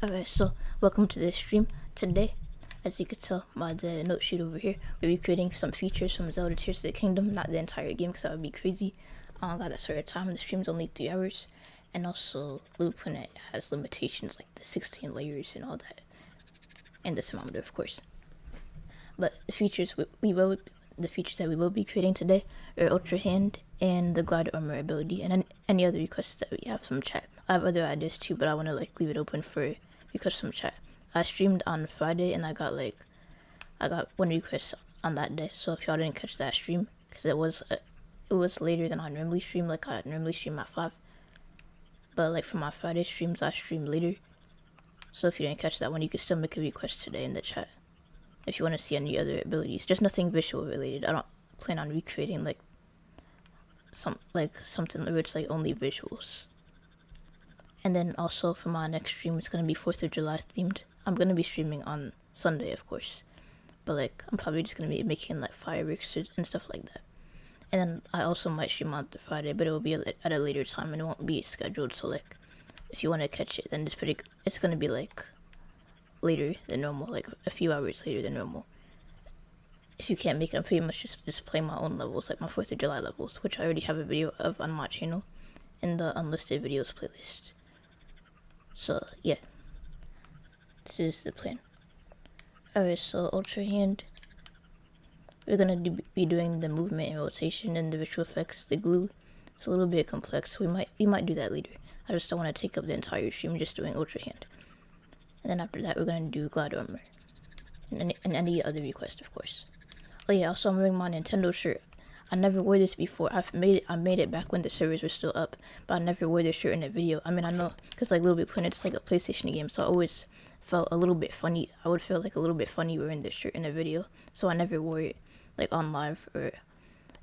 Alright, so welcome to this stream. Today, as you can tell by the note sheet over here, we'll be creating some features from Zelda Tears to the Kingdom, not the entire game because that would be crazy. I don't got that sort of time. The stream's only 3 hours, and also Blueprint has limitations like the 16 layers and all that, and the thermometer, of course. But the features that we will be creating today are Ultra Hand and the Glider Armor ability, and any other requests that we have from chat. I have other ideas too, but I want to leave it open for requests from chat. I streamed on Friday and I got one request on that day. So if y'all didn't catch that stream, because it was later than I normally stream, like I normally stream at 5. But for my Friday streams, I stream later. So if you didn't catch that one, you can still make a request today in the chat. If you want to see any other abilities, just nothing visual related. I don't plan on recreating something where it's only visuals. And then also for my next stream, it's gonna be 4th of July themed. I'm gonna be streaming on Sunday, of course, but I'm probably just gonna be making fireworks and stuff like that. And then I also might stream on the Friday, but it will be at a later time and it won't be scheduled. So if you want to catch it, then it's gonna be later than normal, a few hours later than normal. If you can't make it, I'm pretty much just playing my own levels, like my 4th of July levels, which I already have a video of on my channel in the unlisted videos playlist. So yeah, this is the plan. Alright, so Ultra Hand, we're gonna be doing the movement and rotation and the visual effects, the glue. It's a little bit complex. We might do that later. I just don't want to take up the entire stream just doing Ultra Hand. And then after that, we're gonna do Glider Armor and any other request, of course. Oh yeah, also I'm wearing my Nintendo shirt. I never wore this before. I made it back when the servers were still up, but I never wore this shirt in a video. I mean, I know, because LBP3, it's a PlayStation game, so I always felt a little bit funny. I would feel a little bit funny wearing this shirt in a video, so I never wore it on live or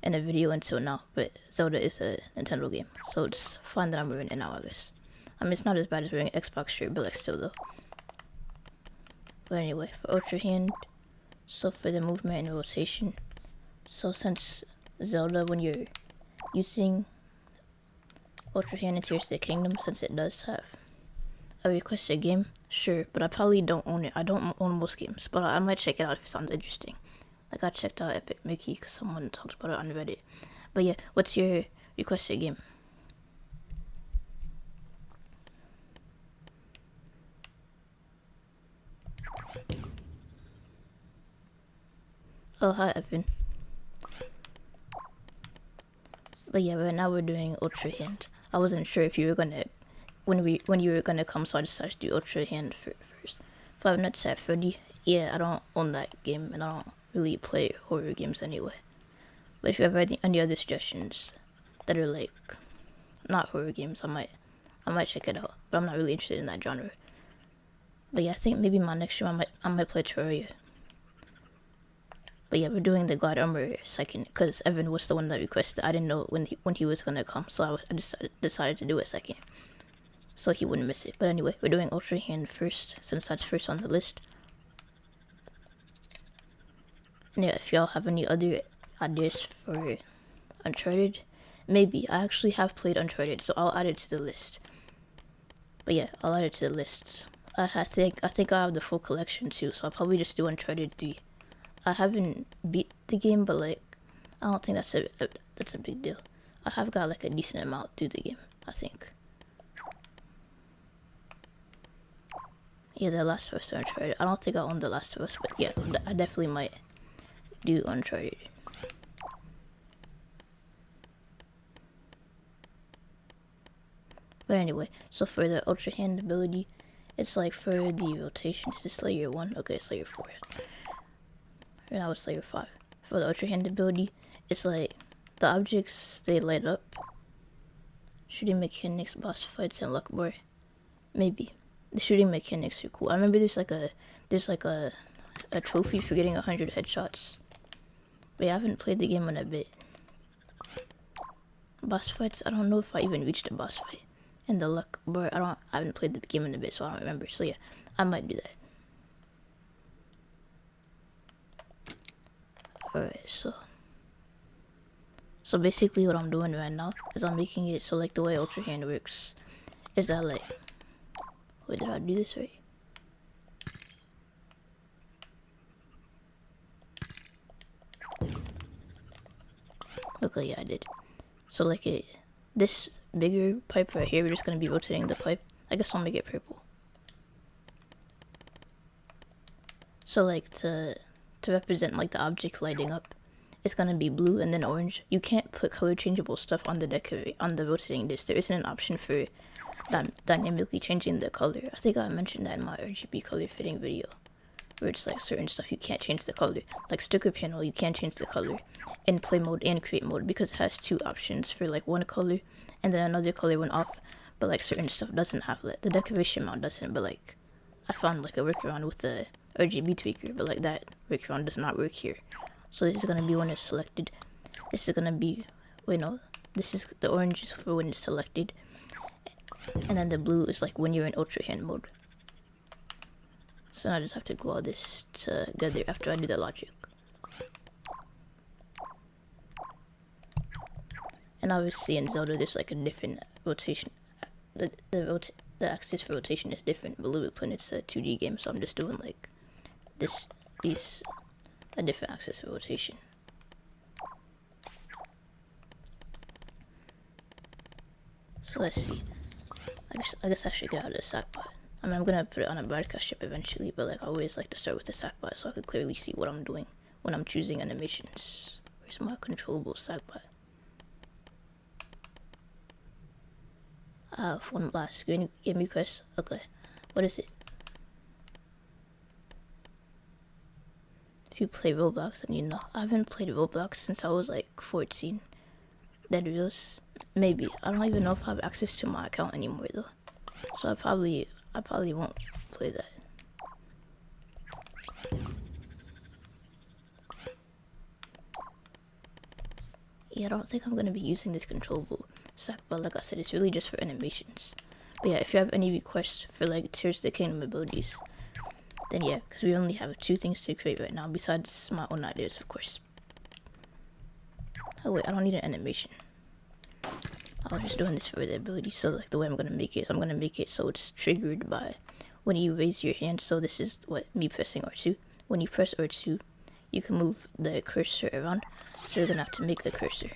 in a video until now. But Zelda is a Nintendo game, so it's fine that I'm wearing it now, I guess. I mean, it's not as bad as wearing an Xbox shirt, but still though. But anyway, for Ultra Hand, so for the movement and rotation, so since Zelda, when you're using Ultra Hand and Tears to the Kingdom, since it does have a requested game, sure, but I probably don't own it. I don't own most games, but I might check it out if it sounds interesting. I checked out Epic Mickey because someone talked about it on Reddit. But yeah, what's your requested game? Oh, hi, Evan. But yeah, right now we're doing Ultra Hand. I wasn't sure if you were gonna, when you were gonna come, so I decided to do Ultra Hand first. Five Nights at Freddy. Yeah, I don't own that game, and I don't really play horror games anyway. But if you have any other suggestions that are not horror games, I might check it out. But I'm not really interested in that genre. But yeah, I think maybe my next stream I might play Terraria. But yeah, we're doing the Glider Armor second, because Evan was the one that requested. I didn't know when he was gonna come, so I decided to do it second, so he wouldn't miss it. But anyway, we're doing Ultra Hand first, since that's first on the list. And yeah, if y'all have any other ideas for Uncharted, maybe. I actually have played Uncharted, so I'll add it to the list. But yeah, I'll add it to the list. I think I have the full collection too, so I'll probably just do Uncharted 3. I haven't beat the game, but I don't think that's a big deal. I have got a decent amount through the game, I think. Yeah, The Last of Us or Uncharted. I don't think I own The Last of Us, but yeah, I definitely might do Uncharted. But anyway, so for the Ultra Hand ability, it's for the rotation. Is this layer 1? Okay, it's layer 4. Right now it's layer 5. For the Ultra Hand ability, it's the objects, they light up. Shooting mechanics, boss fights, and luck bar. Maybe. The shooting mechanics are cool. I remember there's a trophy for getting 100 headshots. But yeah, I haven't played the game in a bit. Boss fights, I don't know if I even reached a boss fight. And the luck bar, I haven't played the game in a bit, so I don't remember. So yeah, I might do that. Alright, so basically what I'm doing right now is I'm making it so the way Ultra Hand works is that wait, did I do this right? Okay, yeah, I did. So like this bigger pipe right here, we're just gonna be rotating the pipe. I guess I'll make it purple. So like to represent like the object lighting up, it's gonna be blue and then orange. You can't put color changeable stuff on the rotating disc. There isn't an option for dynamically changing the color. I think I mentioned that in my RGB color fitting video, where it's like certain stuff you can't change the color. Like sticker panel, you can't change the color in play mode and create mode because it has two options for like one color and then another color when off. But like certain stuff doesn't have that. The decoration mount doesn't. But like I found like a workaround with the RGB tweaker, but like that workaround does not work here. So this is gonna be when it's selected. This is gonna be, wait no, this is the orange is for when it's selected, and then the blue is like when you're in ultra hand mode. So now I just have to glue all this together after I do the logic. And obviously in Zelda there's like a different rotation. The axis for rotation is different, but when it's a 2D game, so I'm just doing like a different axis of rotation. So let's see. I guess I should get out of the sackbot. I mean, I'm gonna put it on a broadcast strip eventually, but like I always like to start with the sackbot so I can clearly see what I'm doing when I'm choosing animations. Where's my controllable sackbot? I have one last game request. Okay, what is it? If you play Roblox, then you know. I haven't played Roblox since I was like 14. Dead Reels? Maybe. I don't even know if I have access to my account anymore though. So I probably won't play that. Yeah, I don't think I'm gonna be using this controllable sack, but like I said, it's really just for animations. But yeah, if you have any requests for like Tears of the Kingdom abilities, then yeah, because we only have 2 things to create right now, besides my own ideas, of course. Oh wait, I don't need an animation. I was just doing this for the ability, so like the way I'm gonna make it is I'm gonna make it so it's triggered by when you raise your hand. So this is what me pressing R2. When you press R2, you can move the cursor around. So you're gonna have to make a cursor.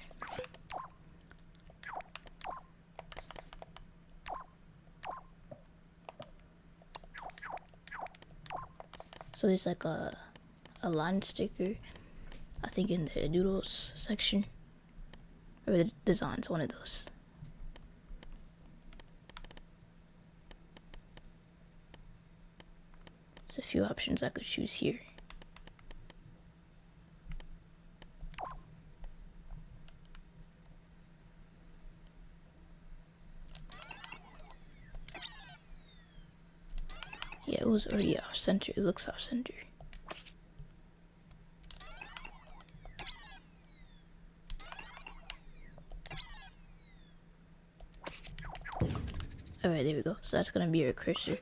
So there's like a line sticker, I think in the doodles section, or the designs, one of those. There's a few options I could choose here. Yeah, it was already off center. It looks off center. Alright, there we go. So that's gonna be your cursor.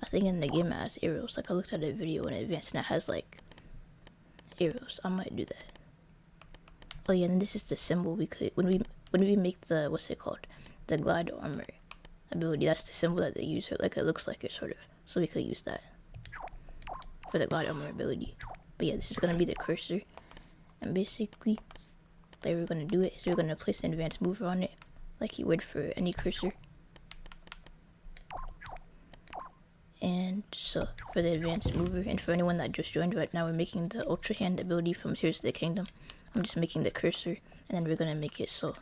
I think in the game it has arrows. Like I looked at a video in advance and it has like arrows. I might do that. Oh yeah, and this is the symbol we could when we make the what's it called? The glide armor ability. That's the symbol that they use. Like it looks like it sort of. So we could use that for the glide armor ability. But yeah, this is gonna be the cursor. And basically, like we're gonna do it. So we're gonna place an advanced mover on it, like you would for any cursor. And so for the advanced mover, and for anyone that just joined right now, we're making the ultra hand ability from Tears of the Kingdom. I'm just making the cursor, and then we're gonna make it so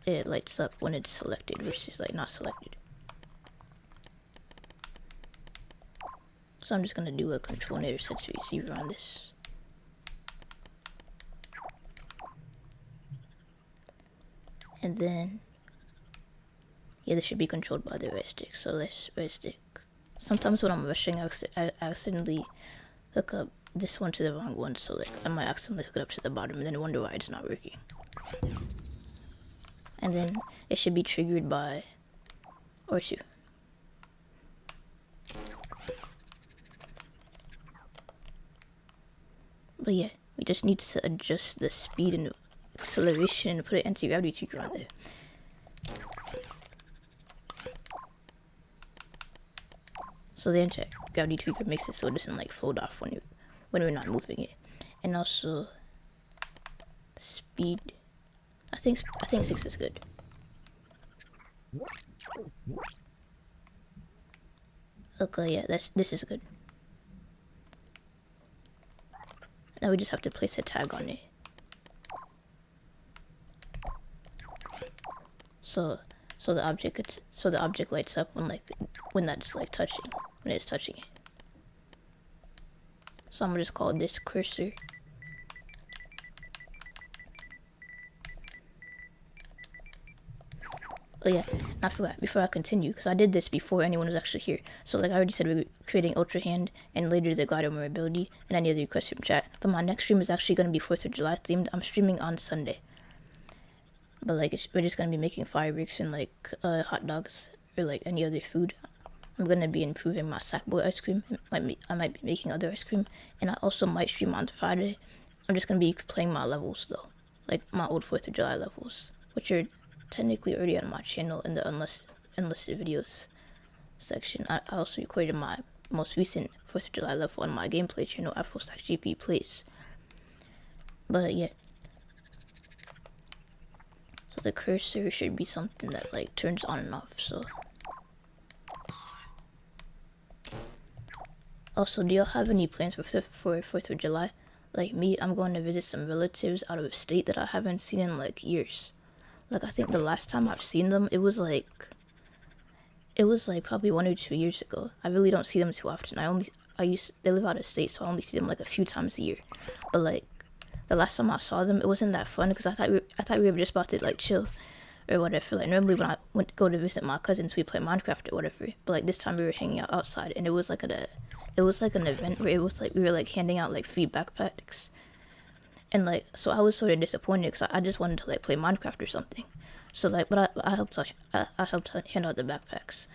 it lights up when it's selected versus like not selected. So I'm just gonna do a control native set to receiver on this. And then yeah, this should be controlled by the right stick. So let's right stick. Sometimes when I'm rushing, I accidentally hook up this one to the wrong one. So like I might accidentally hook it up to the bottom and then wonder why it's not working. And then it should be triggered by R2. But yeah, we just need to adjust the speed and acceleration and put an anti-gravity tweaker on there. So the anti-gravity tweaker makes it so it doesn't like float off when we're not moving it. And also speed I think 6 is good. Okay, yeah, this is good. Now we just have to place a tag on it. So the object lights up when that's like touching, when it's touching it. So I'm gonna just call this cursor. Oh yeah, and I forgot, before I continue, because I did this before anyone was actually here. So like I already said, we're creating Ultra Hand and later the glider more ability and any other requests from chat. But my next stream is actually going to be 4th of July themed. I'm streaming on Sunday. But like we're just going to be making fireworks and like hot dogs or like any other food. I'm going to be improving my Sackboy ice cream. I might be making other ice cream. And I also might stream on Friday. I'm just going to be playing my levels though. Like my old 4th of July levels, which are technically already on my channel in the unlisted videos section. I also recorded my most recent 4th of July level on my gameplay channel, GP Plays. But yeah. So the cursor should be something that like turns on and off, so. Also, do y'all have any plans for 4th of July? Like me, I'm going to visit some relatives out of state that I haven't seen in like years. Like I think the last time I've seen them, it was like probably 1 or 2 years ago. I really don't see them too often. They live out of state, so I only see them like a few times a year. But like the last time I saw them, it wasn't that fun because I thought we were just about to like chill or whatever. Like normally when I go to visit my cousins, we play Minecraft or whatever. But like this time we were hanging out outside, and it was like an event where it was like we were like handing out like free backpacks. And like, so I was sort of disappointed because I just wanted to like play Minecraft or something. So like, but I helped hand out the backpacks.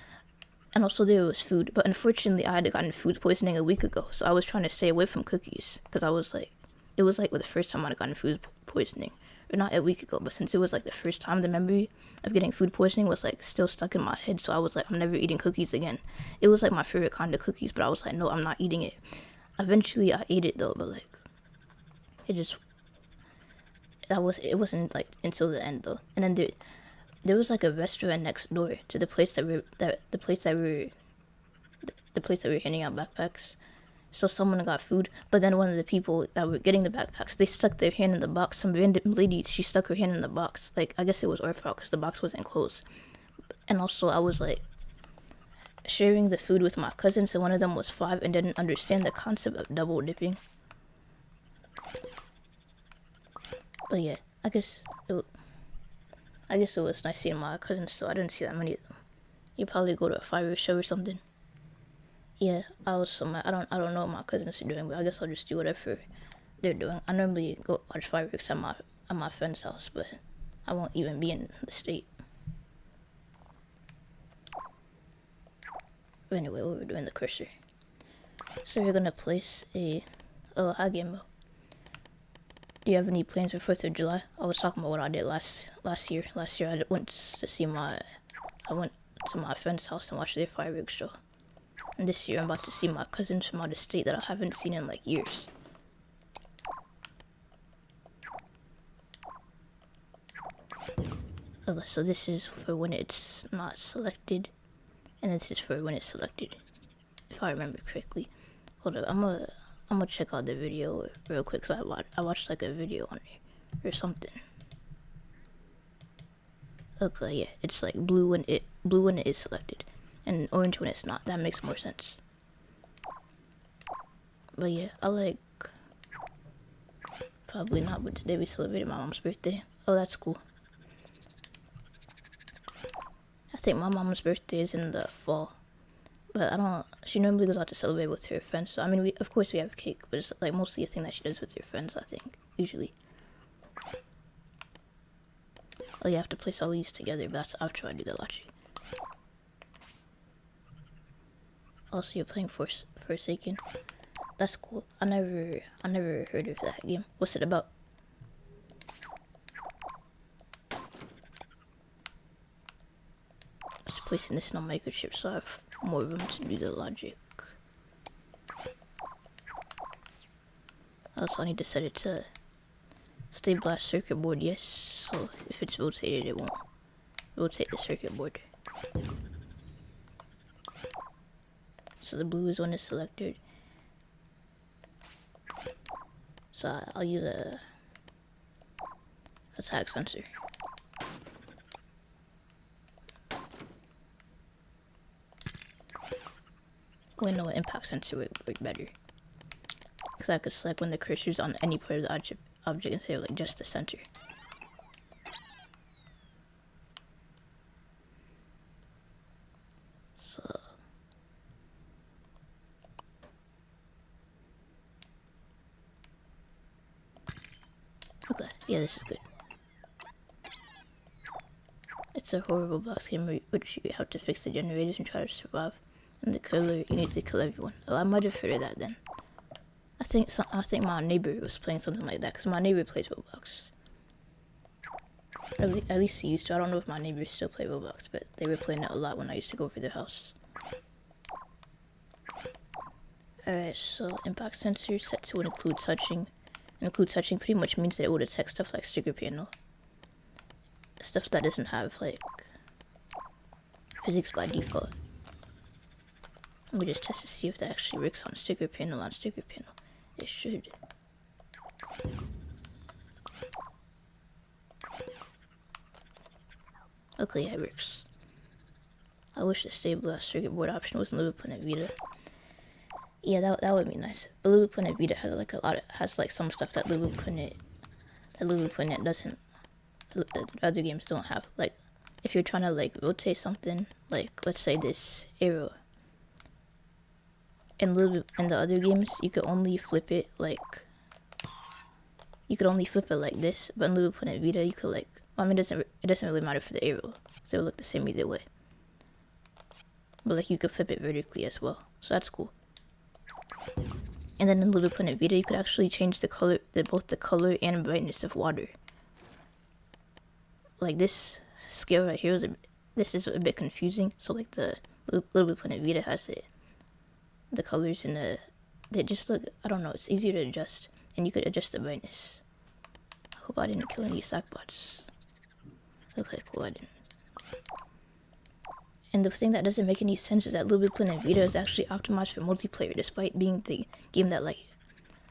And also there was food, but unfortunately I had gotten food poisoning a week ago. So I was trying to stay away from cookies because it was like the first time I'd gotten food poisoning. Or not a week ago, but since it was like the first time, the memory of getting food poisoning was like still stuck in my head. So I was like, I'm never eating cookies again. It was like my favorite kind of cookies, but I was like, no, I'm not eating it. Eventually I ate it though, but like, it wasn't like until the end though. And then there was like a restaurant next door to the place that we were handing out backpacks. So someone got food, but then one of the people that were getting the backpacks, they stuck their hand in the box. Some random lady, she stuck her hand in the box. Like I guess it was our fault because the box wasn't closed. And also I was like sharing the food with my cousins, and one of them was 5 and didn't understand the concept of double dipping. But yeah, I guess it was nice seeing my cousins, so I didn't see that many of them. You probably go to a fireworks show or something. Yeah, I don't know what my cousins are doing, but I guess I'll just do whatever they're doing. I normally go watch fireworks at my friend's house, but I won't even be in the state. But anyway, what we're doing the cursor. So we're gonna place hi Gambo. Do you have any plans for 4th of July? I was talking about what I did last year. Last year I went to my friend's house and watched their fireworks show. And this year I'm about to see my cousins from out of state that I haven't seen in like years. Okay, so this is for when it's not selected, and this is for when it's selected, if I remember correctly. Hold up, I'm gonna check out the video real quick because I watched like a video on it or something. Okay, yeah, it's like blue when it is selected, and orange when it's not. That makes more sense. But yeah, probably not, but today we celebrated my mom's birthday. Oh, that's cool. I think my mom's birthday is in the fall. But she normally goes out to celebrate with her friends. So, I mean, of course we have cake, but it's like mostly a thing that she does with her friends, I think, usually. Oh, you have to place all these together, but that's after I do the logic. Also, you're playing Forsaken. That's cool. I never heard of that game. What's it about? Just placing this in a microchip so I have more room to do the logic. Also, I need to set it to Stabilize circuit board, yes. So if it's rotated, it won't rotate the circuit board. So the blue is when it's selected. So I'll use a tag sensor. Wait, no, impact sensor would work better. Because I could select when the cursor's on any part of the object instead of like just the center. So okay, yeah, this is good. It's a horrible Roblox game which you have to fix the generators and try to survive. And the killer, you need to kill everyone. Oh, I might have heard of that then. I think my neighbor was playing something like that because my neighbor plays Roblox. At least he used to. I don't know if my neighbors still play Roblox, but they were playing it a lot when I used to go over their house. Alright, so impact sensor set to include touching. Include touching pretty much means that it will detect stuff like sticker panel. Stuff that doesn't have like physics by default. Let me just test to see if that actually works on sticker panel. It should. Okay, yeah, it works. I wish the stabilized circuit board option was in LBP3 Vita. Yeah, that would be nice. But LBP3 Vita has like some stuff that LBP3 doesn't. That the other games don't have. Like, if you're trying to like rotate something, like let's say this arrow. In the other games, you could only flip it like this. But in LBP3 Vita, you could like. Well, I mean, it doesn't really matter for the arrow, so it will look the same either way. But like, you could flip it vertically as well, so that's cool. And then in LBP3 Vita, you could actually change the color, both the color and brightness of water. Like this scale right here this is a bit confusing. So like the LBP3 Vita has it. The colors and they just look, I don't know, it's easier to adjust, and you could adjust the brightness. I hope I didn't kill any Sackbots. Okay, cool, I didn't. And the thing that doesn't make any sense is that LBP3 Vita is actually optimized for multiplayer, despite being the game that like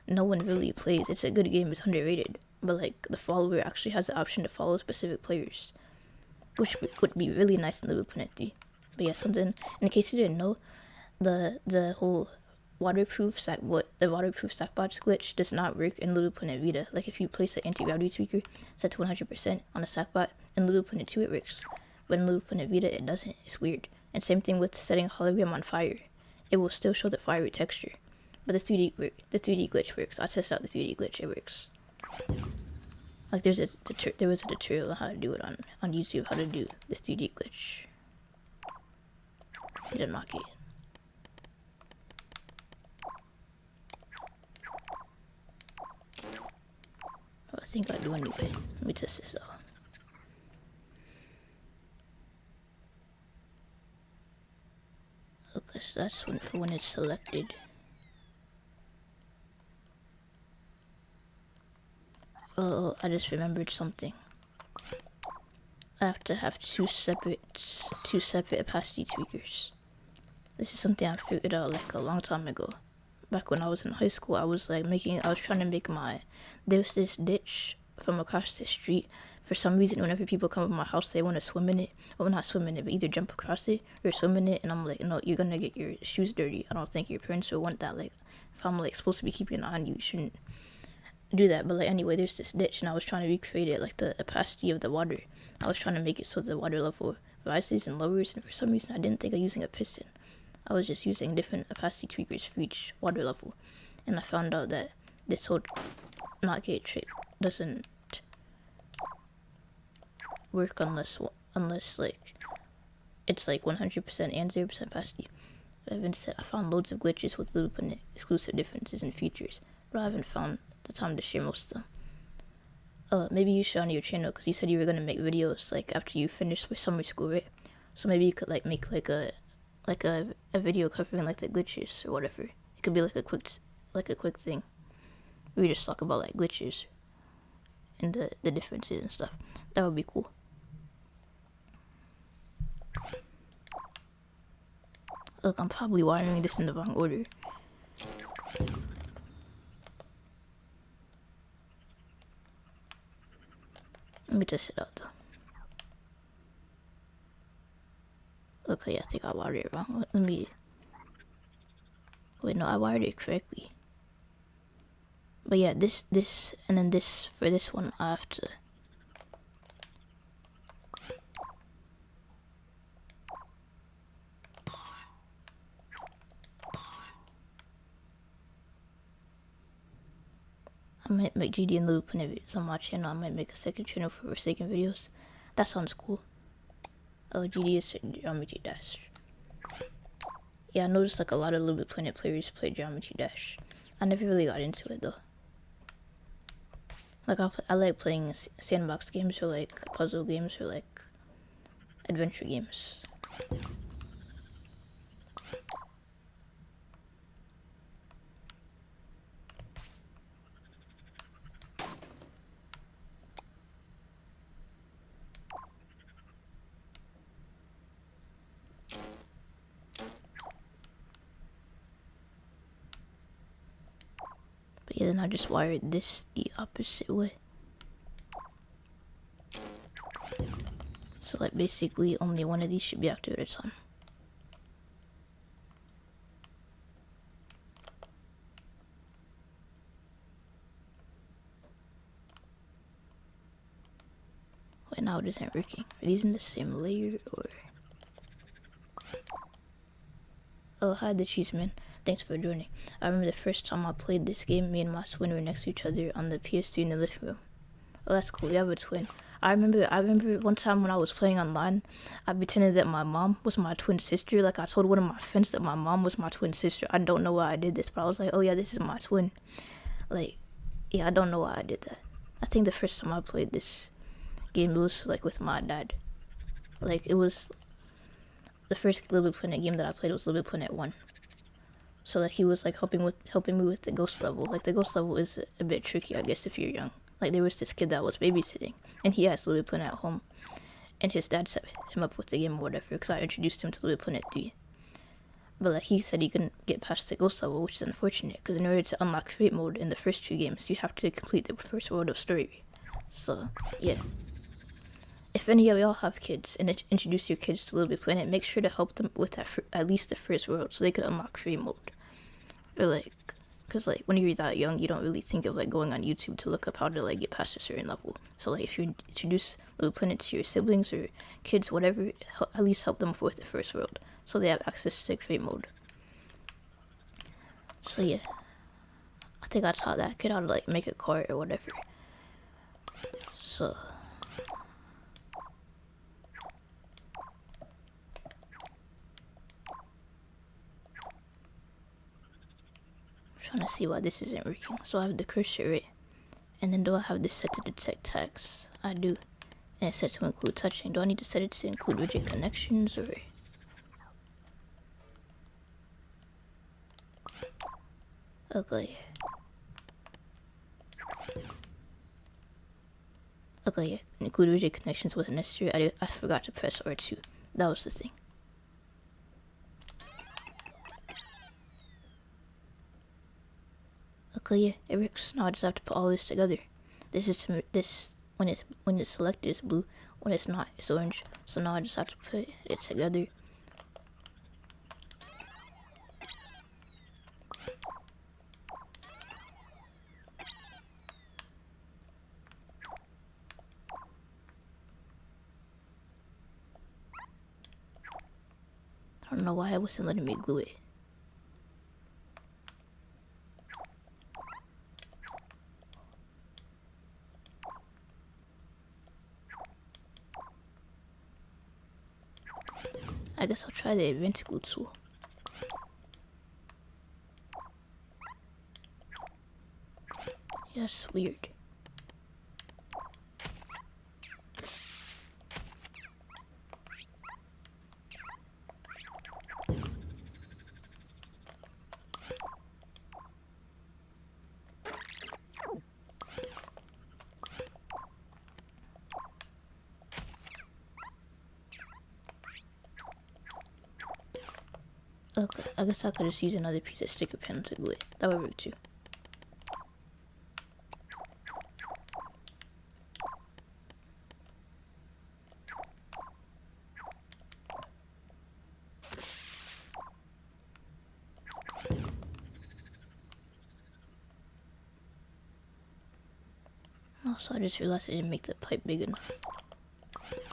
no one really plays. It's a good game, it's underrated, but like the follower actually has the option to follow specific players, which would be really nice in LBP3 3. But yeah, something in case you didn't know, the whole waterproof Sackbots glitch does not work in LBP3 Vita. Like if you place an anti-gravity tweaker set to 100% on a Sackbot, in LBP3 2 it works, but in LBP3 Vita it doesn't. It's weird. And same thing with setting a hologram on fire. It will still show the fiery texture, but the 3D glitch works. I tested out the 3D glitch. It works. Like there was a tutorial on how to do it on YouTube, how to do the 3D glitch. You didn't knock it. I think I do anyway. Let me test this out. Okay, so that's for when it's selected. Oh, I just remembered something. I have to have two separate opacity tweakers. This is something I figured out like a long time ago. Back when I was in high school, I was trying to make there's this ditch from across the street. For some reason, whenever people come to my house, they want to swim in it. Well, not swim in it, but either jump across it or swim in it. And I'm like, no, you're gonna get your shoes dirty. I don't think your parents would want that. Like, if I'm like supposed to be keeping an eye on you, you shouldn't do that. But like, anyway, there's this ditch, and I was trying to recreate it, like the opacity of the water. I was trying to make it so the water level rises and lowers, and for some reason, I didn't think of using a piston. I was just using different opacity tweakers for each water level, and I found out that this whole not gate trick doesn't work unless like it's like 100% and 0% opacity. I found loads of glitches with LBP3 exclusive differences and features, but I haven't found the time to share most of them. Maybe you should on your channel, because you said you were gonna make videos like after you finish with summer school, right? So maybe you could like make like a video covering like the glitches or whatever. It could be like a quick thing. We just talk about like glitches and the differences and stuff. That would be cool. Look, I'm probably wiring this in the wrong order. Let me test it out though. Okay, I think I wired it wrong. Let me... Wait, no, I wired it correctly. But yeah, this, and then this, for this one, I have to... I might make GD and Loop and videos on my channel. I might make a second channel for Forsaken videos. That sounds cool. Oh, GD is Geometry Dash. Yeah, I noticed like a lot of Little Bit Planet players play Geometry Dash. I never really got into it though. Like I like playing sandbox games or like puzzle games or like adventure games. But yeah, then I just wired this the opposite way. So like basically only one of these should be active at a time. Wait, now it isn't working. Are these in the same layer or... Oh, hi the cheese man. Thanks for joining. I remember the first time I played this game, me and my twin were next to each other on the PS3 in the living room. Oh, that's cool. You have a twin. I remember one time when I was playing online, I pretended that my mom was my twin sister. Like I told one of my friends that my mom was my twin sister. I don't know why I did this, but I was like, oh yeah, this is my twin. Like, yeah, I don't know why I did that. I think the first time I played this game, it was like with my dad. Like it was the first Little Bit Planet game that I played was Little Bit Planet 1. So like he was like helping me with the ghost level. Like the ghost level is a bit tricky, I guess, if you're young. Like there was this kid that was babysitting, and he has Little Bit Planet at home, and his dad set him up with the game or whatever, because I introduced him to Little Bit Planet 3. But like he said he couldn't get past the ghost level, which is unfortunate, because in order to unlock create mode in the first 2 games, you have to complete the first world of story. So yeah. If any of y'all have kids and introduce your kids to Little Bit Planet, make sure to help them with that at least the first world, so they could unlock create mode. Or like, cause like when you're that young, you don't really think of like going on YouTube to look up how to like get past a certain level. So like if you introduce Little Planet to your siblings or kids, whatever, at least help them with the first world, so they have access to create mode. So yeah, I think I taught that kid how to like make a cart or whatever. So. Trying to see why this isn't working. So I have the cursor right, and then do I have this set to detect tags? I do, and it's set to include touching. Do I need to set it to include rigid connections or? Okay. Okay, yeah. Include rigid connections wasn't necessary. I forgot to press R2. That was the thing. Okay, yeah, it works. Now I just have to put all this together. This is when it's selected, it's blue. When it's not, it's orange. So now I just have to put it together. I don't know why it wasn't letting me glue it. I guess I'll try the event glue tool. Yeah, that's weird. Okay, I guess I could just use another piece of sticker pen to glue it. That would work too. Also, I just realized I didn't make the pipe big enough.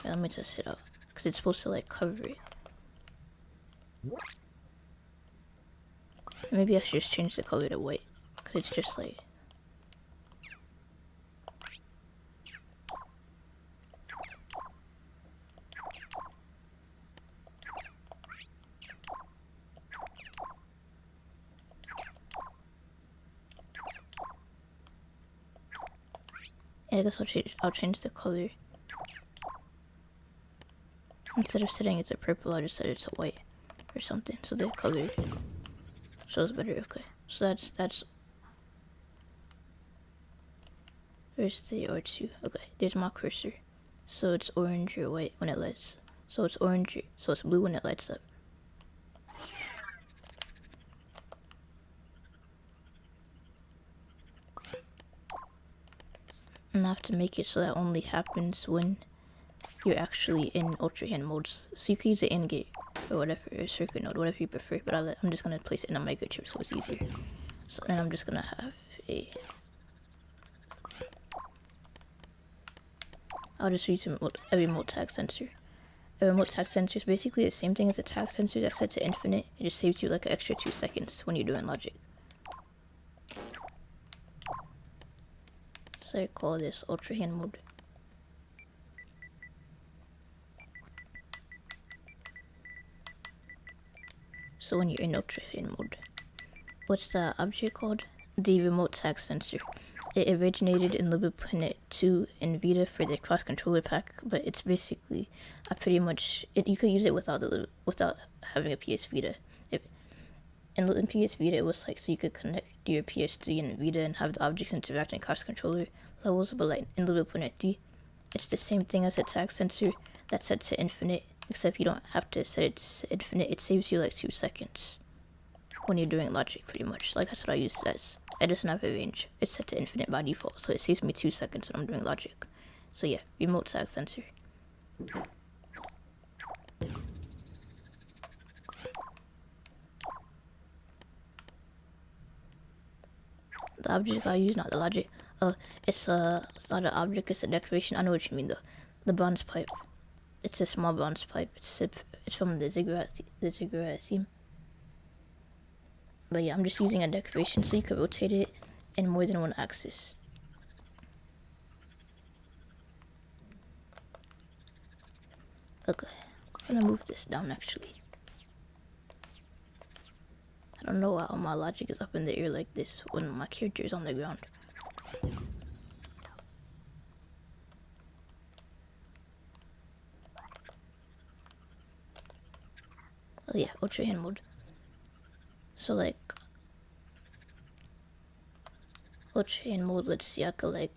Yeah, let me test it out. Because it's supposed to like cover it. Maybe I should just change the color to white. Because it's just like... Yeah, I guess I'll change the color. Instead of setting it to purple, I'll just set it to white or something. So the color shows better. Okay, so that's. Where's the R2? Okay, there's my cursor. So it's orange or white when it lights. So it's orange. So it's blue when it lights up. And I have to make it so that only happens when you're actually in ultra hand modes. So you can use it in gate or whatever, or circuit node, whatever you prefer. But I'm just gonna place it in a microchip so it's easier. So then I'm just gonna have a. I'll just use a remote tag sensor. A remote tag sensor is basically the same thing as a tag sensor that's set to infinite. It just saves you like an extra 2 seconds when you're doing logic. So I call this ultra hand mode. So when you're in ultra hand mode, what's the object called? The remote tag sensor. It originated in LBP3 and Vita for the cross controller pack, but it's basically pretty much you could use it without having a PS Vita. In PS Vita, it was like so you could connect your PS3 and Vita and have the objects interact in cross controller levels, but like in LBP3, it's the same thing as a tag sensor that's set to infinite, except you don't have to set it to infinite. It saves you like 2 seconds when you're doing logic, pretty much. Like that's what I use it as. It doesn't have a range. It's set to infinite by default, so it saves me 2 seconds when I'm doing logic. So yeah, remote tag sensor. The object I use, not the logic. It's not an object, it's a decoration. I know what you mean though. The bronze pipe. It's a small bronze pipe. It's from the ziggurat theme. But yeah, I'm just using a decoration so you can rotate it in more than one axis. Okay, I'm gonna move this down actually. I don't know why all my logic is up in the air like this when my character is on the ground. Oh yeah, ultra hand mode. So like ultra hand mode, let's see, I could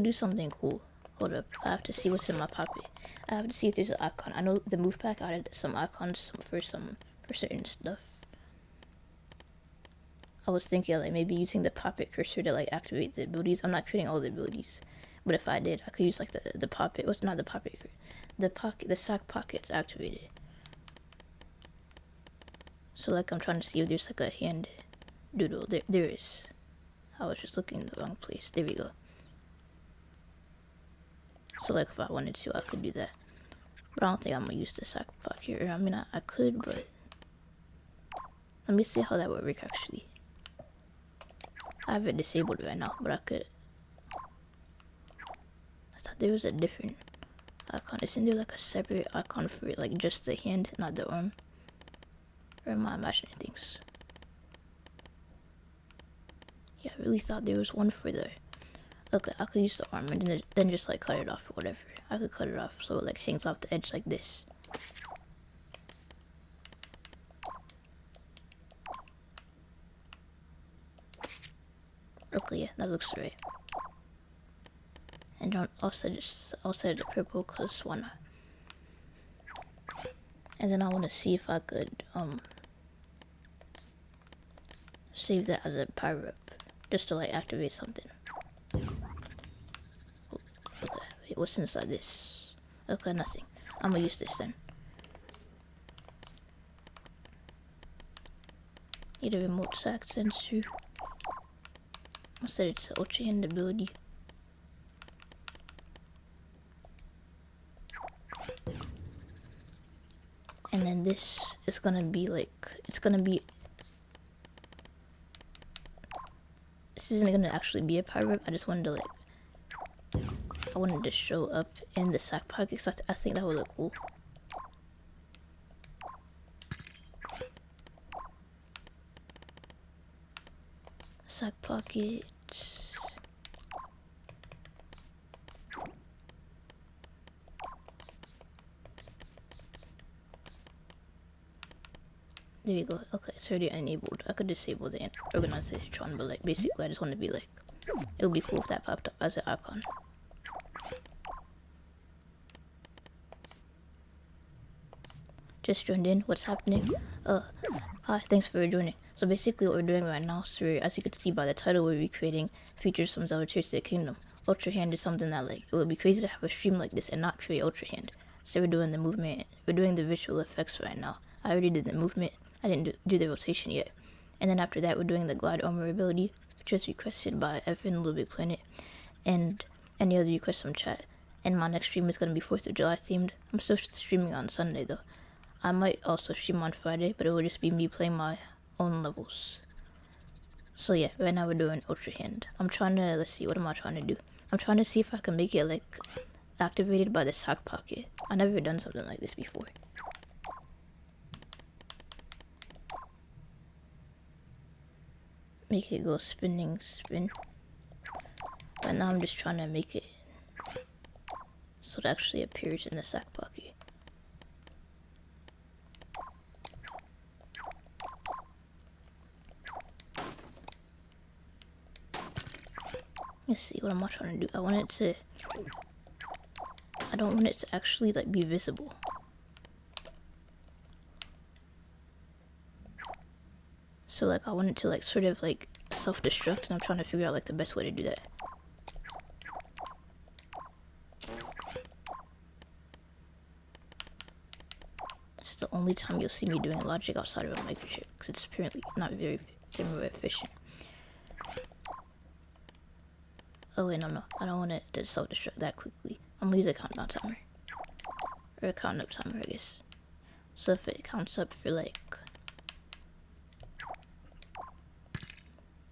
do something cool. Hold up, I have to see what's in my pocket. I have to see if there's an icon. I know the move pack added some icons for certain stuff. I was thinking like maybe using the poppet cursor to like activate the abilities. I'm not creating all the abilities, but if I did, I could use like the poppet. What's not the poppet? The sack pocket to activate it. So like I'm trying to see if there's like a hand doodle. There is. I was just looking in the wrong place. There we go. So like if I wanted to, I could do that. But I don't think I'm gonna use the sack pocket. I mean, I could, but let me see how that would work actually. I have it disabled right now, but I could. I thought there was a different icon. Isn't there like a separate icon for it, like just the hand, not the arm? Or am I imagining things? Yeah, I really thought there was one for the. Okay, I could use the arm and then just like cut it off or whatever. I could cut it off so it like hangs off the edge like this. Okay, yeah, that looks right. And don't also set it to purple, cause why not? And then I want to see if I could save that as a power up, just to like activate something. Okay, wait, what's inside this? Okay, nothing. I'm gonna use this then. Need a remote sack sensor. I'll set it to ultra hand ability. And then this is gonna be like, this isn't gonna actually be a power up. I just wanted to like, I wanted to show up in the sack pocket because I think that would look cool. Sack pocket. There you go. Okay, it's already enabled. I could disable the organization, but like basically I just want to be like, it would be cool if that popped up as an icon. Just joined in. What's happening? Hi, thanks for joining. So basically what we're doing right now, so as you can see by the title, we're recreating features from Zelda Tears to the Kingdom. Ultra Hand is something that like, it would be crazy to have a stream like this and not create Ultra Hand. So we're doing the movement, we're doing the visual effects right now. I already did the movement, I didn't do the rotation yet. And then after that we're doing the glide armor ability, which was requested by Evan, Little Big Planet, and any other requests from chat. And my next stream is going to be 4th of July themed. I'm still streaming on Sunday though. I might also stream on Friday, but it will just be me playing my own levels. So yeah, right now we're doing Ultra Hand. I'm trying to, let's see, what am I trying to do? I'm trying to see if I can make it like activated by the sack pocket. I've never done something like this before. Make it go spinning, spin. But now I'm just trying to make it so it actually appears in the sack pocket. Let's see, what am I trying to do? I don't want it to actually like be visible. So like I want it to like sort of like self-destruct, and I'm trying to figure out like the best way to do that. It's the only time you'll see me doing logic outside of a microchip, because it's apparently not very efficient. Oh wait, no, I don't want it to self-destruct that quickly. I'm gonna use a countdown timer. Or a count up timer, I guess. So if it counts up for like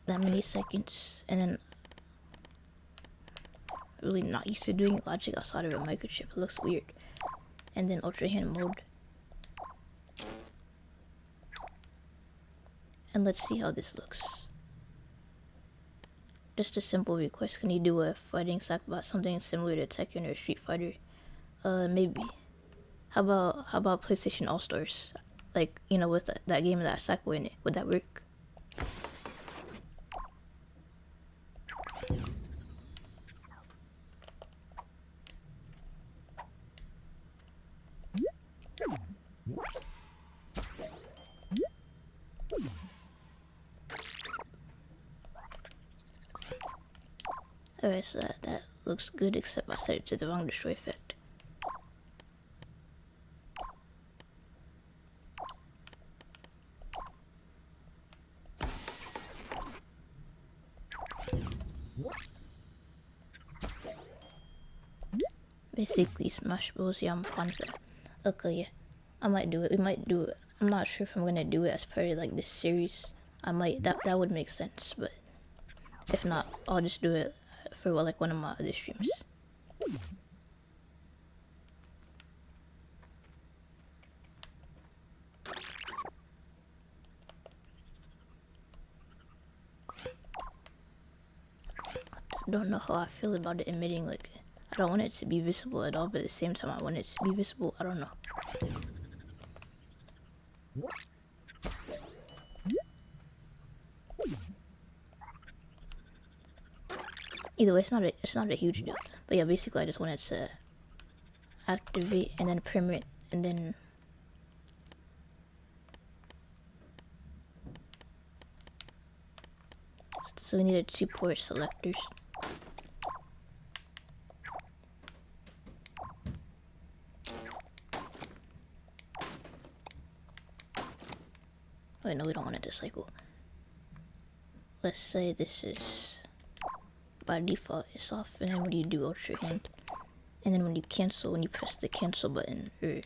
that many seconds, and then really not used to doing logic outside of a microchip, it looks weird. And then Ultra Hand mode. And let's see how this looks. Just a simple request. Can you do a fighting sackbot, something similar to Tekken or Street Fighter? Maybe. How about PlayStation All Stars? Like, you know, with that game with that Sackboy in it. Would that work? Alright, so that looks good, except I set it to the wrong destroy effect. Basically, Smash Bros. Yeah, I'm fine with that. Okay, yeah. I might do it. We might do it. I'm not sure if I'm gonna do it as part of like this series. I might. That would make sense, but if not, I'll just do it for like one of my other streams. I don't know how I feel about it emitting like, I don't want it to be visible at all, but at the same time I want it to be visible. I don't know. Either way, it's not a huge deal. But yeah, basically I just wanted to activate and then permit and then So we needed 2 port selectors. Wait, no, we don't want to cycle. Let's say this is, by default, it's off, and then when you do ultra hand, and then when you cancel, when you press the cancel button, or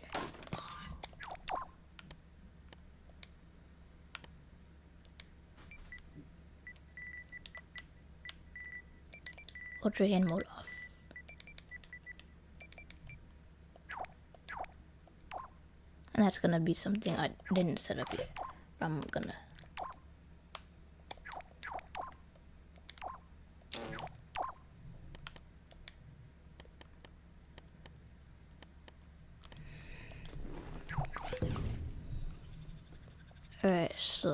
ultra hand mode off. And that's gonna be something I didn't set up yet. I'm gonna Alright, so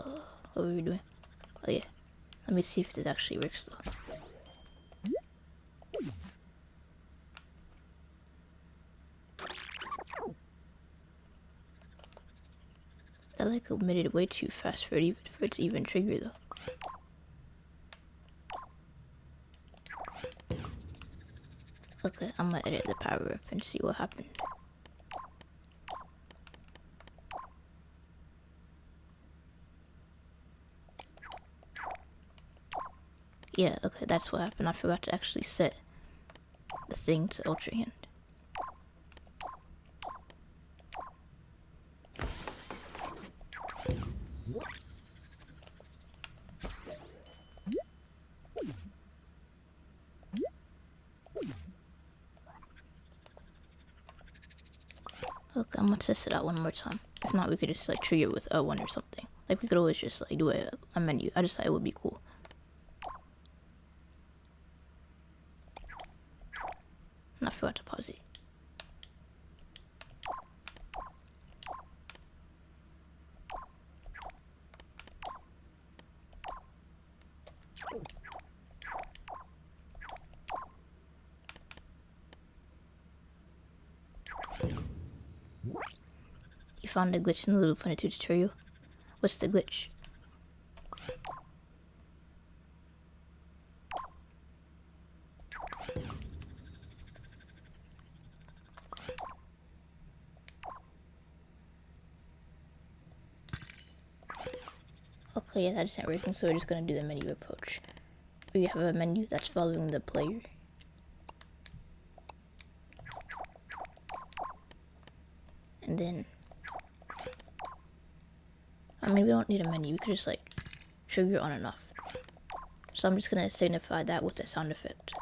what were we doing? Oh yeah. Let me see if this actually works though. That like omitted way too fast for it to even trigger though. Okay, I'm gonna edit the power up and see what happened. Yeah, okay, that's what happened. I forgot to actually set the thing to ultra hand. Okay, I'm gonna test it out one more time. If not, we could just like trigger with L1 or something. Like we could always just like do a menu. I just thought it would be cool. And I forgot to pause it. You found a glitch in the Loop 22 tutorial? What's the glitch? Okay, yeah, that isn't working, so we're just gonna do the menu approach. We have a menu that's following the player. And then, I mean, we don't need a menu, we could just like trigger on and off. So I'm just gonna signify that with a sound effect.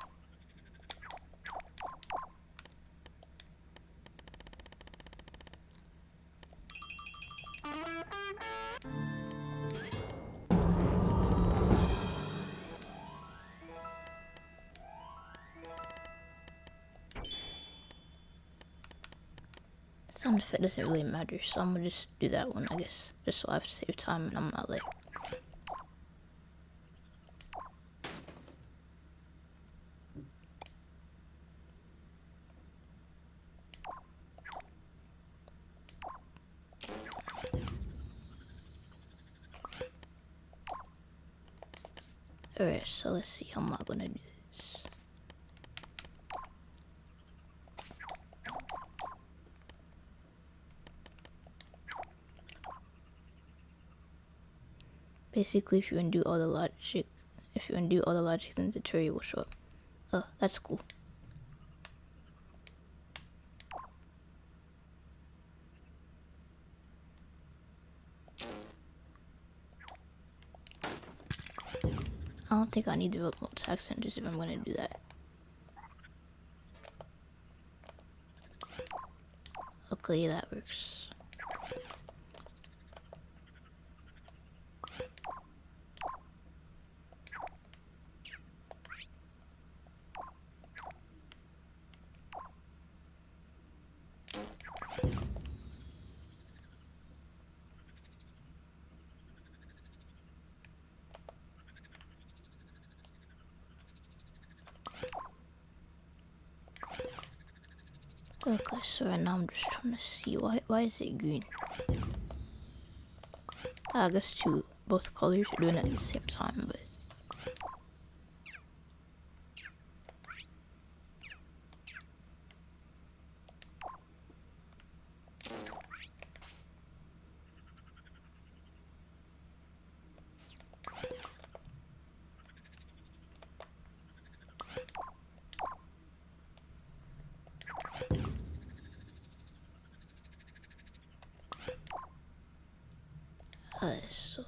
Sound effect doesn't really matter, so I'm gonna just do that one, I guess, just so I have to save time and I'm not late. Alright, so let's see how am I gonna do this. Basically, if you undo all the logic, then the tutorial will show up. Oh, that's cool. I don't think I need the remote tag centers if I'm gonna do that. Okay, that works. Okay, so right now I'm just trying to see why is it green? I guess both colors are doing it at the same time, but So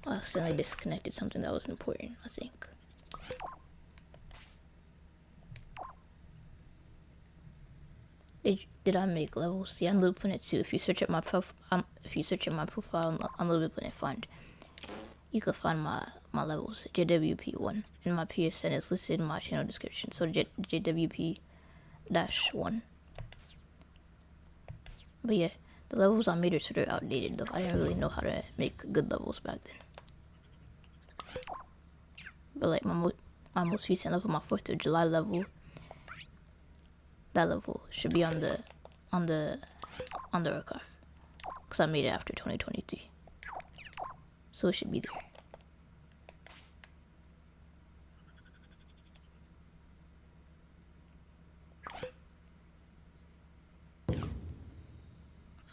I accidentally disconnected something that was important, I think. Did I make levels? Yeah, on LBP3 too. If you search at my profile on LBP3 Find, you can find my levels, JWP1, and my PSN is listed in my channel description. So JWP-1. But yeah, the levels I made are sort of outdated though. I didn't really know how to make good levels back then. But like my most recent level, my 4th of July level, that level should be on the archive, because I made it after 2023, so it should be there.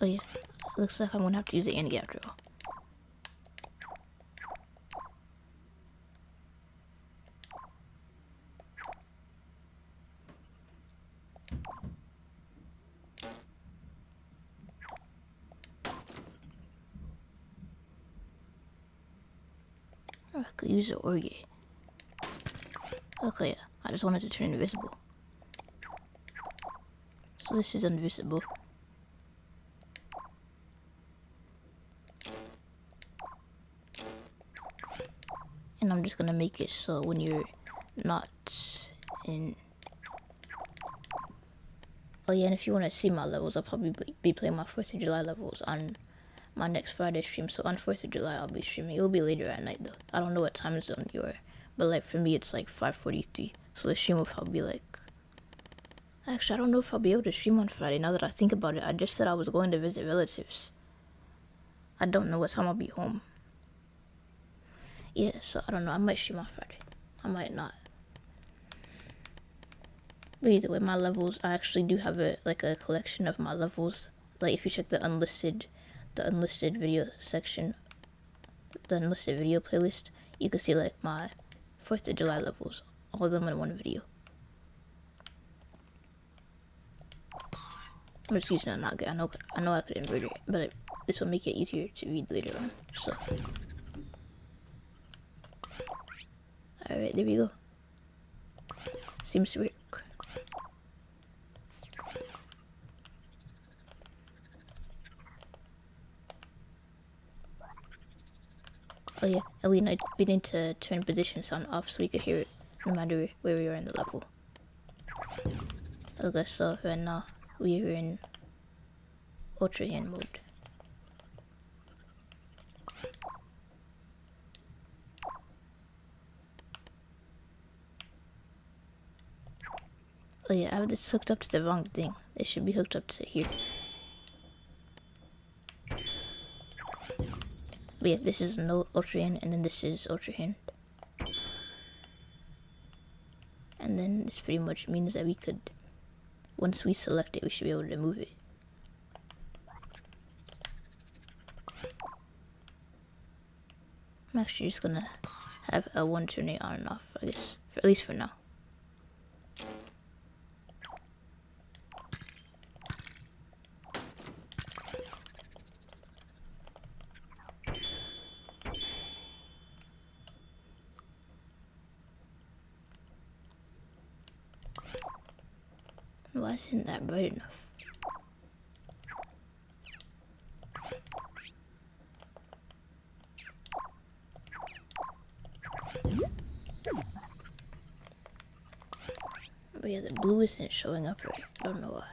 Oh yeah, looks like I'm gonna have to use the Andy after all. I could use the Orge. Okay, yeah, I just wanted to turn invisible. So this is invisible. And I'm just gonna make it so when you're not in... Oh yeah, and if you want to see my levels, I'll probably be playing my 4th of July levels on my next Friday stream. So on 4th of July, I'll be streaming. It will be later at night though. I don't know what time zone you are, but like for me, it's like 5:43. So the stream will probably be like... Actually, I don't know if I'll be able to stream on Friday. Now that I think about it, I just said I was going to visit relatives. I don't know what time I'll be home. Yeah, so I don't know. I might stream on Friday. I might not. But either way, my levels, I actually do have a collection of my levels. Like if you check the unlisted video section, the unlisted video playlist, you can see like my 4th of July levels, all of them in one video. I'm just using a not good. I know I could invert it, but this will make it easier to read later on. So, alright, there we go. Seems to work. Oh yeah, and we need to turn position sound off so we can hear it no matter where we are in the level. Okay, so right now we are in ultra hand mode. Oh yeah, I have this hooked up to the wrong thing. It should be hooked up to here. But yeah, this is no ultra hand, and then this is ultra hand. And then this pretty much means that we could, once we select it, we should be able to move it. I'm actually just gonna have L1 turn it on and off, I guess, at least for now. Why isn't that bright enough? But yeah, the blue isn't showing up right. Don't know why.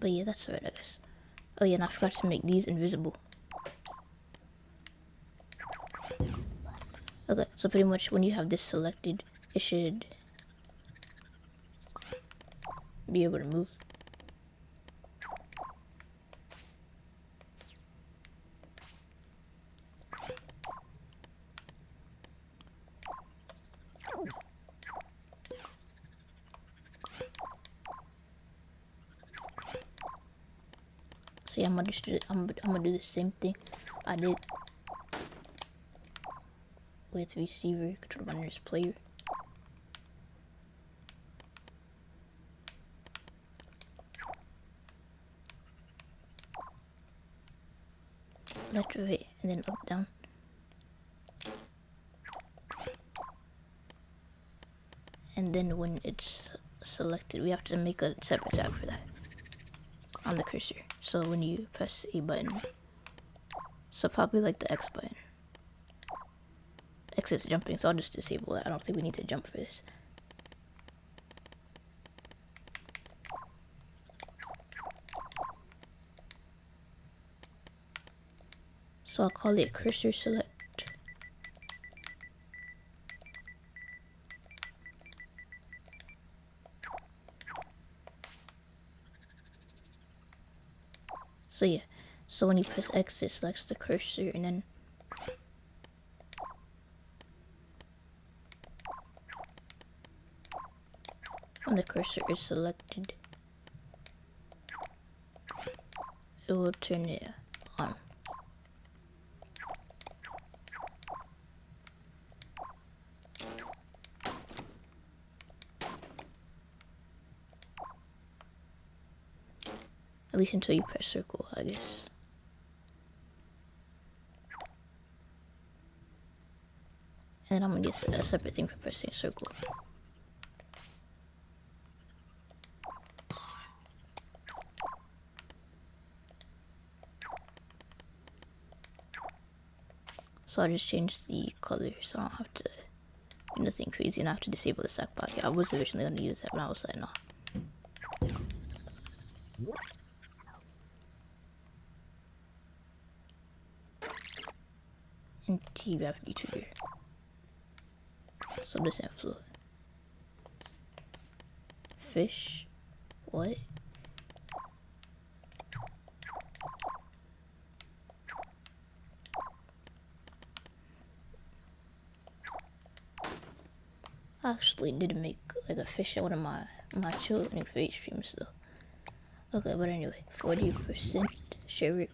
But yeah, that's alright, I guess. Oh yeah, and I forgot to make these invisible. Okay, so pretty much when you have this selected, it should be able to move. So yeah, I'm gonna do the same thing I did with receiver, control runners, player. Left, right, and then up, down. And then when it's selected, we have to make a separate tab for that on the cursor. So when you press a button, so probably like the X button. X is jumping, so I'll just disable that. I don't think we need to jump for this. So I'll call it cursor select. So yeah, so when you press X, it selects the cursor, and then when the cursor is selected, it will turn it on. At least until you press circle, I guess. And then I'm gonna get a separate thing for pressing circle. So I just changed the color so I don't have to do nothing crazy and I have to disable the stack pocket. I was originally gonna use that, but I was like, no. Anti-gravity trigger. So this ain't float. Fish. What? I actually did make like a fish at one of my children fate streams though. Okay, but anyway, 40% Sherik.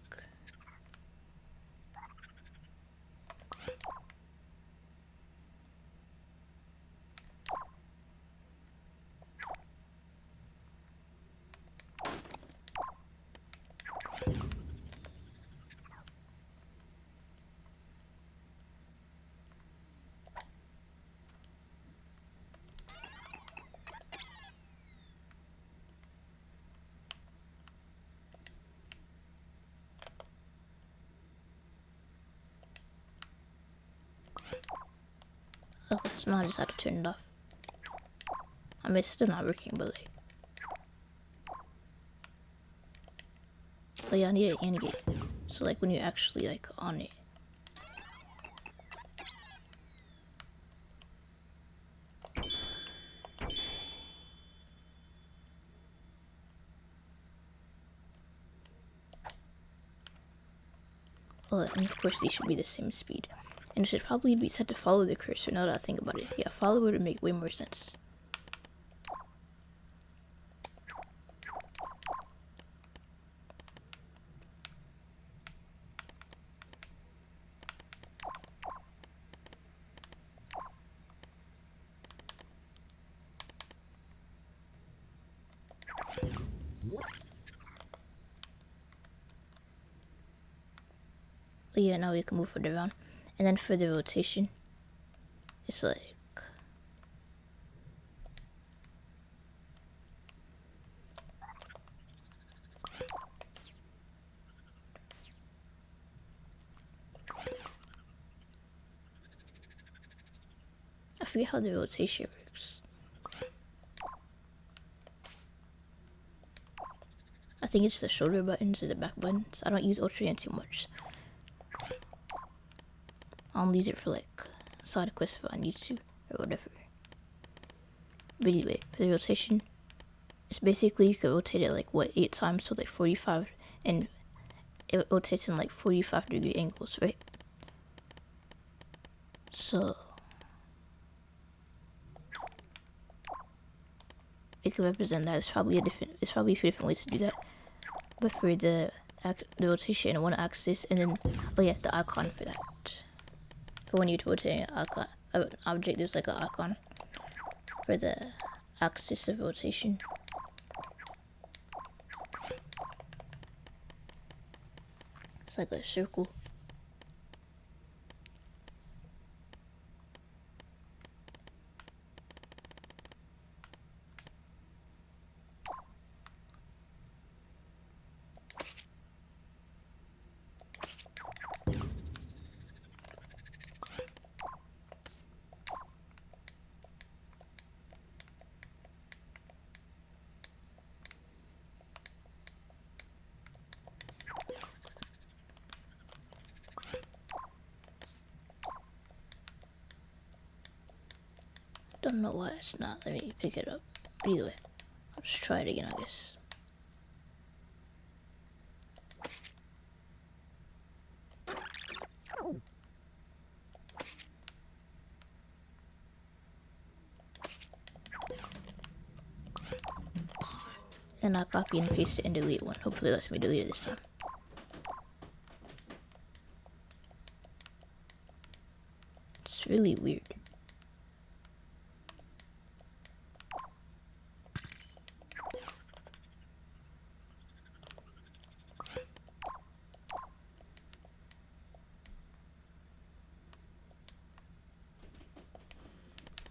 Okay, so now I just have to turn it off. I mean, it's still not working, but like. But yeah, I need an AND gate. So like when you're actually like on it. And of course these should be the same speed. And it should probably be set to follow the cursor now that I think about it. Yeah, follow would make way more sense. But yeah, now we can move it around. And then for the rotation, it's like I forget how the rotation works. I think it's the shoulder buttons or the back buttons. I don't use Ultra too much. I'll use it for like side quests if I need to or whatever. But anyway, for the rotation, it's basically you can rotate it like what 8 times, so like 45, and it rotates in like 45-degree angles, right? So it could represent that. It's probably a few different ways to do that. But for the the rotation in one axis, and then oh yeah, the icon for that. For when you're rotating an object, there's like an icon for the axis of rotation. It's like a circle. Don't know why it's not. Let me pick it up. But either way, I'll just try it again, I guess. And I'll copy and paste it and delete one. Hopefully it lets me delete it this time. It's really weird.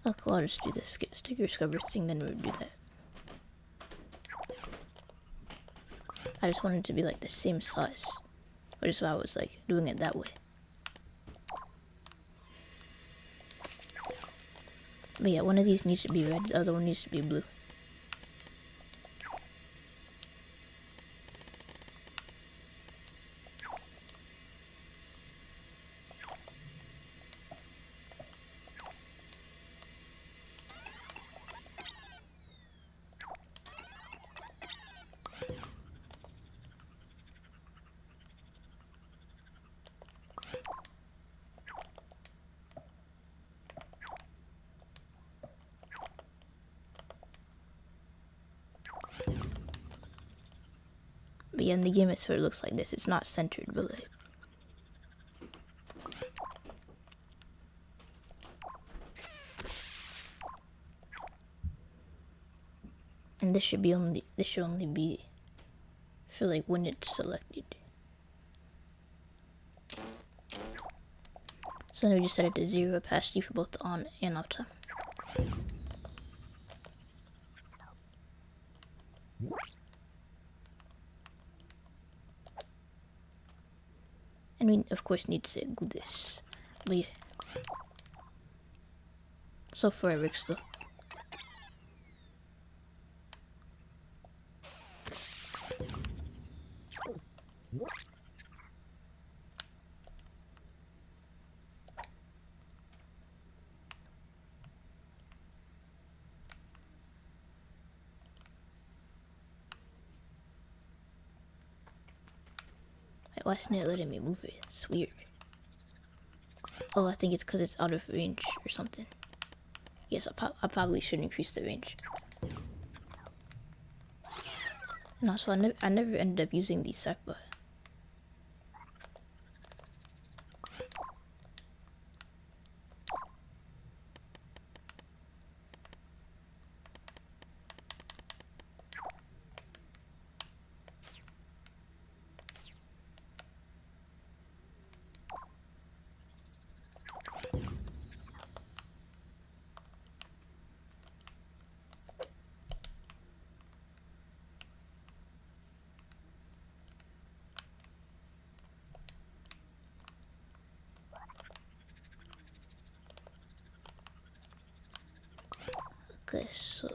Okay, I'll just do the sticker cover thing, then we'll do that. I just wanted it to be like the same size, which is why I was like doing it that way. But yeah, one of these needs to be red, the other one needs to be blue. But yeah, in the game it sort of looks like this. It's not centered, but like... And this should only be for like when it's selected. So then we just set it to 0 opacity for both the on and off time. And we of course need to glue this. But yeah. So far it works though. Why isn't it letting me move it? It's weird. Oh, I think it's because it's out of range or something. Yes, I probably should increase the range. And also, I never ended up using the sackbot. Okay, so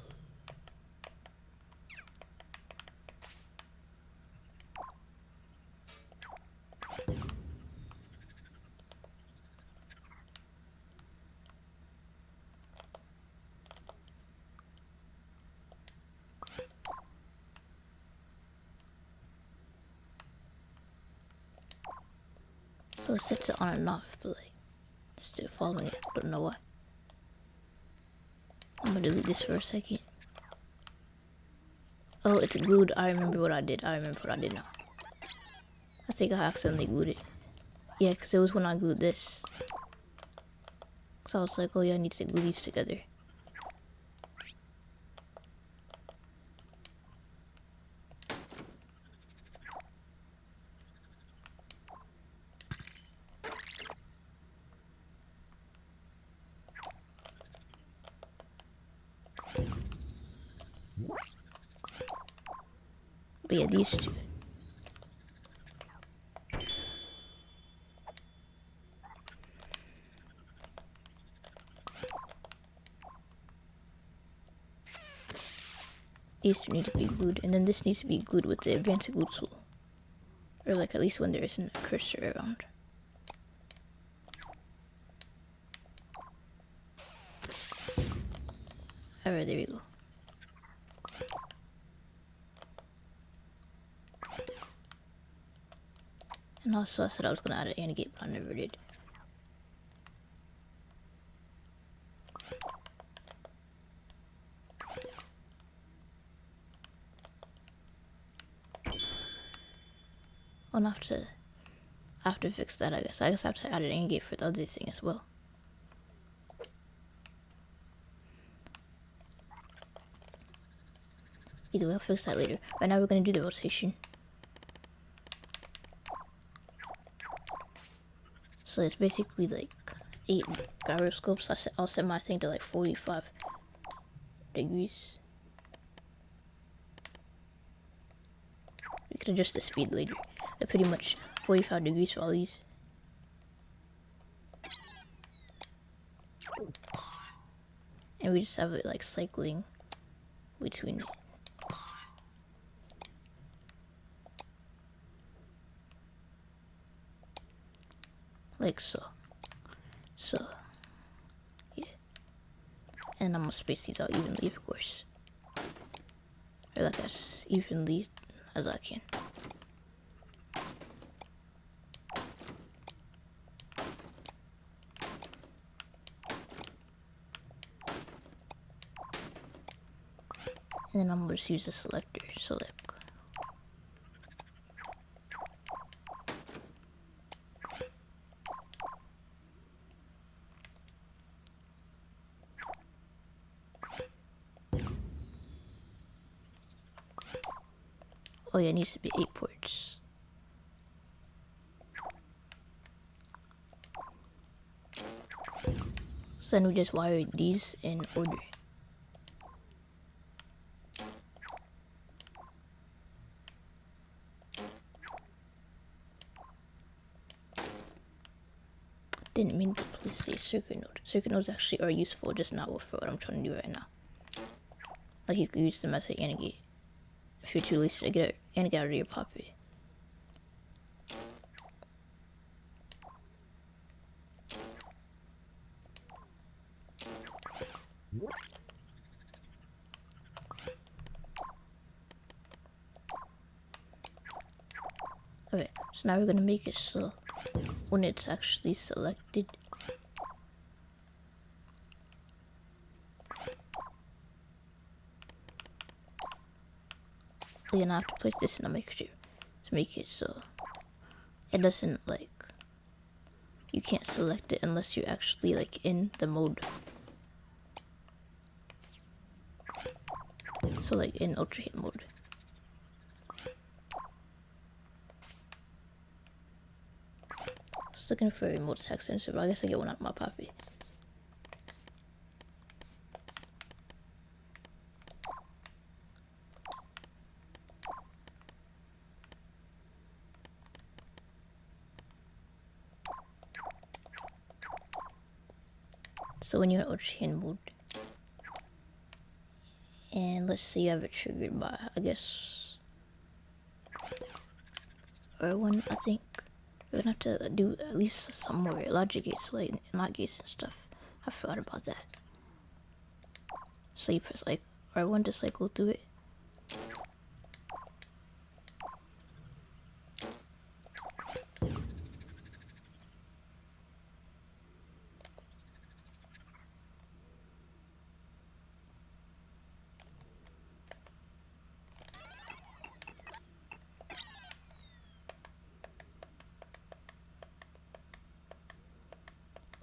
it sets it on and off, but like it's still following it. Don't know why. I'm gonna delete this for a second. Oh, it's glued. I remember what I did. I remember what I did now. I think I accidentally glued it. Yeah, because it was when I glued this. So I was like, oh yeah, I need to glue these together. But yeah, these two. These two need to be glued, and then this needs to be glued with the advanced glue tool. Or like at least when there isn't a cursor around. Alright, there we go. And also I said I was gonna add an anti-gate, but I never did. I'll have to fix that, I guess. I guess I have to add an anti-gate for the other thing as well. Either way, I'll fix that later. Right now we're gonna do the rotation. So it's basically like 8 gyroscopes. I'll set my thing to like 45 degrees. We could adjust the speed later. But pretty much 45 degrees for all these. And we just have it like cycling between it. Like so. So, yeah. And I'm gonna space these out evenly, of course. Or like as evenly as I can. And then I'm gonna just use the selector, select. Oh yeah, it needs to be 8 ports. So then we just wire these in order. Didn't mean to please say circuit node. Circuit nodes actually are useful, just not for what I'm trying to do right now. Like you could use them as an anti-gate if you're too lazy to get an anti-gate out of your poppy. Okay, so now we're gonna make it so when it's actually selected, we're gonna have to place this in a mixture to make it so it doesn't like, you can't select it unless you're actually like in the mode. So like in ultra hit mode. I was looking for a remote text sensor, but I guess I get one out of my poppy. So when you're in ultra hit mode, and let's say you have it triggered by, I guess, R1, I think. We're gonna have to do at least some more logic gates, like not gates and stuff. I forgot about that. So you press like R1 to cycle through it.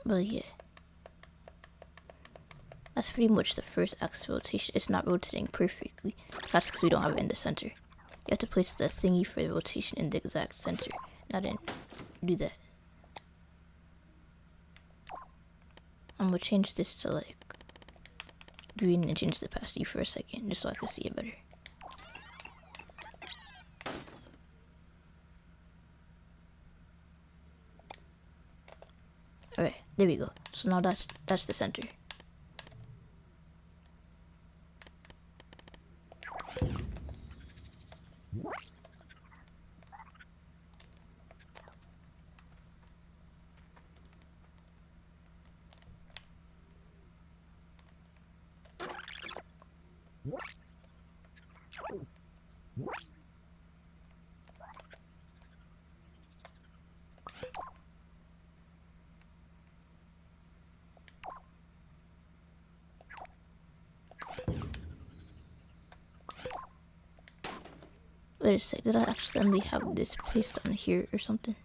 But yeah, that's pretty much the first axis rotation. It's not rotating perfectly. That's because we don't have it in the center. You have to place the thingy for the rotation in the exact center. And I didn't do that. I'm gonna change this to like green and change the opacity for a second, just so I can see it better. Alright, there we go. So now that's the center. Wait a sec, did I accidentally have this placed on here or something?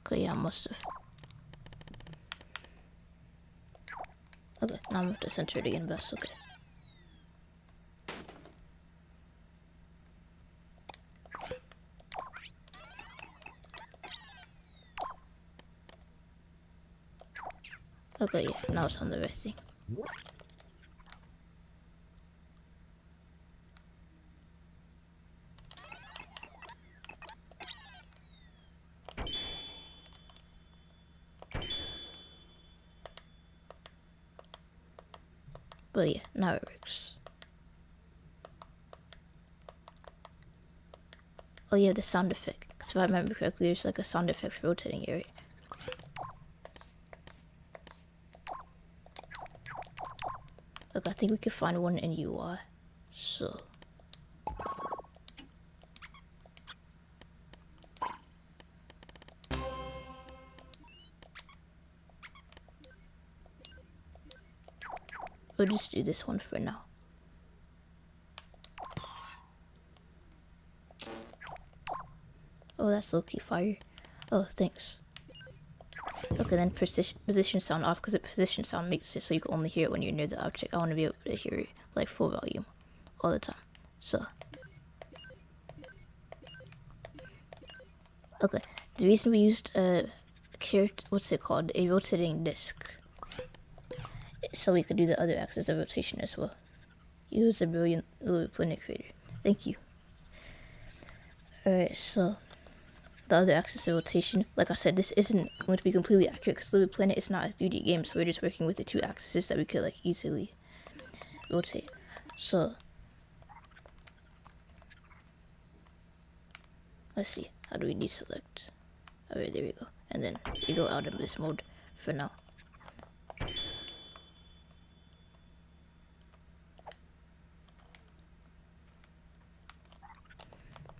Okay, yeah, I must have. Okay, now I'm going to center it again, that's okay. Okay, yeah, now it's on the right thing. But yeah, now it works. Oh yeah, the sound effect. Because if I remember correctly, there's like a sound effect for rotating it, right? Look, I think we could find one in UI. So. We'll just do this one for now. Oh, that's low-key fire. Oh, thanks. Okay, then position sound off, because the position sound makes it so you can only hear it when you're near the object. I want to be able to hear it like full volume all the time. So. Okay, the reason we used a what's it called? A rotating disc. So we could do the other axis of rotation as well. Use the brilliant LBP3 creator. Thank you. Alright, so the other axis of rotation, like I said, this isn't going to be completely accurate because Little Planet is not a 3D game, so we're just working with the two axes that we could like easily rotate. So let's see, how do we deselect? Alright, there we go. And then we go out of this mode for now.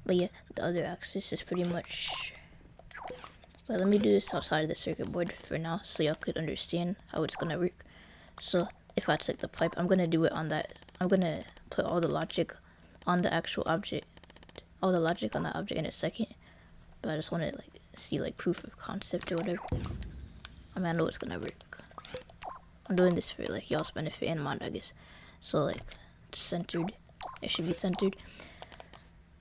But yeah, the other axis is pretty much. Well, let me do this outside of the circuit board for now so y'all could understand how it's gonna work. So if I take the pipe, I'm gonna do it on that. I'm gonna put all the logic on the actual object, all the logic on that object in a second. But I just want to like see like proof of concept or whatever. I mean, I know it's gonna work. I'm doing this for like y'all's benefit and mine, I guess. So like centered, it should be centered.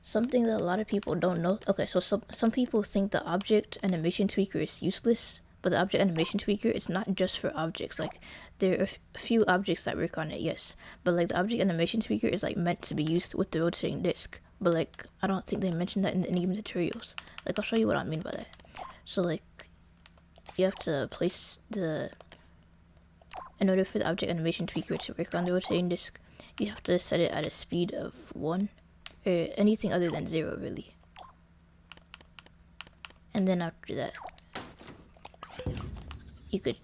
Something that a lot of people don't know. Okay, so some people think the object animation tweaker is useless, but the object animation tweaker, it's not just for objects. Like there are a few objects that work on it, yes, but like the object animation tweaker is like meant to be used with the rotating disc. But like I don't think they mentioned that in any game tutorials. Like I'll show you what I mean by that. So like you have to place the, in order for the object animation tweaker to work on the rotating disc, you have to set it at a speed of 1. Or anything other than 0, really. And then after that, you could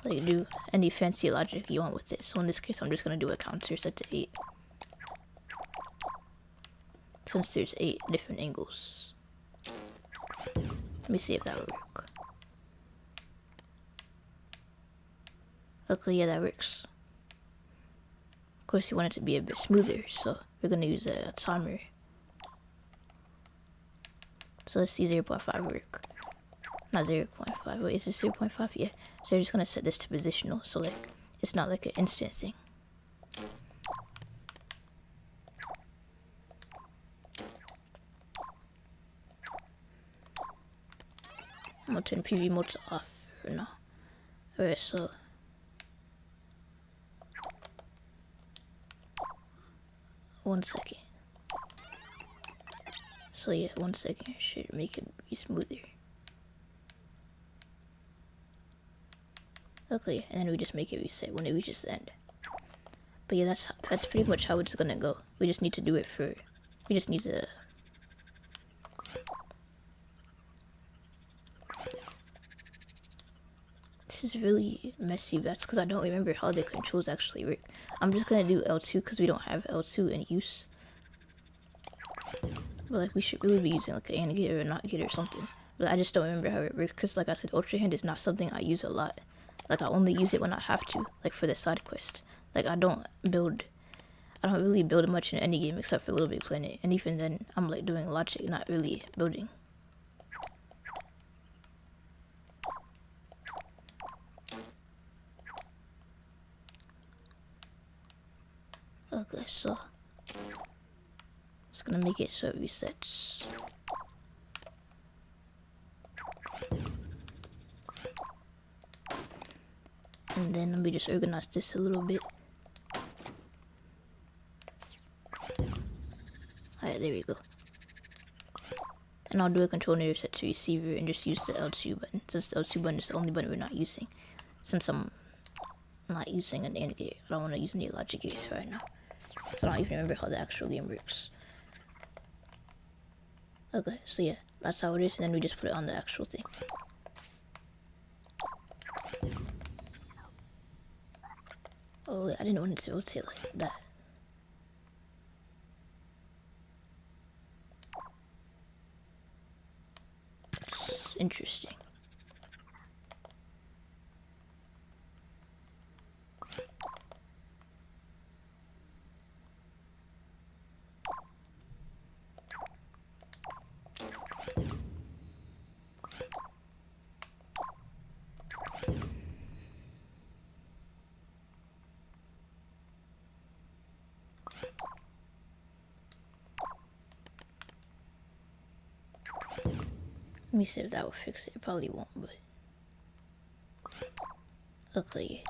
like do any fancy logic you want with it. So in this case, I'm just gonna do a counter set to 8, since there's 8 different angles. Let me see if that will work. Okay, yeah, that works. Of course, you want it to be a bit smoother, so we're gonna use a timer So let's see 0.5 work. Not 0.5, wait, is this 0.5? Yeah. So you're just gonna set this to positional, so like it's not like an instant thing. I'm gonna turn preview mode to off for now. Alright, so one second. So yeah, 1 second should make it be smoother. Okay, and then we just make it reset when it reaches the end. But yeah, that's pretty much how it's gonna go. We just need to do it for, we just need to, this is really messy. That's because I don't remember how the controls actually work. I'm just gonna do L2 because we don't have L2 in use. But like we should really be using like an annotator or not get or something. But I just don't remember how it works because like I said, Ultra Hand is not something I use a lot. Like I only use it when I have to, like for the side quest. Like I don't really build much in any game except for Little Big Planet. And even then, I'm like doing logic, not really building. Okay, so just gonna make it so it resets. And then let me just organize this a little bit. Alright, there we go. And I'll do a control native set to receiver and just use the L2 button, since the L2 button is the only button we're not using. Since I'm not using an indicator, I don't want to use any logic gates right now. So I don't even remember how the actual game works. Okay, so yeah, that's how it is, and then we just put it on the actual thing. Oh, I didn't want it to rotate like that. It's interesting. Let me see if that will fix it. It probably won't, but okay.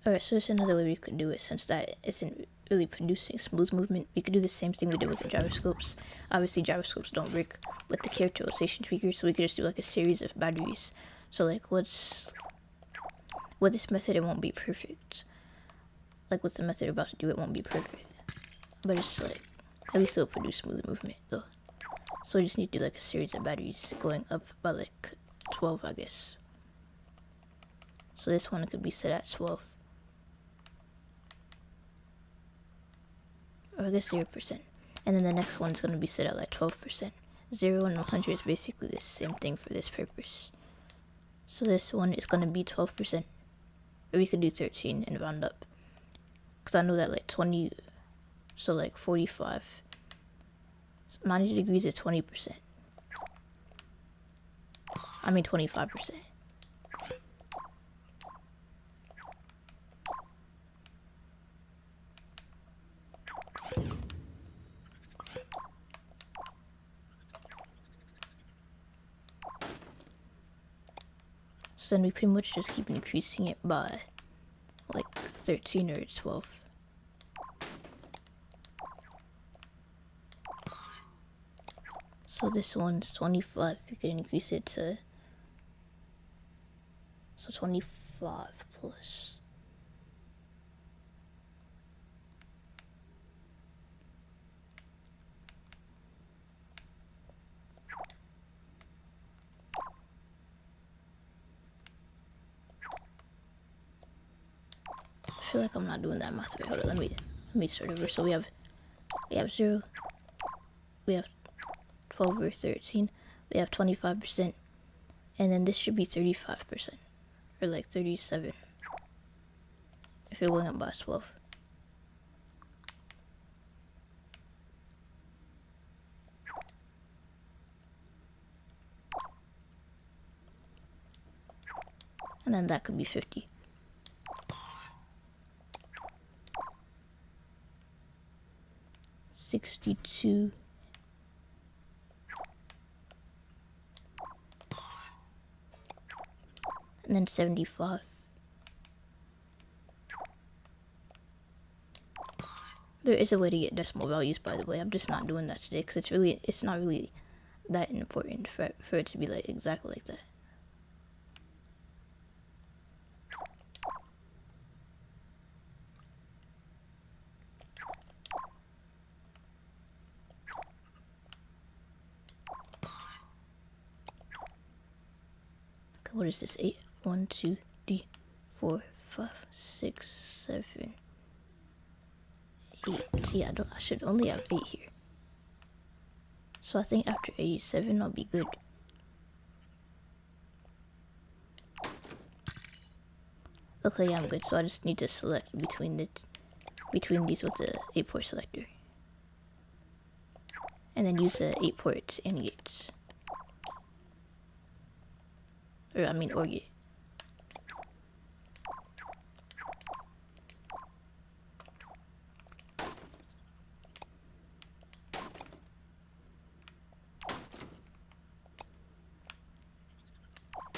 Alright, so there's another way we could do it since that isn't really producing smooth movement. We could do the same thing we did with the gyroscopes. Obviously, gyroscopes don't work with the character rotation tweaker, so we could just do like a series of batteries. So like, with this method, it won't be perfect. Like with the method we're about to do, it won't be perfect. But it's like, at least it'll produce smooth movement though. So we just need to do like a series of batteries going up by like 12, I guess. So this one could be set at 12. Or I guess 0%. And then the next one's going to be set at like 12%. 0 and 100 is basically the same thing for this purpose. So this one is going to be 12%. Or we could do 13 and round up. Because I know that like 20, so like 45, 90 degrees is 20%. I mean 25%. So then we pretty much just keep increasing it by like 13 or 12. So this one's 25. You can increase it to, so 25 plus. I feel like I'm not doing that math. Wait, hold on, let me start over. So we have 0, we have 12 or 13, we have 25%, and then this should be 35%, or like 37. if you're going up by 12. And then that could be 50. $62. And then 75. There is a way to get decimal values, by the way. I'm just not doing that today because it's not really that important for it to be like exactly like that. Okay, what is this? 8, 1, 2, 3, 4, 5, 6, 7, 8. See, I should only have 8 here. So I think after 87 I'll be good. Okay, yeah, I'm good. So I just need to select between these with the 8-port selector. And then use the 8-port AND gates. OR gate.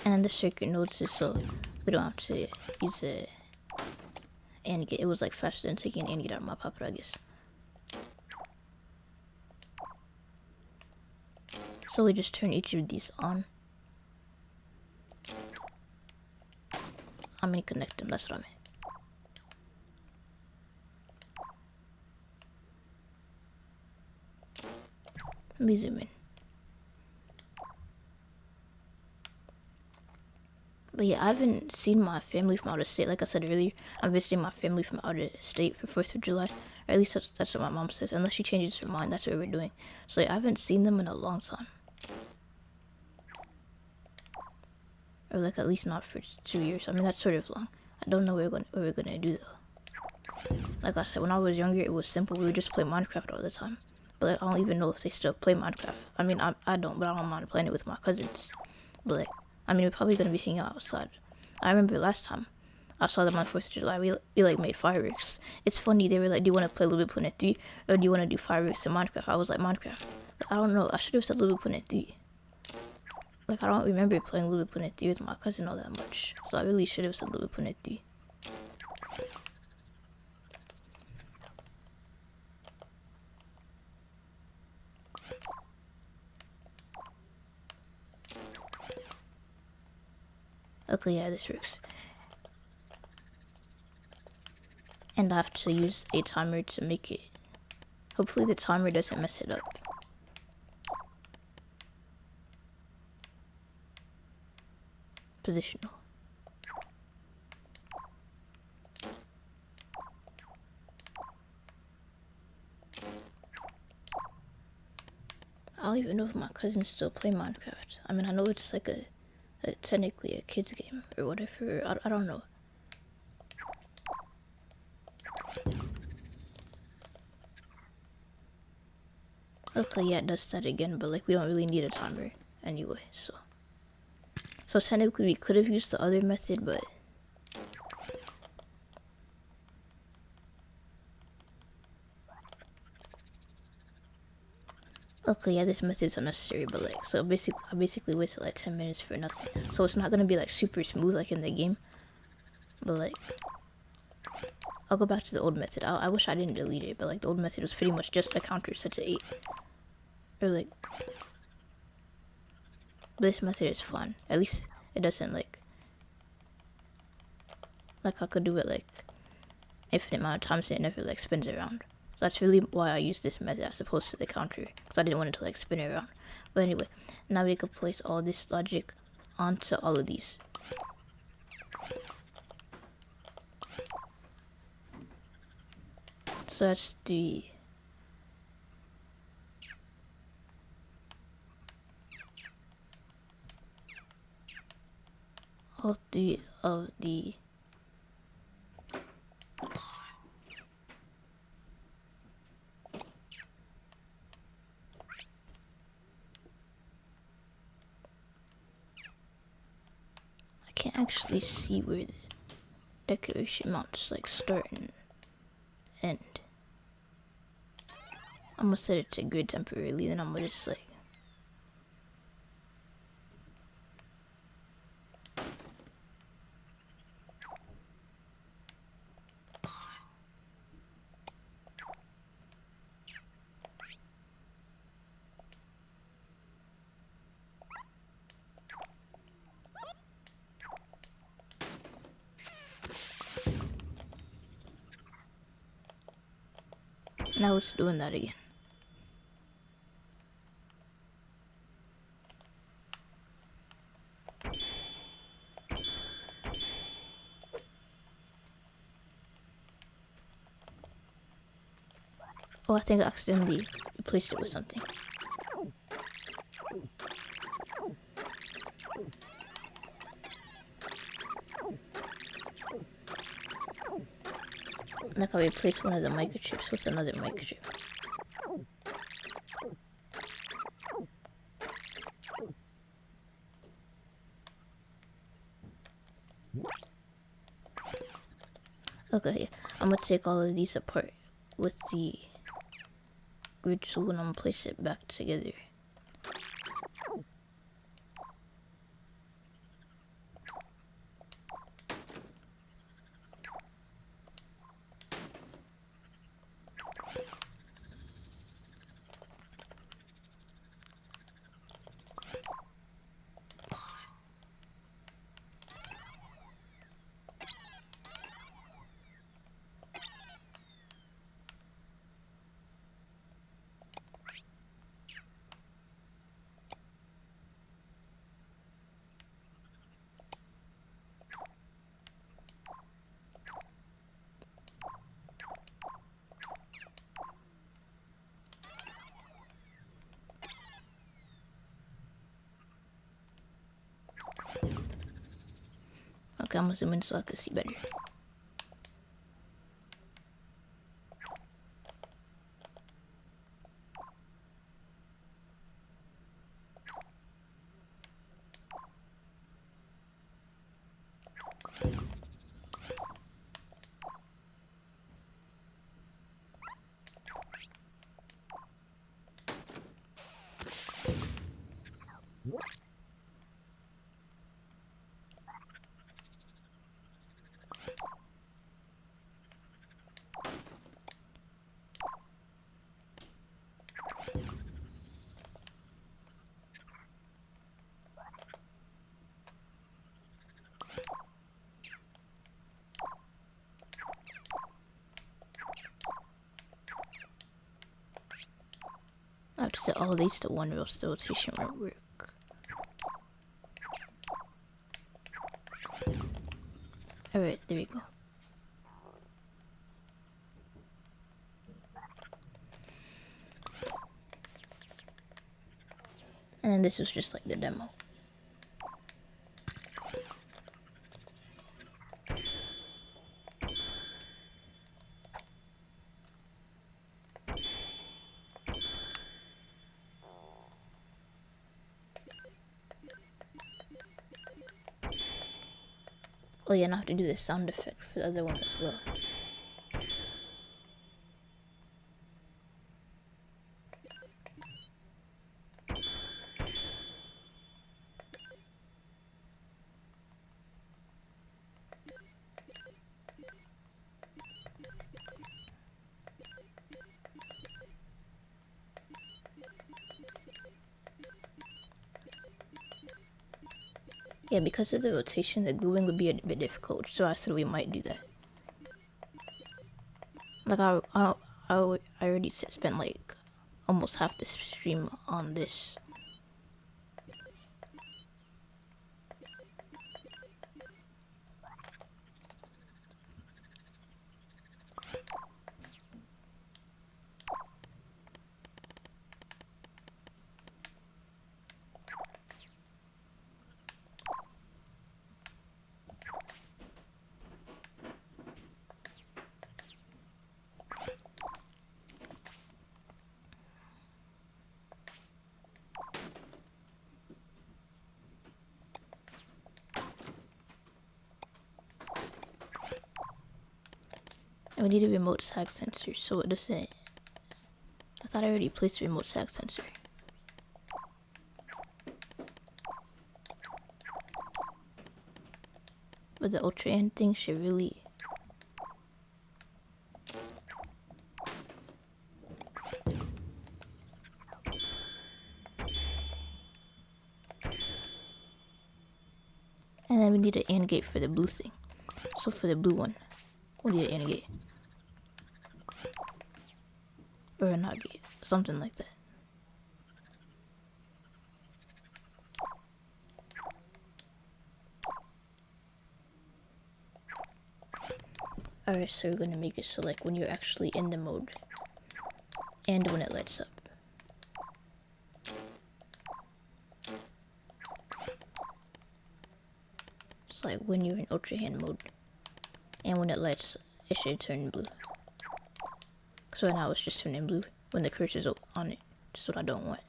And then the circuit nodes is so we don't have to use the AND gate. It was like faster than taking an AND gate out of my pocket, I guess. So we just turn each of these on. I'm gonna connect them, that's what I meant. Let me zoom in. But yeah, I haven't seen my family from out of state. Like I said earlier, I'm visiting my family from out of state for 4th of July. Or at least that's what my mom says. Unless she changes her mind, that's what we're doing. So yeah, I haven't seen them in a long time. Or like at least not for 2 years. I mean, that's sort of long. I don't know what we're gonna do though. Like I said, when I was younger, it was simple. We would just play Minecraft all the time. But like, I don't even know if they still play Minecraft. I mean, I don't, but I don't mind playing it with my cousins. But like, I mean, we're probably gonna be hanging out outside. I remember last time I saw them on 4th of July. We like made fireworks. It's funny. They were like, "Do you want to play LBP3 or do you want to do fireworks in Minecraft?" I was like, "Minecraft." Like, I don't know. I should have said LBP3. Like, I don't remember playing LBP3 with my cousin all that much. So I really should have said LBP3. Okay, yeah, this works. And I have to use a timer to make it. Hopefully the timer doesn't mess it up. Positional. I don't even know if my cousins still play Minecraft. I mean, I know it's like technically a kid's game or whatever. I don't know. Okay, yeah, it does that again, but like we don't really need a timer anyway, so technically we could have used the other method, but okay, yeah, this method's unnecessary, but like, so I basically wasted like 10 minutes for nothing. So it's not gonna be like super smooth like in the game, but like, I'll go back to the old method. I wish I didn't delete it, but like the old method was pretty much just a counter set to 8. Or like, this method is fun. At least it doesn't like I could do it like infinite amount of times and it never like spins around. So that's really why I use this method as opposed to the counter, because I didn't want it to like spin around. But anyway, now we can place all this logic onto all of these. So that's the all 3 of the can't actually see where the decoration mounts like start and end. I'm gonna set it to grid temporarily, then I'm gonna just like now it's doing that again. Oh, I think I accidentally replaced it with something. Like I replaced one of the microchips with another microchip. Okay, I'm gonna take all of these apart with the grid tool and I'm gonna place it back together. Okay, I'm gonna zoom in so I can see better. I have to set all these to one real the rotation won't work. Alright, there we go. And then this was just like the demo. Oh yeah, and I have to do the sound effect for the other one as well. Yeah, because of the rotation, the gluing would be a bit difficult, so I said we might do that. Like, I already spent, like, almost half the stream on this. And we need a remote sag sensor, so it doesn't... I thought I already placed a remote sag sensor. But the ultra hand thing should really... And then we need an AND gate for the blue thing. So for the blue one, we need an AND gate. Or a NOT gate, something like that. Alright, so we're gonna make it so like when you're actually in the mode and when it lights up. It's like when you're in ultra hand mode and when it lights, it should turn blue. Cause right now it's just turning blue when the cursor's on it. Just what I don't want.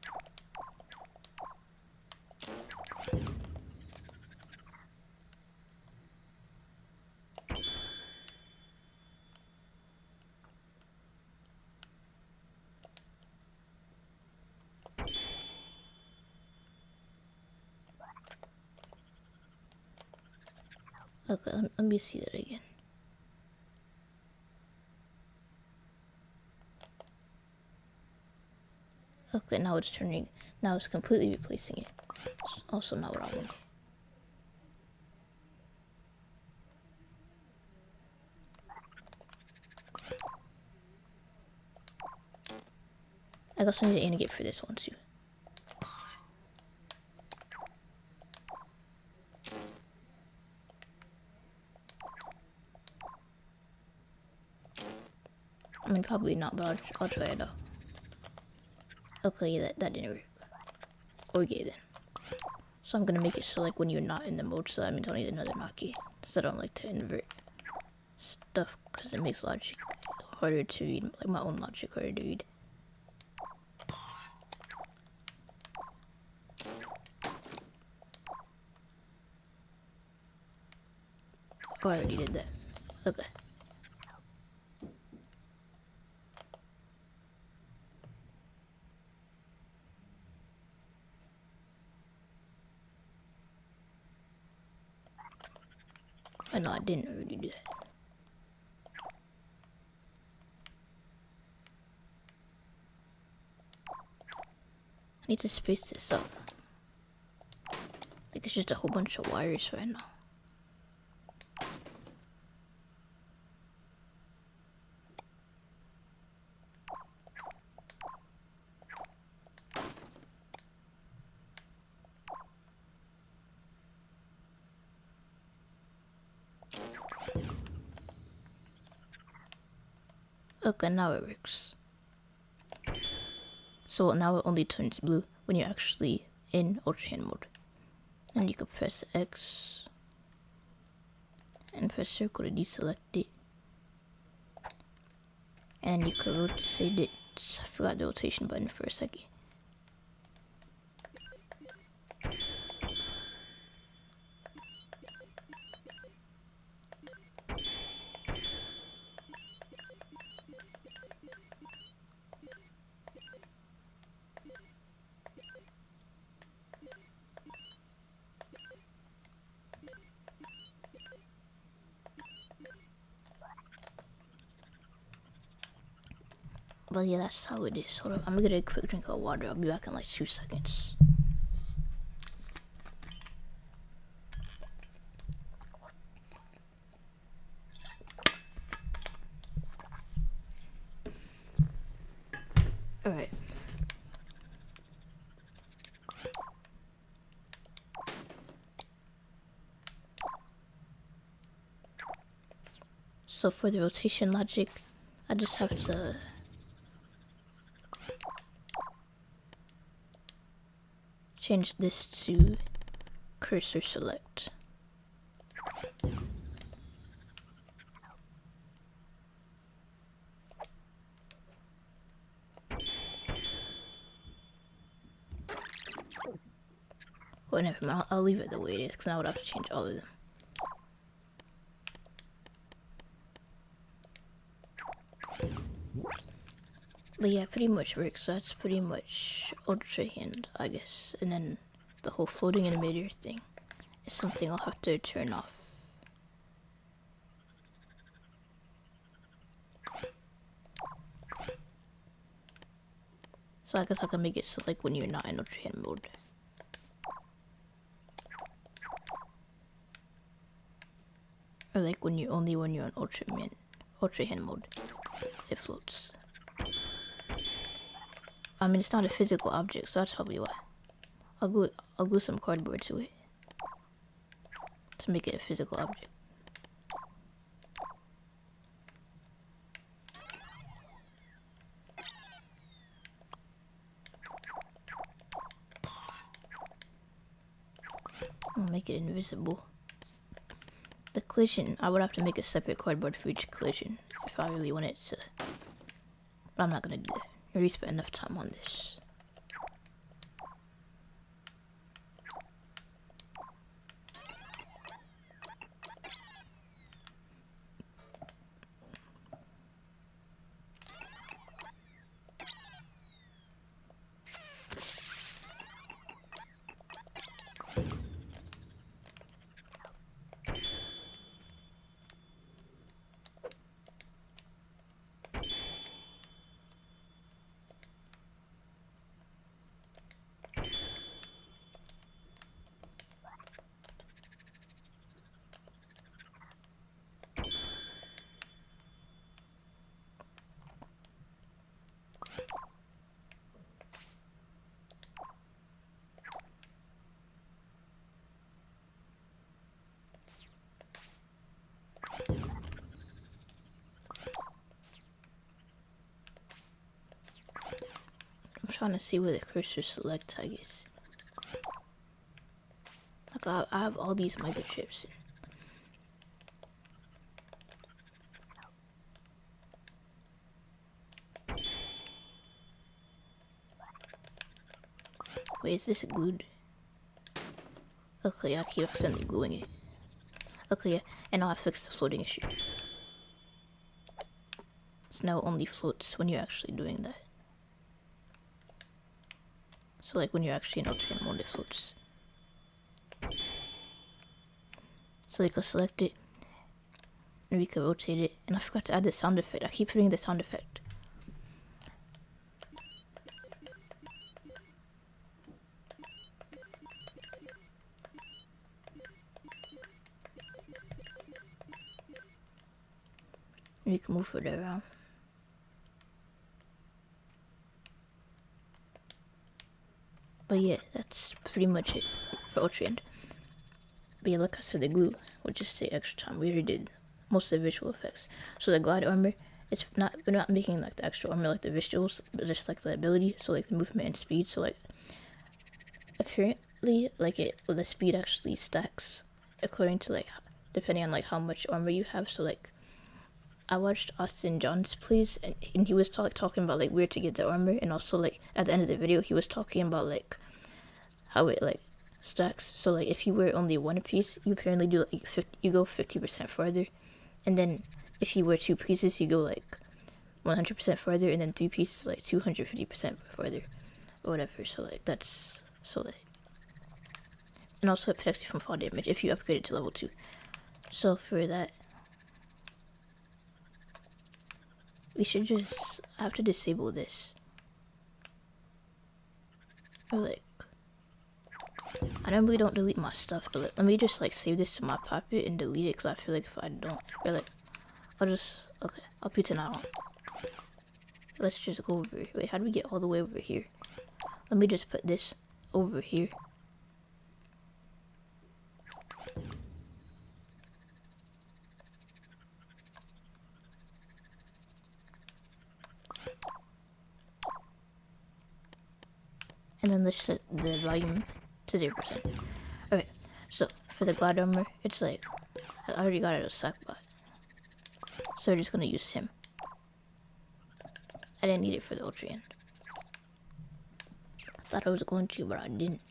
Okay, let me see that again. Okay, now it's turning. Now it's completely replacing it. It's also not what I want. I also need an AND gate for this one too. I mean, probably not, but I'll try it out. Okay, yeah, that didn't work. Okay then. So I'm gonna make it so like when you're not in the mode, so that means I'll need another NOT key. So I don't like to invert stuff because it makes logic harder to read, like my own logic harder to read. Oh, I already did that. Okay. I know I didn't already do that. I need to space this up. Like it's just a whole bunch of wires right now. Okay, now it works. So now it only turns blue when you're actually in ultra hand mode. And you can press X and press circle to deselect it. And you can rotate it. I forgot the rotation button for a second. But yeah, that's how it is. Hold up, I'm gonna get a quick drink of water. I'll be back in like 2 seconds. Alright. So for the rotation logic, I just have to change this to cursor select. Well, never mind. I'll leave it the way it is because now I would have to change all of them. But yeah, pretty much works. So that's pretty much ultra hand, I guess. And then the whole floating in midair thing is something I'll have to turn off. So I guess I can make it so like when you're not in ultra hand mode. Or like when you're in ultra hand mode, it floats. I mean, it's not a physical object, so that's probably why. I'll glue some cardboard to it to make it a physical object. I'll make it invisible. The collision, I would have to make a separate cardboard for each collision if I really wanted to. But I'm not gonna do that. I already spent enough time on this. I'm trying to see where the cursor selects, I guess. Like I have all these microchips. Wait, is this glued? Okay, I keep accidentally gluing it. Okay, yeah, and now I fixed the floating issue. So now it only floats when you're actually doing that. So like when you're actually in alternate mode, it floats. So we can select it, and we can rotate it. And I forgot to add the sound effect. I keep forgetting the sound effect. And we can move it around. But yeah, that's pretty much it for Ultra End. But yeah, like I said, the glue would just take extra time. We already did most of the visual effects. So the glide armor, we're not making like the extra armor like the visuals, but just like the ability, so like the movement and speed. So like apparently like the speed actually stacks according to like depending on like how much armor you have. So like I watched Austin John's plays, and he was talking about like where to get the armor, and also like at the end of the video he was talking about like how it like stacks. So like if you wear only one piece, you apparently do like you go 50% farther, and then if you wear 2 pieces, you go like 100% farther, and then 3 pieces like 250% farther, or whatever. So like that's so like, and also it protects you from fall damage if you upgrade it to level 2. So for that, we should just have to disable this. Or like, I normally don't delete my stuff, but like, let me just like save this to my Puppet and delete it, because I feel like if I don't, or like, I'll put it now. Let's just go over. Wait, how do we get all the way over here? Let me just put this over here. And then let's set the volume to 0%. Okay, so for the glide armor, it's like, I already got it as Sackbot, so we're just gonna use him. I didn't need it for the Ultra End. Thought I was going to, but I didn't.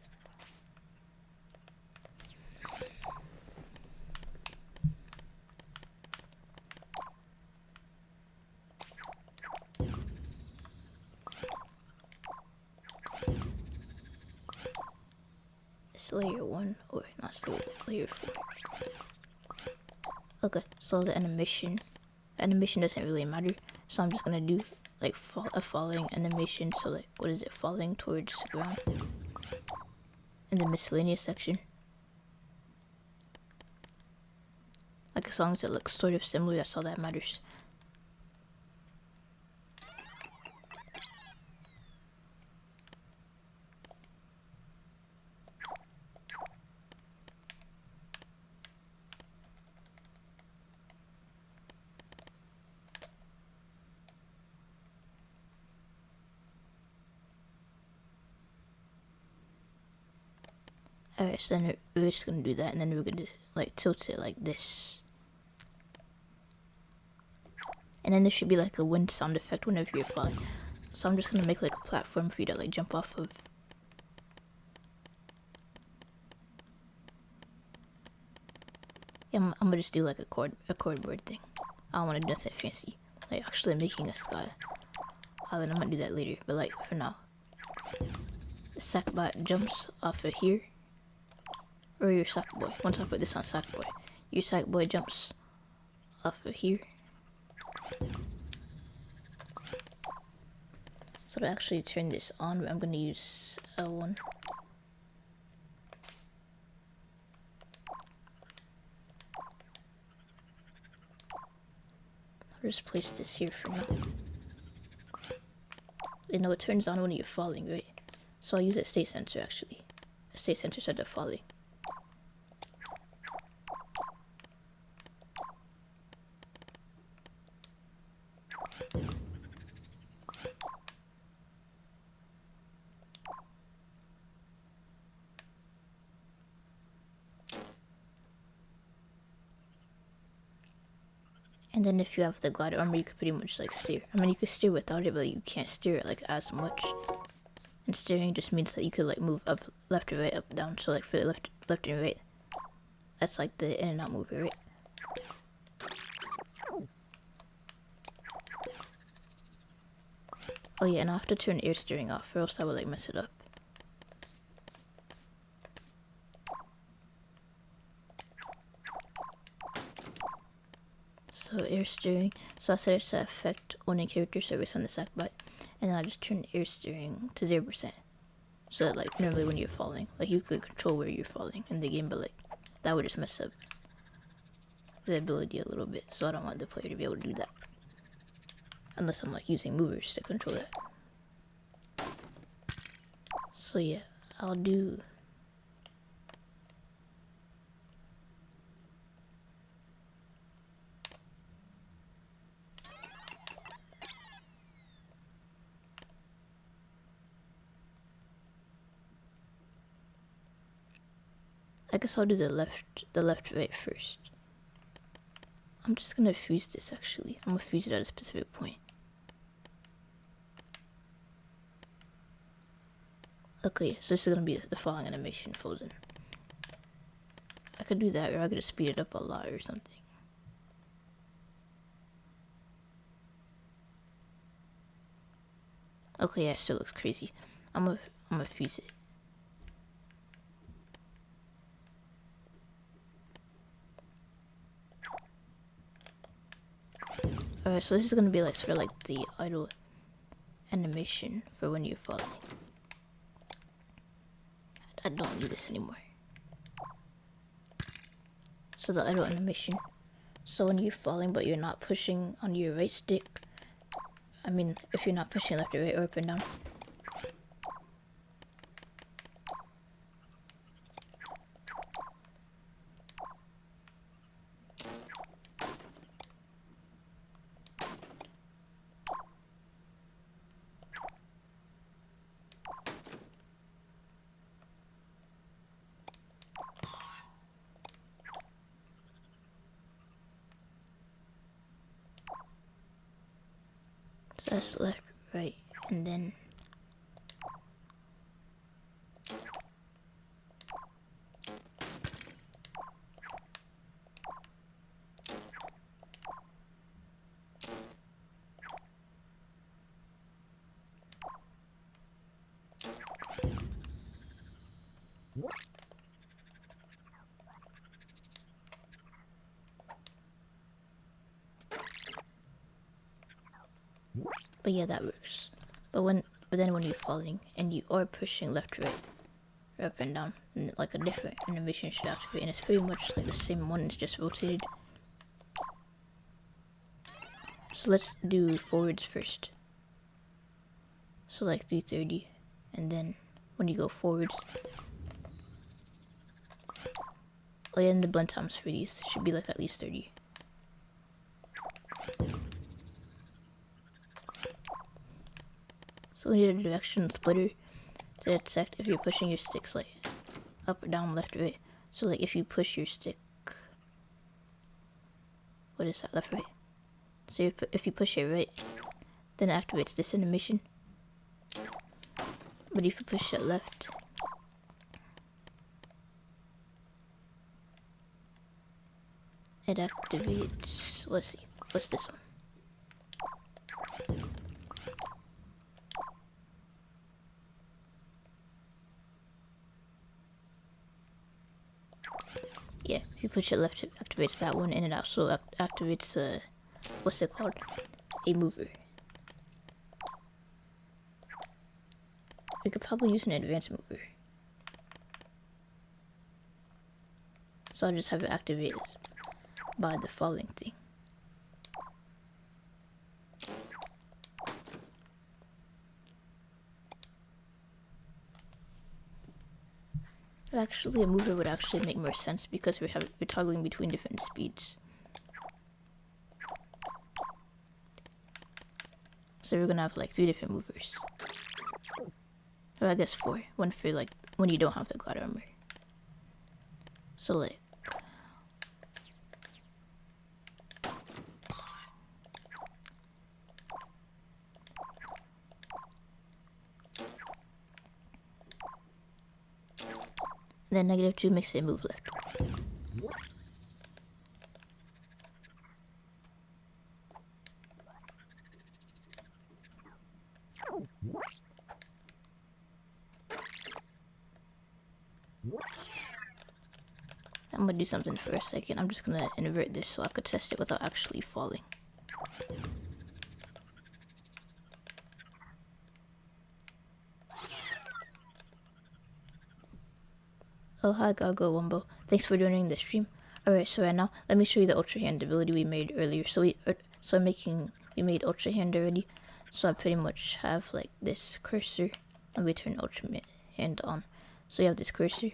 it's layer 1 or not still layer 4. Okay, so the animation doesn't really matter, so I'm just gonna do like a falling animation. So like, what is it, falling towards the ground in the miscellaneous section, like as long as it looks sort of similar, that's all that matters. Alright, so then we're just gonna do that, and then we're gonna like tilt it like this. And then there should be like a wind sound effect whenever you're falling. So I'm just gonna make like a platform for you to like jump off of. Yeah, I'm gonna just do like a cardboard thing. I don't wanna do nothing fancy, like actually making a sky. Then I'm gonna do that later, but like for now. The Sackbot jumps off of here. Or your Sackboy. Once I put this on Sackboy, your Sackboy jumps off of here. So to actually turn this on, I'm gonna use L1. I'll just place this here for now. You know, it turns on when you're falling, right? So I'll use a state sensor actually. A state sensor set to falling. And then if you have the glider armor, you could pretty much like steer. I mean, you could steer without it, but you can't steer it like as much. And steering just means that you could like move up, left or right, up, down. So like for the left and right, that's like the in and out mover, right? Oh yeah, and I have to turn air steering off, or else I would like mess it up. So air steering. So I set it to affect only character service on the Sackbot, and then I just turn air steering to 0%. So that like normally when you're falling, like you could control where you're falling in the game, but like that would just mess up the ability a little bit. So I don't want the player to be able to do that, unless I'm like using movers to control that. So yeah, I'll do. I guess I'll do the left right first. I'm just gonna fuse this actually. I'm gonna fuse it at a specific point. Okay, so this is gonna be the falling animation frozen. I could do that, or I could just speed it up a lot or something. Okay, yeah, it still looks crazy. I'm gonna fuse it. Alright, so this is gonna be like sort of like the idle animation for when you're falling. I don't need this anymore. So the idle animation. So when you're falling but you're not pushing on your right stick, I mean if you're not pushing left or right or up and down. So that's left, right, and then But yeah, that works. But then when you're falling and you are pushing left to right, or up and down, and like a different animation should activate, and it's pretty much like the same one, it's just rotated. So let's do forwards first. So like 330, and then when you go forwards, oh yeah, and the blend times for these should be like at least 30. So we need a direction splitter to detect if you're pushing your sticks like up or down, left or right. So like if you push your stick, what is that, left or right? So if you push it right, then it activates this animation. But if you push it left, it activates, let's see, what's this one? Yeah, if you push it left, it activates that one, and it also activates, what's it called? A mover. We could probably use an advanced mover. So I'll just have it activated by the falling thing. Actually, a mover would actually make more sense because we're toggling between different speeds. So we're gonna have like 3 different movers. Or I guess 4. One for like when you don't have the glider armor. So like then -2 makes it move left. I'm gonna do something for a second. I'm just gonna invert this so I could test it without actually falling. Oh hi Gago Wumbo. Thanks for joining the stream. Alright, so right now let me show you the ultra hand ability we made earlier. We made ultra hand already. So I pretty much have like this cursor. Let me turn ultra hand on. So you have this cursor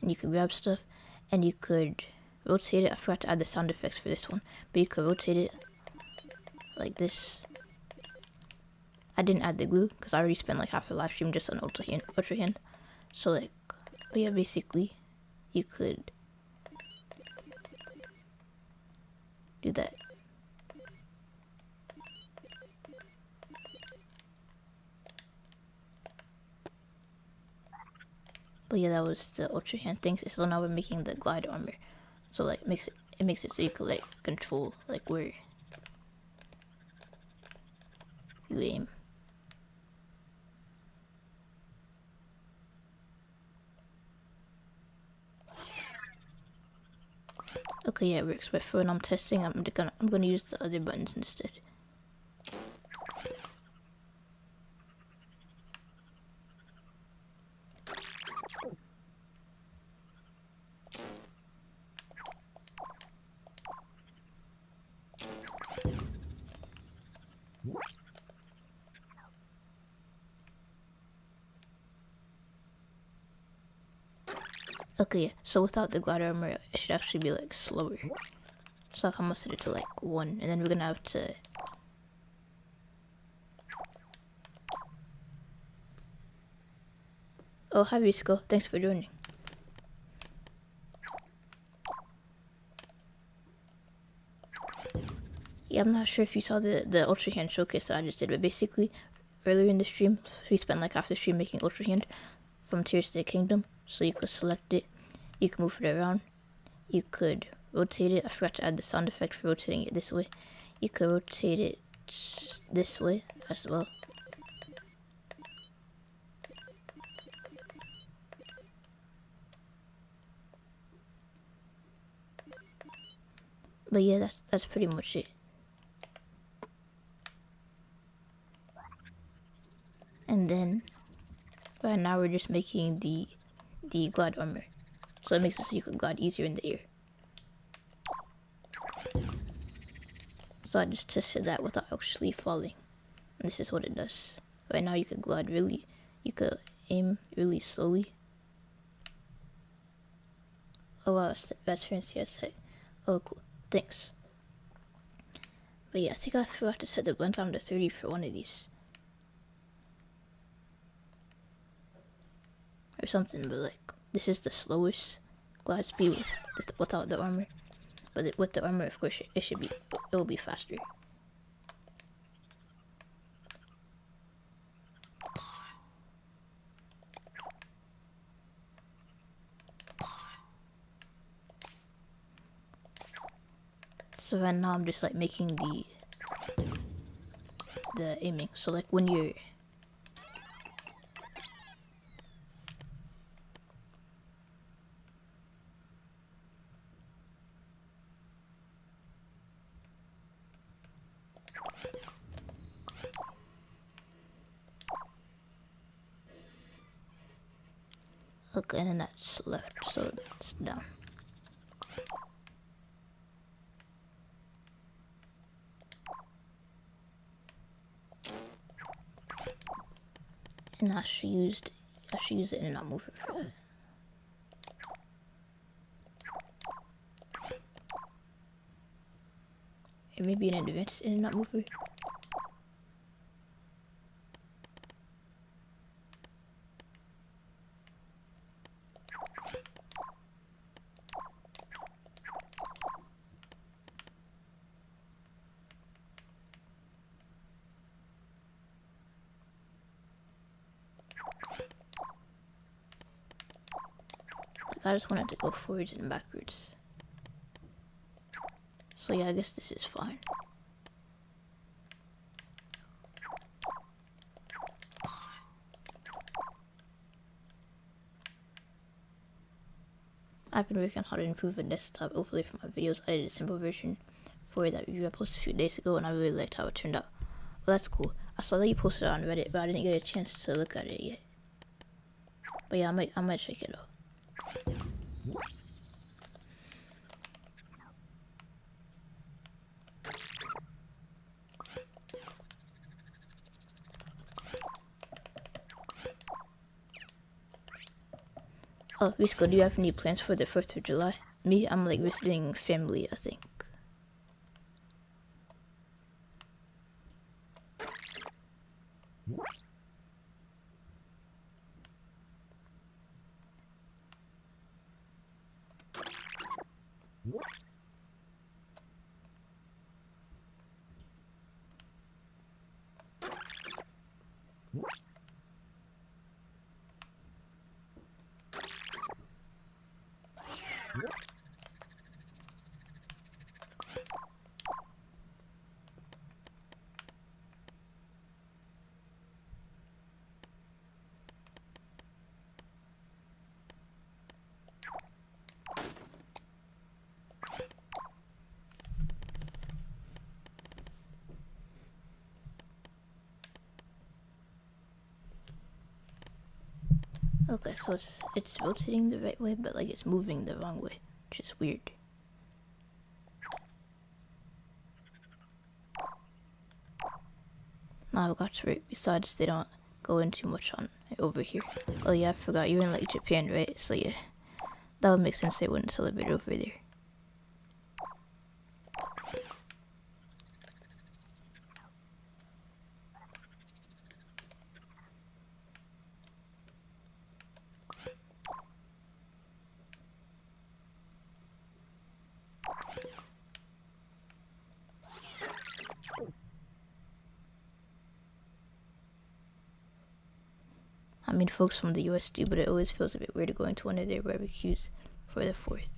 and you can grab stuff and you could rotate it. I forgot to add the sound effects for this one, but you could rotate it like this. I didn't add the glue because I already spent like half the live stream just on ultra hand. So like, but yeah, basically you could do that. But yeah, that was the ultra hand thing. So now we're making the glide armor. So like it makes it so you can like control like where you aim. Okay, yeah, it works. But for when I'm testing, I'm gonna use the other buttons instead. Okay, yeah. So without the glider armor, it should actually be like slower. So I'm gonna set it to like 1, and then we're gonna have to. Oh, hi Risco. Thanks for joining. Yeah, I'm not sure if you saw the ultra hand showcase that I just did, but basically earlier in the stream we spent like half the stream making ultra hand from Tears to the Kingdom. So you could select it, you can move it around, you could rotate it. I forgot to add the sound effect for rotating it this way. You could rotate it this way as well. But yeah, that's pretty much it. Right now we're just making the glide armor, so it makes it so you can glide easier in the air. So I just tested that without actually falling, and this is what it does. Right now you could glide really, you could aim really slowly. Oh wow, that's fancy as heck. Oh cool, thanks. But yeah, I think I forgot to set the blend time to 30 for one of these. Or something, but like, this is the slowest glide speed without the armor. But with the armor, of course, it will be faster. So right now I'm just like making the aiming. So like when you're okay, and then that's left, so it's down. And I should use it and not move it for that. Or maybe an advanced in and not mover. Like I just wanted to go forwards and backwards. So yeah, I guess this is fine. I've been working on how to improve the desktop overlay for my videos. I did a simple version for that review I posted a few days ago, and I really liked how it turned out. Well, that's cool. I saw that you posted it on Reddit, but I didn't get a chance to look at it yet. But yeah, I might check it out. Oh, Risco, do you have any plans for the 4th of July? Me, I'm like visiting family, I think. Okay, so it's rotating the right way, but like it's moving the wrong way, which is weird. Now I got to right. Besides, they don't go in too much on it over here. Oh yeah, I forgot you're in like Japan, right? So yeah, that would make sense they wouldn't celebrate over there. I mean, folks from the US do, but it always feels a bit weird going to one of their barbecues for the 4th.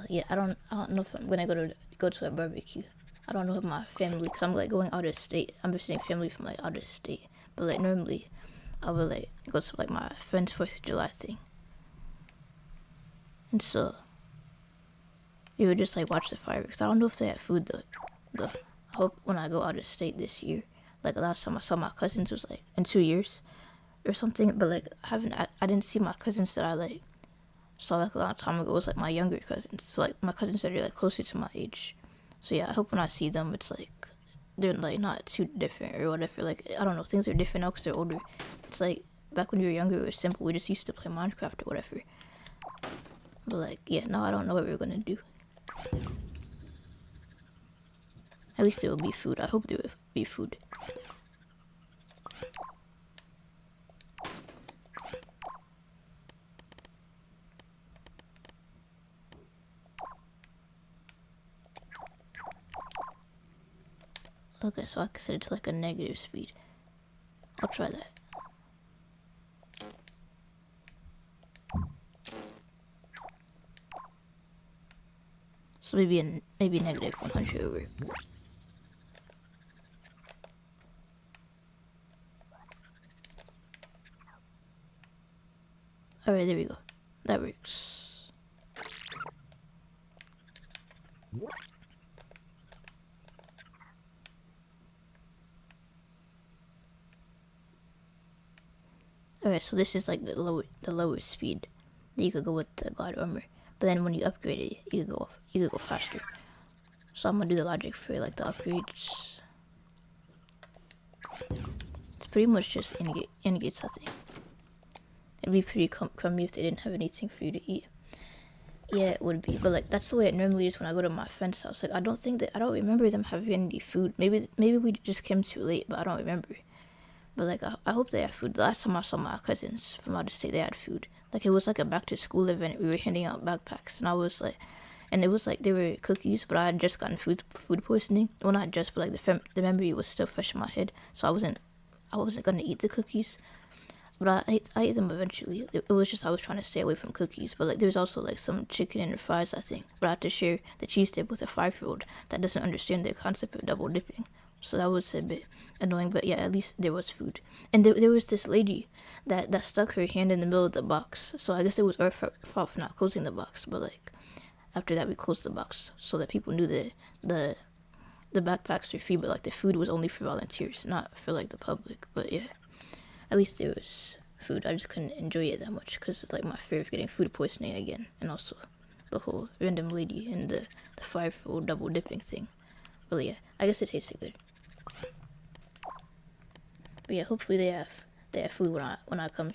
Yeah, I don't know if I'm gonna go to a barbecue. I don't know if my family, cause I'm like going out of state. I'm visiting family from like out of state, but like normally, I would like go to like my friend's 4th of July thing, and so we would just like watch the fireworks. I don't know if they have food though. I hope when I go out of state this year, Like last time I saw my cousins was like in 2 years or something. But like I didn't see my cousins that I like saw like a long time ago. It was like my younger cousins, so like my cousins that are like closer to my age. So yeah, I hope when I see them, it's like they're like not too different or whatever. Like I don't know, things are different now because they're older. It's like back when you were younger, it was simple. We just used to play Minecraft or whatever. But like yeah, now I don't know what we're gonna do. At least there will be food. I hope there will be food. Okay, so I can set it to like a negative speed. I'll try that. So maybe negative 100 over. Alright, there we go. That works. Alright, so this is like the lower speed that you could go with the glide armor. But then when you upgrade it, you could go faster. So I'm gonna do the logic for like the upgrades. It's pretty much just ingots, I think. It'd be pretty crummy if they didn't have anything for you to eat. Yeah, it would be, but like that's the way it normally is when I go to my friend's house. Like I don't remember them having any food. Maybe we just came too late, but I don't remember. But like I hope they have food. The last time I saw my cousins from out of state, they had food. Like it was like a back to school event. We were handing out backpacks, and I was like, and it was like they were cookies, but I had just gotten food poisoning. Well, not just, but like the memory was still fresh in my head, so I wasn't gonna eat the cookies. But I ate them eventually. It was just I was trying to stay away from cookies. But like there's also like some chicken and fries, I think. But I had to share the cheese dip with a 5-year-old that doesn't understand the concept of double dipping. So that was a bit annoying. But yeah, at least there was food. And there was this lady that stuck her hand in the middle of the box. So I guess it was our fault for not closing the box. But like after that we closed the box so that people knew the backpacks were free. But like the food was only for volunteers, not for like the public. But yeah. At least there was food. I just couldn't enjoy it that much because it's like my fear of getting food poisoning again, and also the whole random lady and the 5-year-old double dipping thing. But yeah, I guess it tasted good. But yeah, hopefully they have food when I come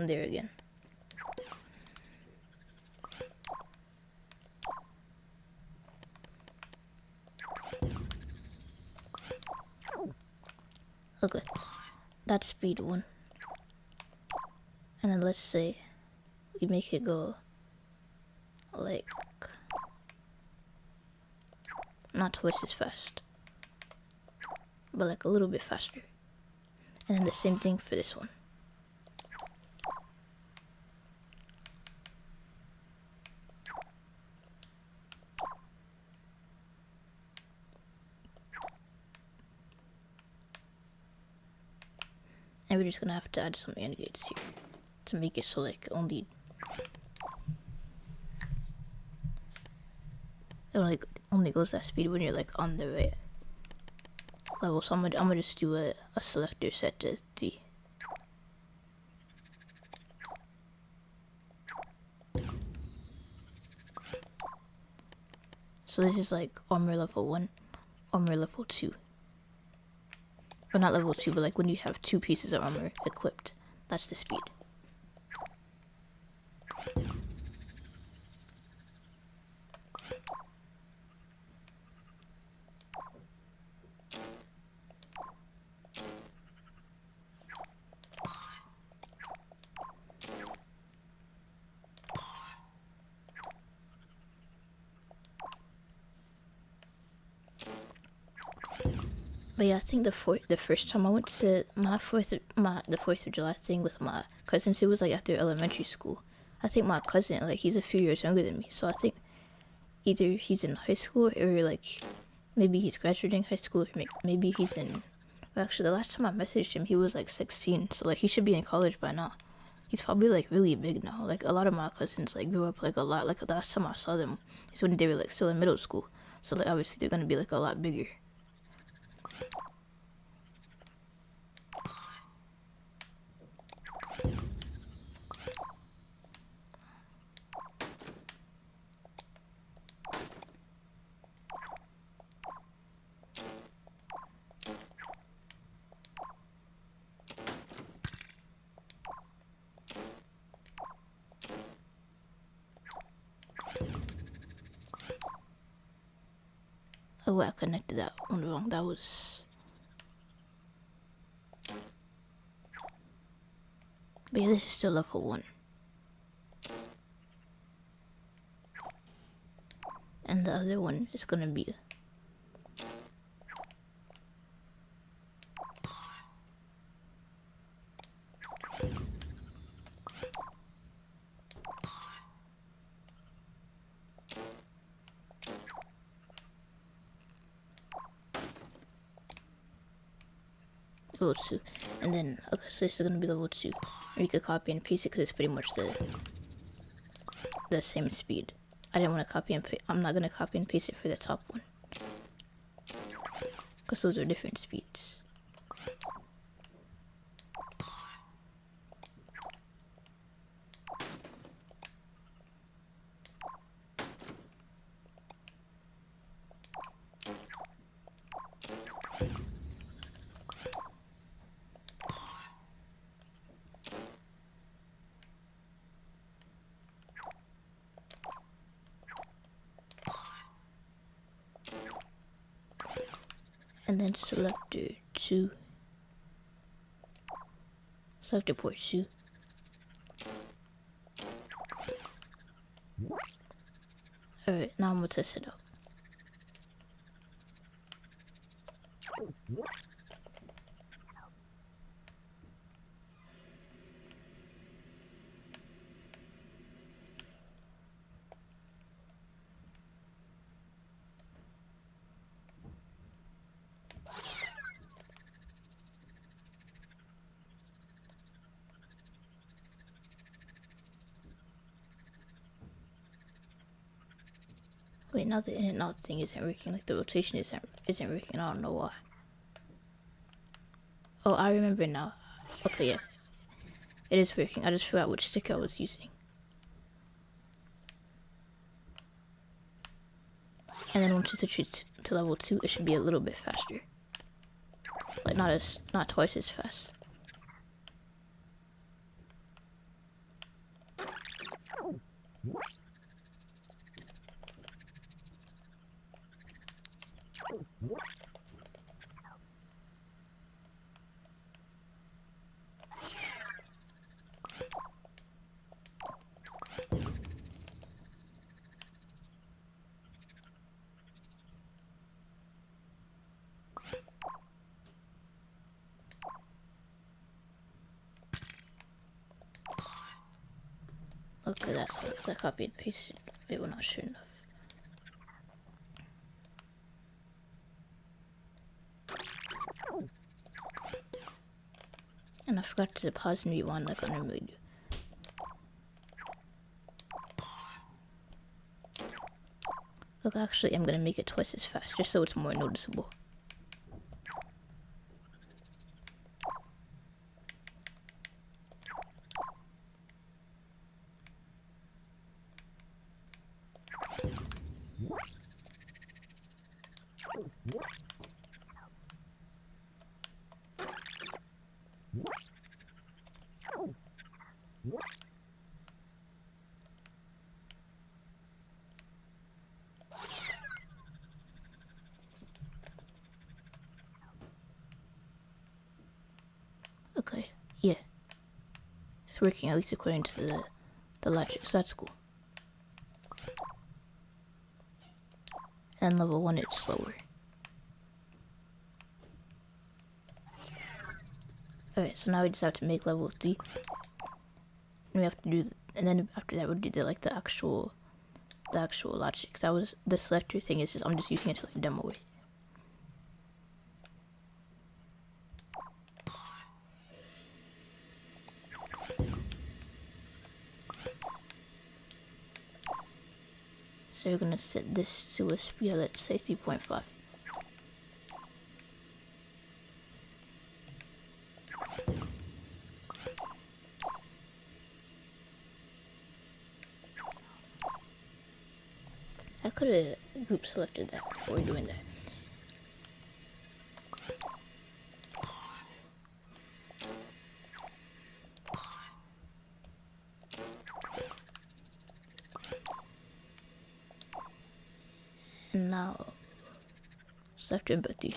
there again. Okay. That's speed 1. And then let's say we make it go like not twice as fast, but like a little bit faster. And then the same thing for this one. And we're just gonna have to add some ingots here to make it so like it only goes that speed when you're like on the right level. So I'm gonna just do a selector set to 3. So this is like armor level 1, armor level 2. Or not level 2, but like when you have 2 pieces of armor equipped, that's the speed. But yeah, I think the first time I went to the 4th of July thing with my cousins, it was like after elementary school. I think my cousin, like he's a few years younger than me, so I think either he's in high school or like maybe he's graduating high school, or maybe he's in. Well, actually, the last time I messaged him, he was like 16, so like he should be in college by now. He's probably like really big now. Like a lot of my cousins like grew up like a lot. Like the last time I saw them is when they were like still in middle school, so like obviously they're gonna be like a lot bigger. Oh wait, I connected that one wrong. That was... But yeah, this is still level 1. And the other one is gonna be... level 2. And then, okay, so this is gonna be level 2. Or you could copy and paste it because it's pretty much the same speed. I didn't want to copy and paste. I'm not gonna copy and paste it for the top one. Because those are different speeds. And then selector 2. Selector port 2. Alright, now I'm gonna test it out. Wait, now the in and out thing isn't working. Like the rotation isn't working. I don't know why. Oh, I remember now. Okay, yeah, it is working. I just forgot which stick I was using. And then once you switch it to level 2, it should be a little bit faster. Like not twice as fast. Okay, that's all, because I copied and pasted it when I shouldn't have. And I forgot to pause and rewind like I normally do. Look, actually, I'm gonna make it twice as fast, just so it's more noticeable. Okay, yeah. It's working, at least according to the logic, so that's cool. And level 1, it's slower. Alright, so now we just have to make level 3. And we have to do, and then after that we'll do the actual logic. That was, the selector thing is just, I'm just using it to like demo it. So you're gonna set this to a speed, let's say 3.5. I could have group selected that before doing that. Now, Select empathy.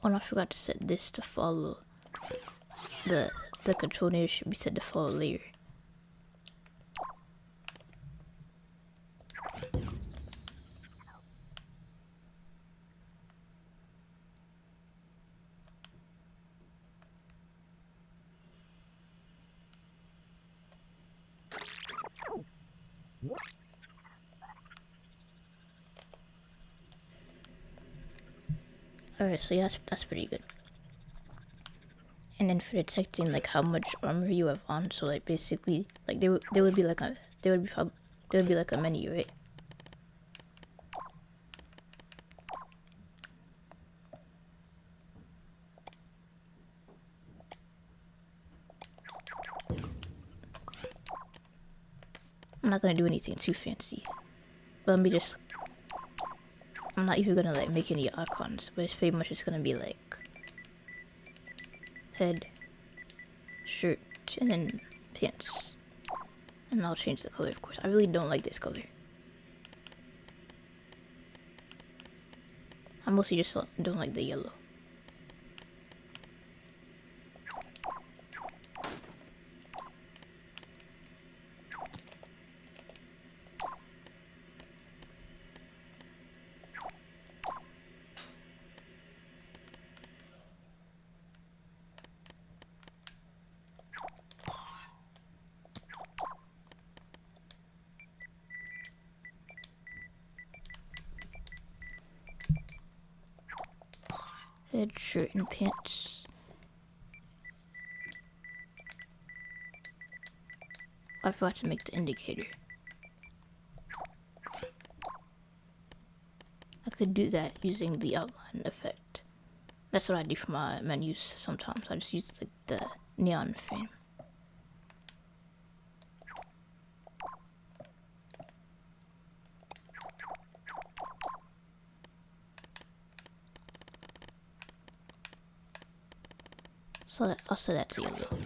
Oh, and I forgot to set this to follow. The control layer should be set to follow layer. Alright, so yeah, that's pretty good. And then for detecting like how much armor you have on, so like basically like there would be like a menu, right? I'm not gonna do anything too fancy. But I'm not even gonna like make any icons, but it's pretty much just gonna be like head, shirt, and then pants. And I'll change the color, of course. I really don't like this color. I mostly just don't like the yellow. Head, shirt, and pants. I forgot to make the indicator. I could do that using the outline effect. That's what I do for my menus sometimes. I just use like the neon frame. So I'll set that to yellow.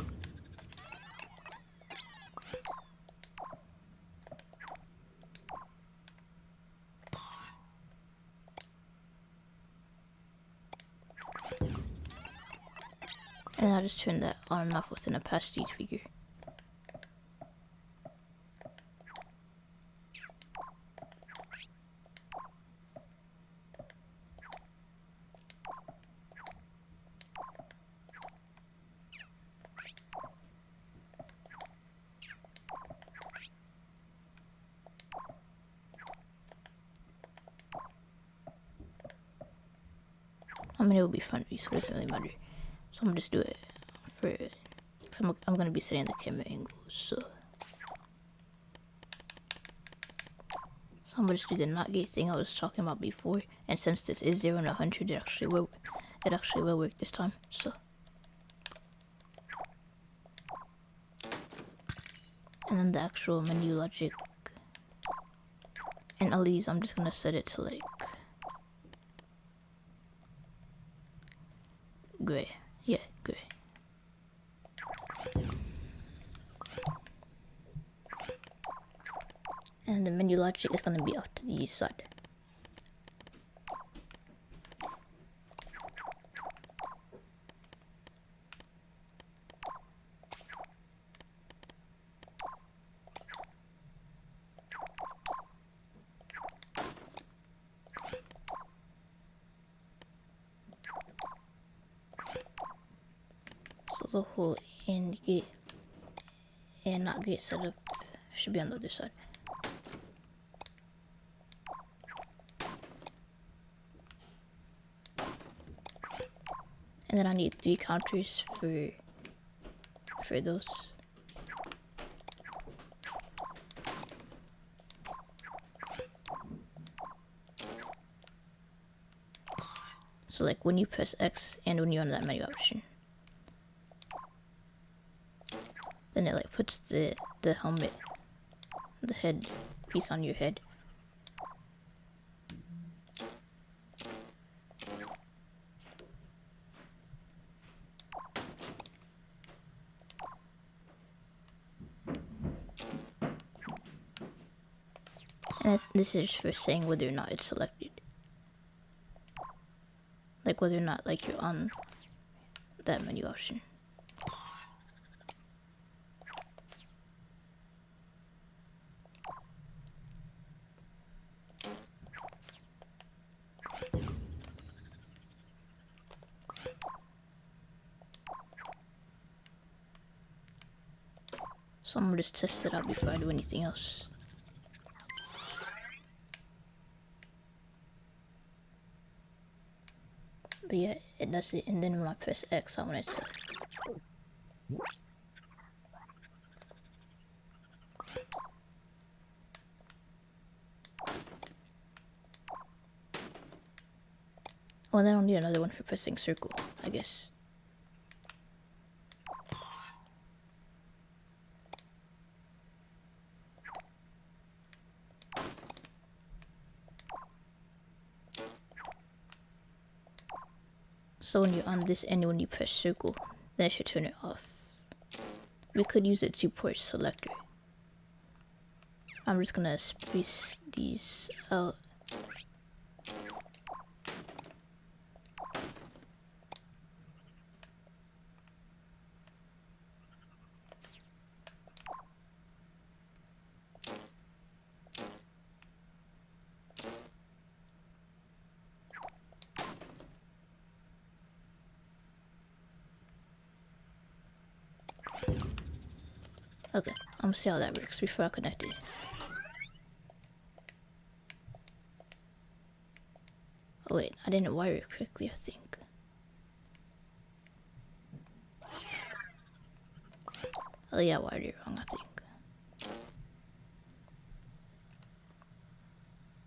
And I'll just turn that on and off with an opacity tweaker. I mean, it will be fun to use, so it doesn't really matter. So I'm gonna just do it for, cause I'm gonna be setting the camera angles, so I'm gonna just do the not gay thing I was talking about before. And since this is 0 and 100, it actually will work this time. So, and then the actual menu logic, and all these I'm just gonna set it to like gray. Yeah, gray. And the menu logic is going to be off to the side. So the whole and gate and not gate setup should be on the other side. And then I need 3 counters for those. So like when you press X and when you're on that menu option, then it like puts the helmet, the head piece on your head. And this is for saying whether or not it's selected. Like whether or not like you're on that menu option. So I'm gonna just test it out before I do anything else. But yeah, it does it, and then when I press X, I want it to. Well, then I'll need another one for pressing circle, I guess. So when you're on this and when you press circle, then it should turn it off. We could use it to port selector. I'm just gonna space these out. Okay, I'm gonna see how that works before I connect it. Oh wait, I didn't wire it correctly, I think. Oh yeah, I wired it wrong, I think.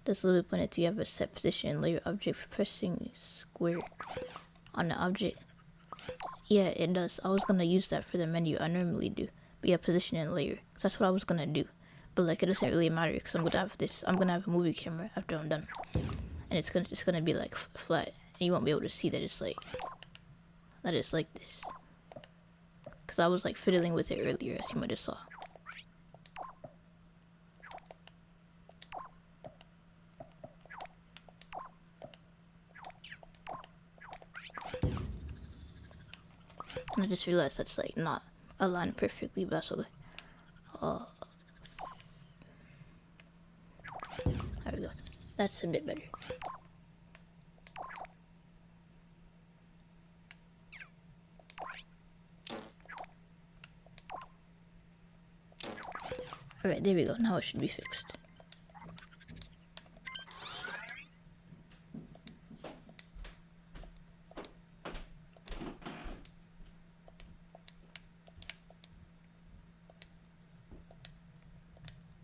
This little bit pointed to you have a set position layer object for pressing square on the object. Yeah, it does. I was gonna use that for the menu I normally do. But yeah, position and layer. So that's what I was gonna do. But like it doesn't really matter because I'm gonna have this. I'm gonna have a movie camera after I'm done, and it's gonna be like flat, and you won't be able to see that it's like this. Because I was like fiddling with it earlier, as you might have saw. And I just realized that's like not aligned perfectly, but that's okay. There we go. That's a bit better. Alright, there we go. Now it should be fixed.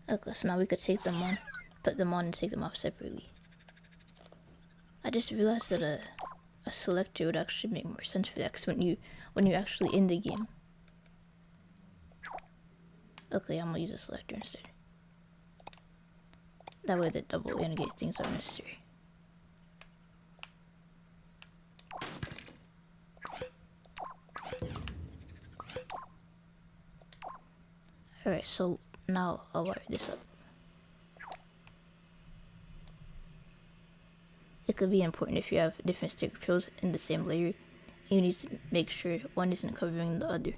Okay, so now we could take them on, put them on and take them off separately. I just realized that a selector would actually make more sense for that, because when you're actually in the game. Okay, I'm gonna use a selector instead. That way the double integrate things are necessary. Alright, so now I'll wire this up. It could be important if you have different sticker pills in the same layer. You need to make sure one isn't covering the other.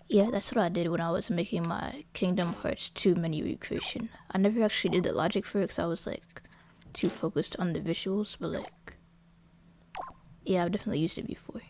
Yeah, that's what I did when I was making my Kingdom Hearts 2 menu recreation. I never actually did the logic for it because I was like too focused on the visuals, but like, yeah, I've definitely used it before.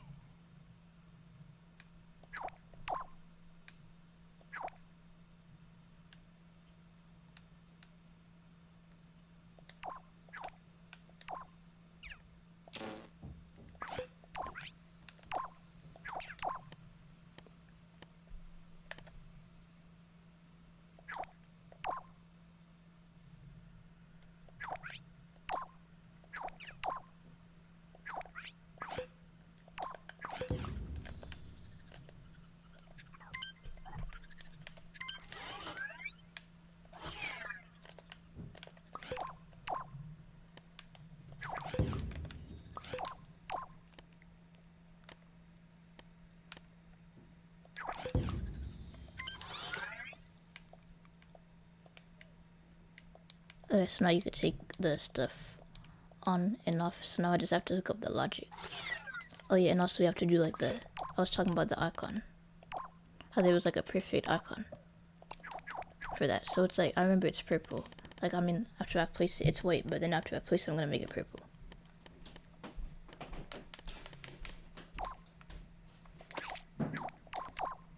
Okay, so now you could take the stuff on and off. So now I just have to hook up the logic. Oh yeah, and also we have to do like I was talking about the icon. How there was like a perfect icon for that. So it's like, I remember it's purple. Like, I mean, after I place it, it's white, but then after I place it, I'm gonna make it purple.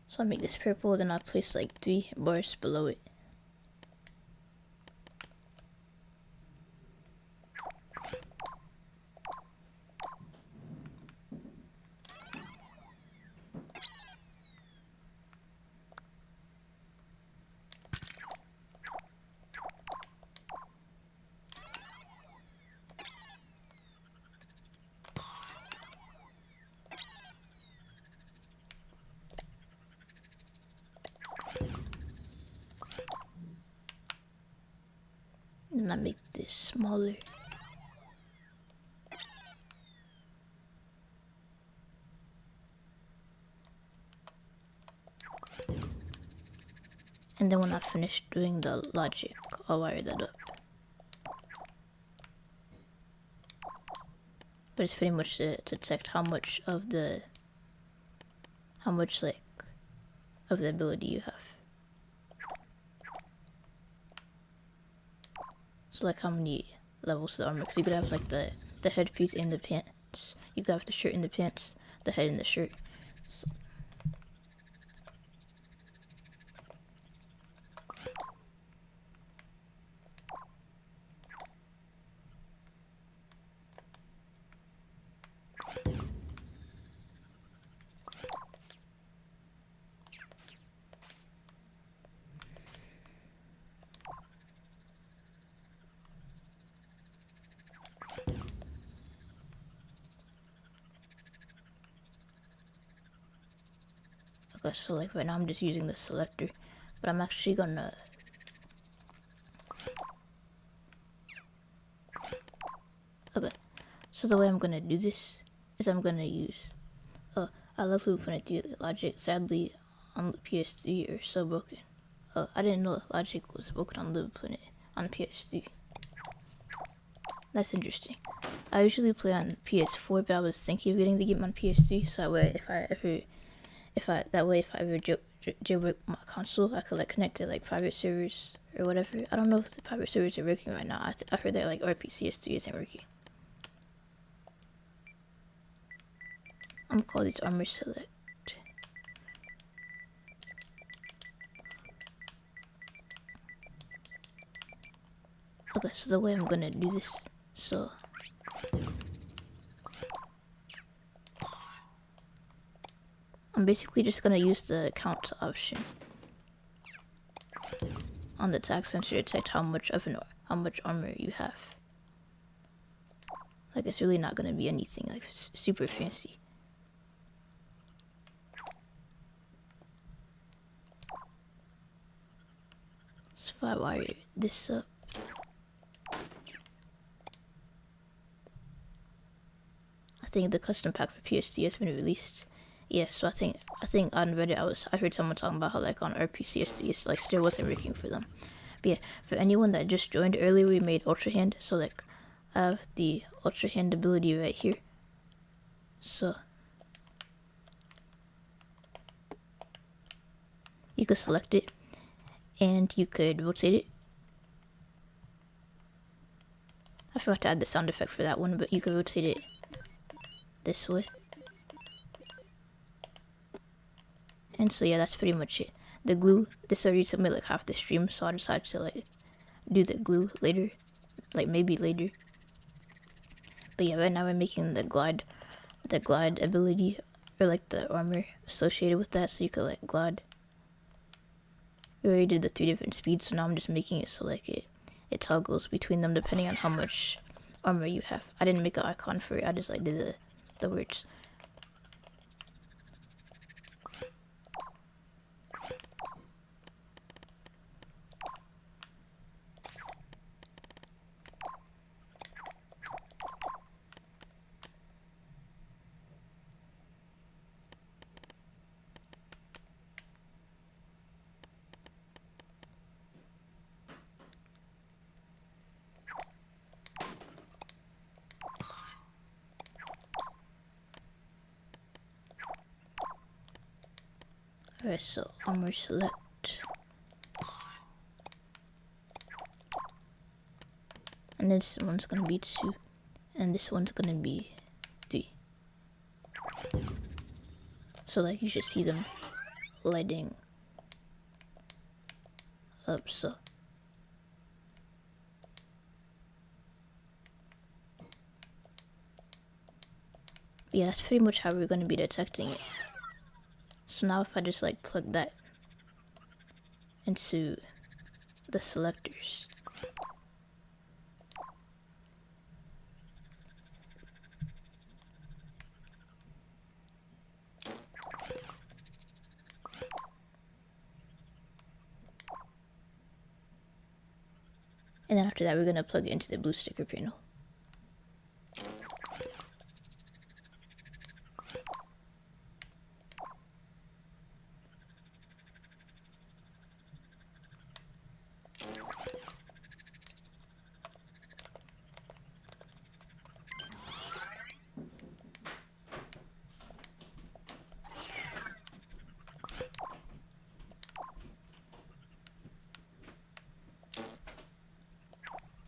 So I make this purple, then I place like 3 bars below it. And then I make this smaller. And then when I finish doing the logic, I'll wire that up. But it's pretty much to detect how much like of the ability you have. So like how many levels of the armor, because you could have like the headpiece and the pants. You could have the shirt and the pants, the head and the shirt. So, okay, so like right now I'm just using the selector, but I'm actually gonna okay. So the way I'm gonna do this is I'm gonna use I love when I do logic. Sadly, on the PS3 are so broken. I didn't know logic was broken on the planet on PS3. That's interesting. I usually play on PS4, but I was thinking of getting the game on PS3, so that way if I ever jailbreak my console, I could like connect to like private servers or whatever. I don't know if the private servers are working right now. I heard that like RPCS3 isn't working. I'm gonna call this armor select. Okay, so the way I'm gonna do this, so I'm basically just gonna use the count option on the tag sensor to detect how much armor you have. Like, it's really not gonna be anything like super fancy. So if I wire this up, I think the custom pack for PS3 has been released. Yeah, so I think on Reddit I heard someone talking about how like on RPCS3 it's like still wasn't working for them. But yeah, for anyone that just joined earlier, we made Ultra Hand. So like I have the Ultra Hand ability right here. So you could select it and you could rotate it. I forgot to add the sound effect for that one, but you could rotate it this way. And so yeah, that's pretty much it. The glue, this already took me like half the stream, so I decided to like do the glue later, like maybe later. But yeah, right now we're making the glide ability, or like the armor associated with that, so you could like glide. We already did the 3 different speeds, so now I'm just making it so like it toggles between them depending on how much armor you have. I didn't make an icon for it, I just like did the words. Alright, so armor select. And this one's gonna be 2. And this one's gonna be 3. So like you should see them lighting up, so. Yeah, that's pretty much how we're gonna be detecting it. So now if I just like plug that into the selectors. And then after that, we're gonna plug it into the blue sticker panel.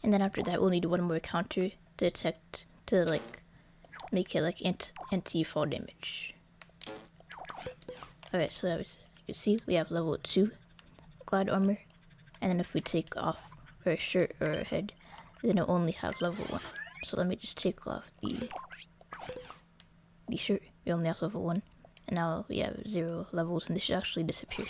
And then after that, we'll need one more counter to detect, to like make it like anti-fall damage. Alright, so as you can see, we have level 2 glide armor. And then if we take off our shirt or our head, then it'll only have level 1. So let me just take off the shirt. We only have level 1. And now we have 0 levels, and this should actually disappear.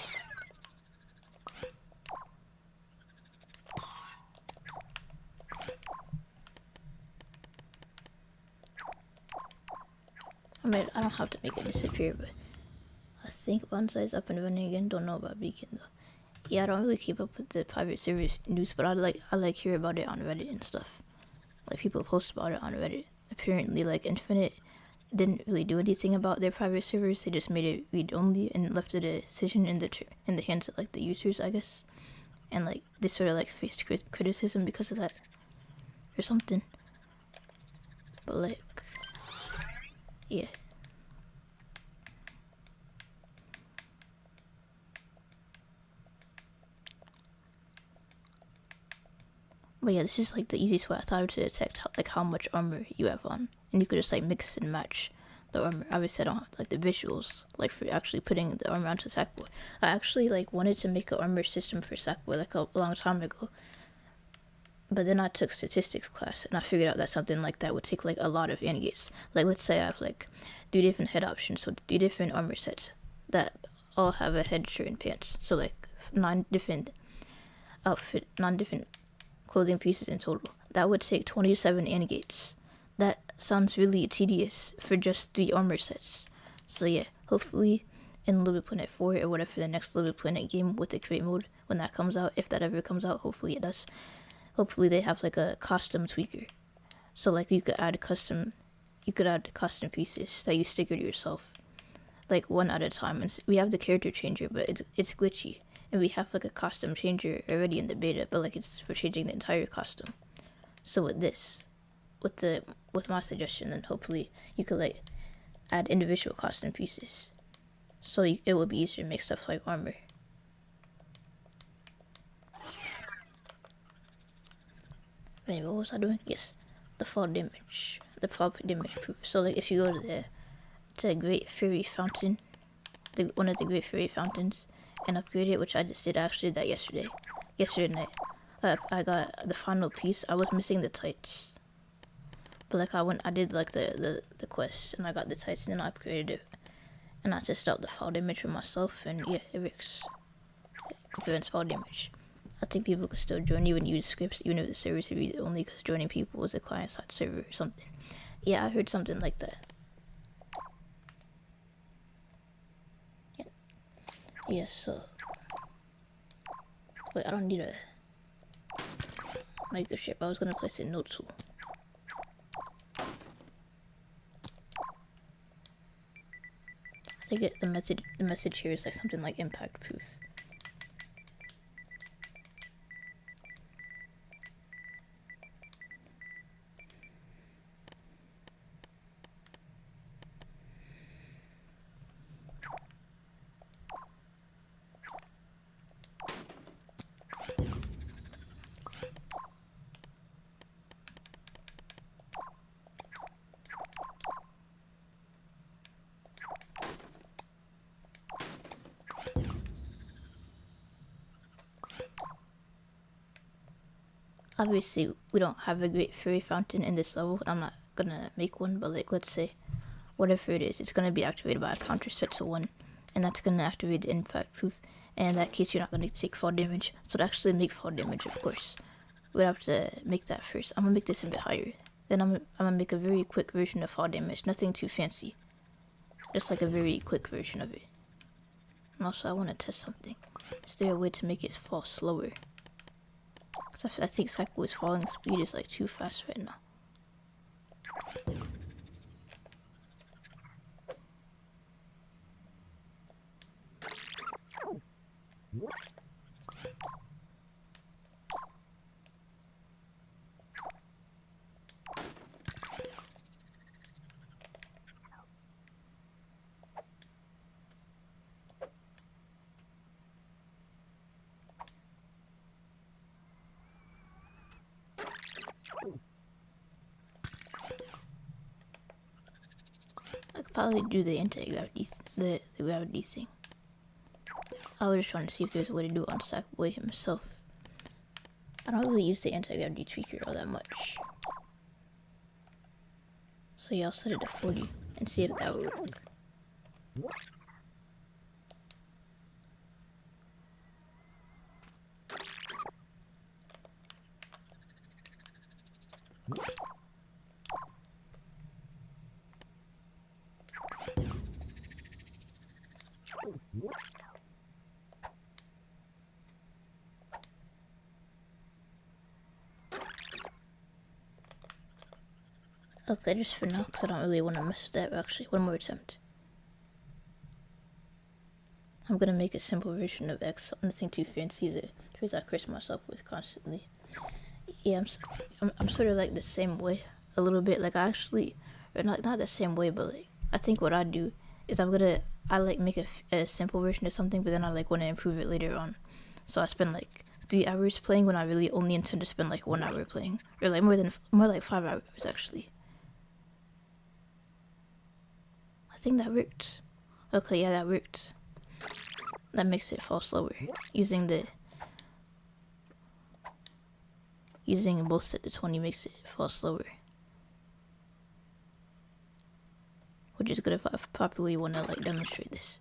I mean, I don't have to make it disappear, but I think Bonsai's up and running again. Don't know about Beacon though. Yeah, I don't really keep up with the private servers news, but I like hear about it on Reddit and stuff. Like people post about it on Reddit. Apparently, like Infinite didn't really do anything about their private servers. They just made it read only and left the decision in the hands of like the users, I guess. And like they sort of like faced criticism because of that, or something. But like, yeah. But yeah, this is like the easiest way I thought of to detect how much armor you have on, and you could just like mix and match the armor. Obviously, I don't have, like the visuals like for actually putting the armor onto Sackboy. I actually like wanted to make an armor system for Sackboy like a long time ago, but then I took statistics class and I figured out that something like that would take like a lot of gates. Like let's say I have like 3 different head options, so 3 different armor sets that all have a head, shirt, and pants. So like 9 different clothing pieces in total. That would take 27 gates. That sounds really tedious for just 3 armor sets. So yeah, hopefully in Little Big Planet 4 or whatever the next Little Big Planet game with the create mode, when that comes out, if that ever comes out, hopefully it does. Hopefully they have like a custom tweaker. So like you could add custom pieces that you sticker to yourself, like one at a time. And we have the character changer, but it's glitchy. And we have like a costume changer already in the beta, but like it's for changing the entire costume. So with this, with my suggestion, then hopefully you could like add individual costume pieces, so it would be easier to make stuff like armor. Anyway, what was I doing? Yes, the fall damage proof. So like if you go to the Great Fairy Fountain, one of the Great Fairy Fountains, and upgrade it, which I just did. I actually did that yesterday night. I got the final piece. I was missing the tights, but like I did like the quest, and I got the tights, and then I upgraded it, and I tested out the fall damage for myself, and yeah, it works. It prevents fall damage. I think people could still join, even use scripts, even if the server is read only, because joining people was a client-side server or something. Yeah, I heard something like that. Yeah, so wait, I don't need a microchip. I was gonna place a note tool. I think the message here is like something like impact proof. Obviously, we don't have a great fairy fountain in this level. I'm not gonna make one, but like, let's say, whatever it is, it's gonna be activated by a counter set to 1, and that's gonna activate the impact proof. And in that case, you're not gonna take fall damage. So to actually make fall damage, of course, we'd have to make that first. I'm gonna make this a bit higher. Then I'm gonna make a very quick version of fall damage. Nothing too fancy. Just like a very quick version of it. And also, I want to test something. Is there a way to make it fall slower? Because I think Sackboy's falling speed is like too fast right now. I could probably do the anti-gravity, the gravity thing. I was just trying to see if there's a way to do it on Sackboy himself. I don't really use the anti-gravity tweaker all that much. So yeah, I'll set it to 40 and see if that will work. Okay, just for now, because I don't really want to mess with that. Actually, one more attempt. I'm gonna make a simple version of X, nothing too fancy. The trees I curse myself with constantly. Yeah, I'm sort of like the same way, a little bit. Like I actually, or not the same way, but like I think what I do is I like make a simple version of something, but then I like want to improve it later on. So I spend like 3 hours playing when I really only intend to spend like 1 hour playing, or like more like 5 hours actually. I think that worked. Okay, yeah, that worked. That makes it fall slower. Using both set to 20 makes it fall slower. Which is good if I properly want to like demonstrate this.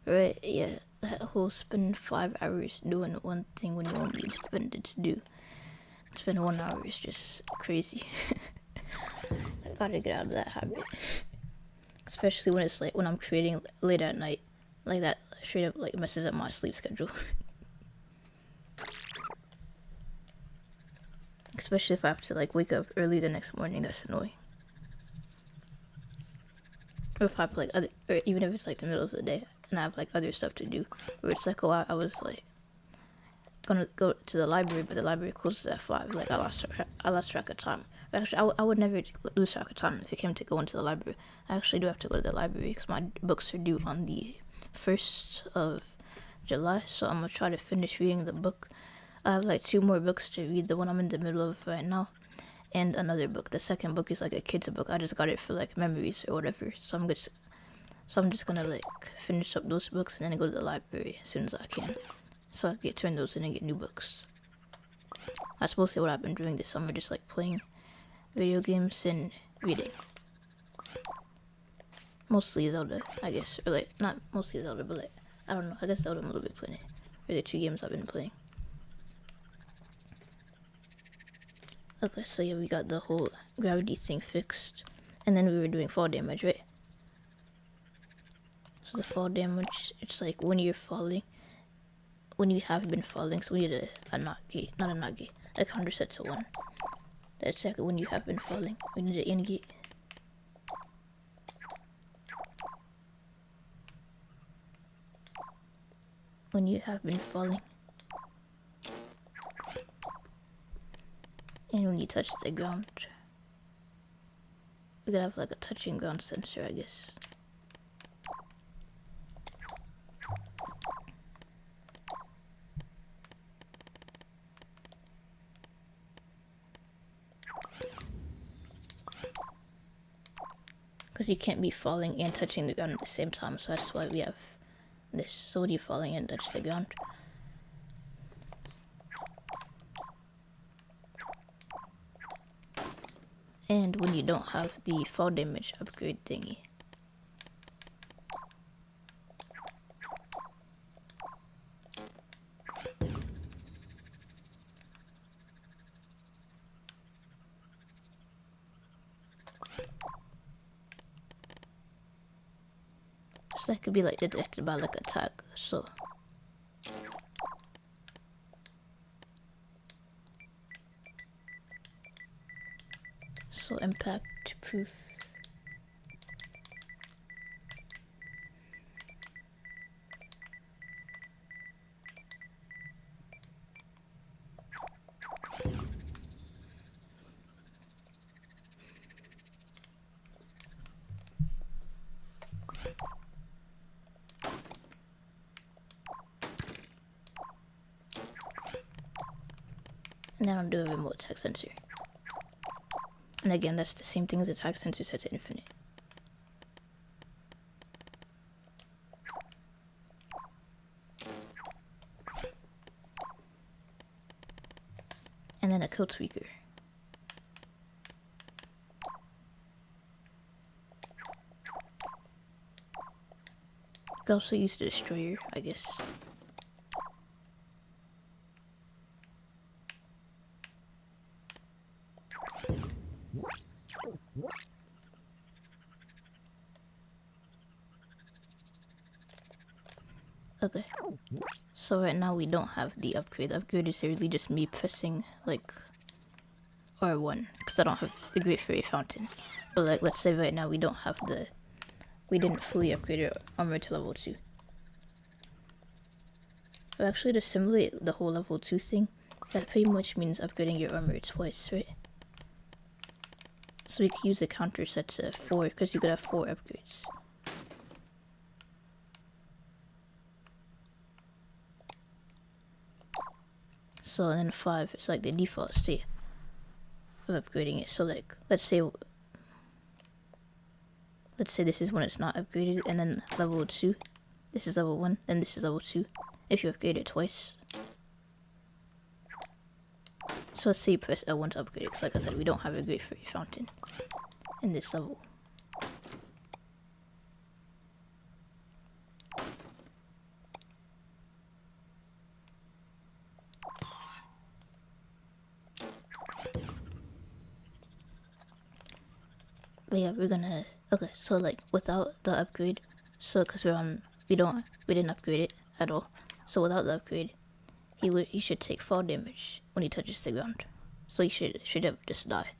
Right, yeah, that whole spend 5 hours doing one thing when you only spend it to do. Spend 1 hour is just crazy. I gotta get out of that habit. Especially when it's like when I'm creating late at night. Like that straight up like messes up my sleep schedule. Especially if I have to like wake up early the next morning, that's annoying. Or if I have like or even if it's like the middle of the day and I have like other stuff to do. Or it's like, oh, I was like gonna go to the library, but the library closes at 5. Like I lost track of time. But actually, I would never lose track of time if it came to going to the library. I actually do have to go to the library because my books are due on the 1st of July, so I'm gonna try to finish reading the book. I have like 2 more books to read, the one I'm in the middle of right now, and another book. The second book is like a kid's book. I just got it for like memories or whatever, so I'm just gonna like finish up those books and then go to the library as soon as I can, so I can turn those in and get new books. That's mostly what I've been doing this summer, just like playing video games and reading. Mostly Zelda, I guess, or like not mostly Zelda, but like I don't know. I guess Zelda I'm a little bit playing it. Or the 2 games I've been playing. Okay, so yeah, we got the whole gravity thing fixed, and then we were doing fall damage, right? So the fall damage, it's like when you're falling, when you have been falling. So we need a not a gate, a counter set to 1. That's like when you have been falling. We need an in gate. When you have been falling. And when you touch the ground. We could have like a touching ground sensor, I guess. because you can't be falling and touching the ground at the same time, so that's why we have this. So when you're falling and touch the ground, and when you don't have the fall damage upgrade thingy. So that could be like detected by like a tag, so impact proof. And then I'll do a remote tag sensor. And again, that's the same thing as the tag sensor set to infinite. And then a code tweaker. You could also use the destroyer, I guess. Okay, so right now we don't have the upgrade. The upgrade is really just me pressing like R1 because I don't have the Great Fairy Fountain. But like, let's say right now we don't have we didn't fully upgrade our armor to level 2. But actually, to simulate the whole level 2 thing, that pretty much means upgrading your armor twice, right? So we could use the counter set to 4 because you could have 4 upgrades. So then 5 is like the default state of upgrading it. So like, let's say this is when it's not upgraded, and then level 2, this is level 1, then this is level 2, if you upgrade it twice. So let's say you press L1 to upgrade it, because like I said, we don't have a Great Fairy Fountain in this level. But yeah, we're gonna, okay, so like without the upgrade, so because we didn't upgrade it at all, so without the upgrade, he should take fall damage when he touches the ground, so he should have just die,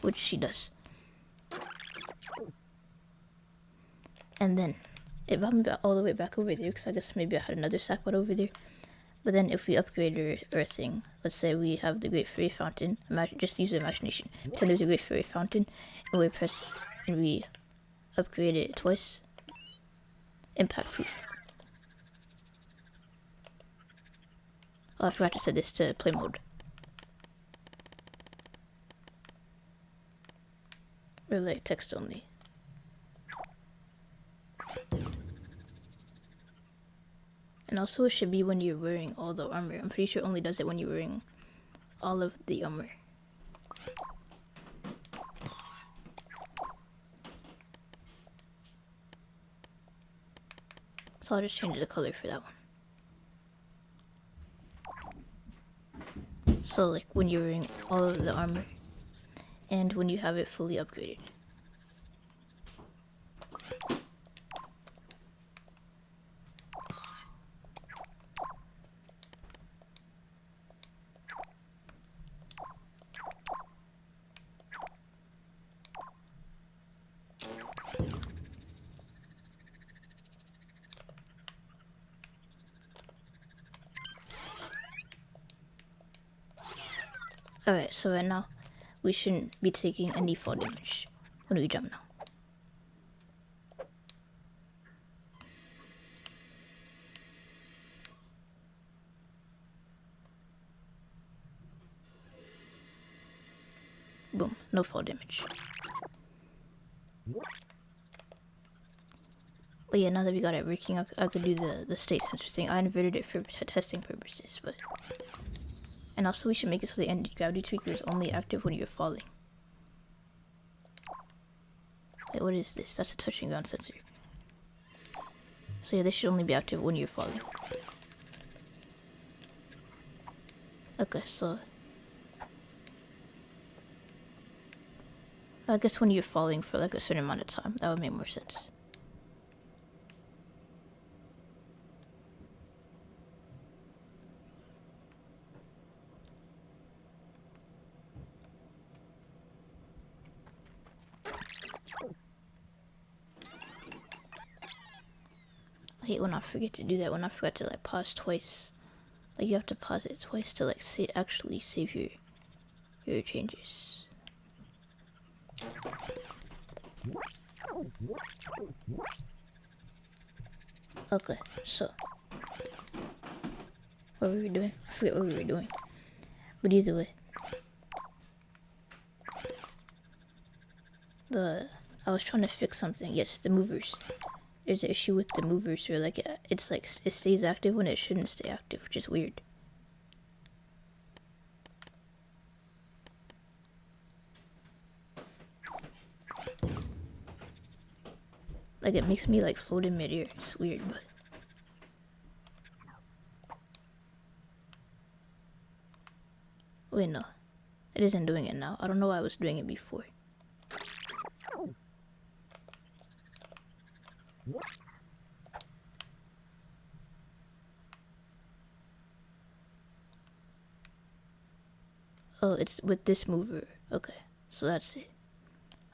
which she does. And then it brought me all the way back over there, because I guess maybe I had another sackbot over there. But then if we upgrade our thing, let's say we have the Great Fairy Fountain, just use your imagination, pretend there's a Great Fairy Fountain, and we upgrade it twice, impact proof. Oh, I forgot to set this to play mode. Or like text only. And also it should be when you're wearing all the armor. I'm pretty sure it only does it when you're wearing all of the armor. So I'll just change the color for that one. So like when you're wearing all of the armor and when you have it fully upgraded. Alright, so right now, we shouldn't be taking any fall damage when we jump now. Boom, no fall damage. But yeah, now that we got it working, I could do the state sensor thing. I inverted it for testing purposes, but... And also we should make it so the anti-gravity tweaker is only active when you're falling. Wait, what is this? That's a touching ground sensor. So yeah, this should only be active when you're falling. Okay, so... I guess when you're falling for like a certain amount of time, that would make more sense. I hate when I forget to do that, when I forgot to like pause twice. Like you have to pause it twice to like actually save your changes. Okay, so what were we doing? I forget what we were doing. But either way, I was trying to fix something. Yes, the movers. There's an issue with the movers where like it's like it stays active when it shouldn't stay active, which is weird. Like it makes me like float in midair. It's weird, but wait, no, it isn't doing it now. I don't know why I was doing it before. Oh, it's with this mover. Okay, so that's it.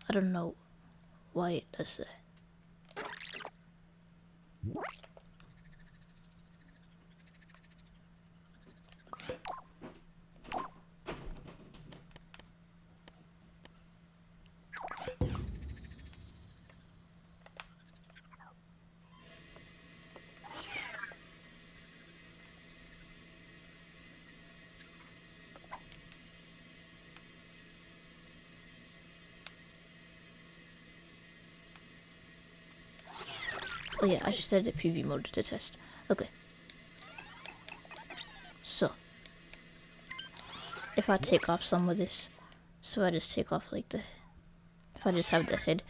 I don't know why it does that. Oh yeah, I just set the preview mode to test. Okay. So, if I take off some of this, so I just take off like if I just have the head,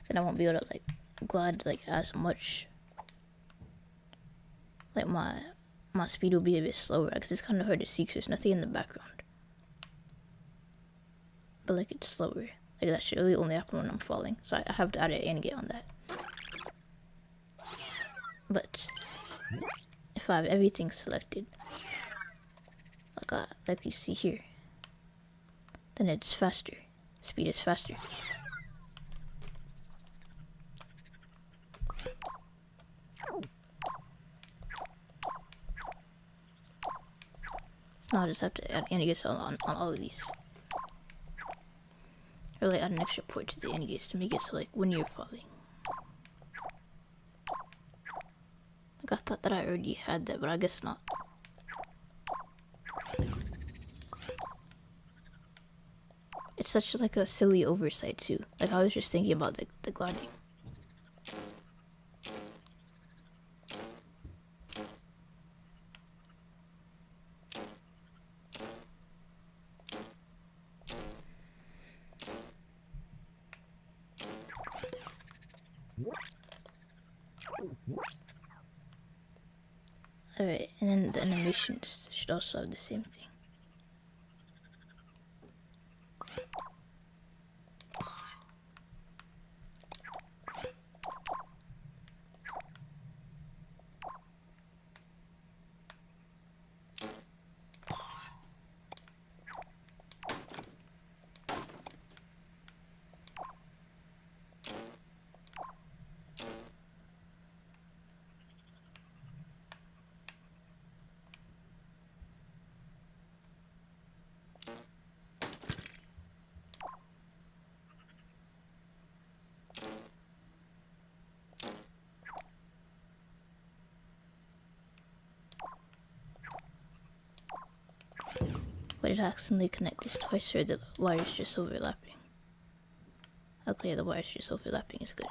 then I won't be able to like glide like as much. Like my speed will be a bit slower because it's kind of hard to see because there's nothing in the background. But like it's slower. Like that should really only happen when I'm falling. So I have to add an anti on that. But if I have everything selected, like you see here, then it's faster. Speed is faster. So now I just have to add anti-gates on all of these. Or like add an extra port to the anti-gates to make it so like when you're falling. Like I thought that I already had that, but I guess not. It's such like a silly oversight too. Like I was just thinking about the gliding. Alright, and then the animations should also have the same thing. But it accidentally connect this twice, or the wires just overlapping. Okay, the wires just overlapping is good.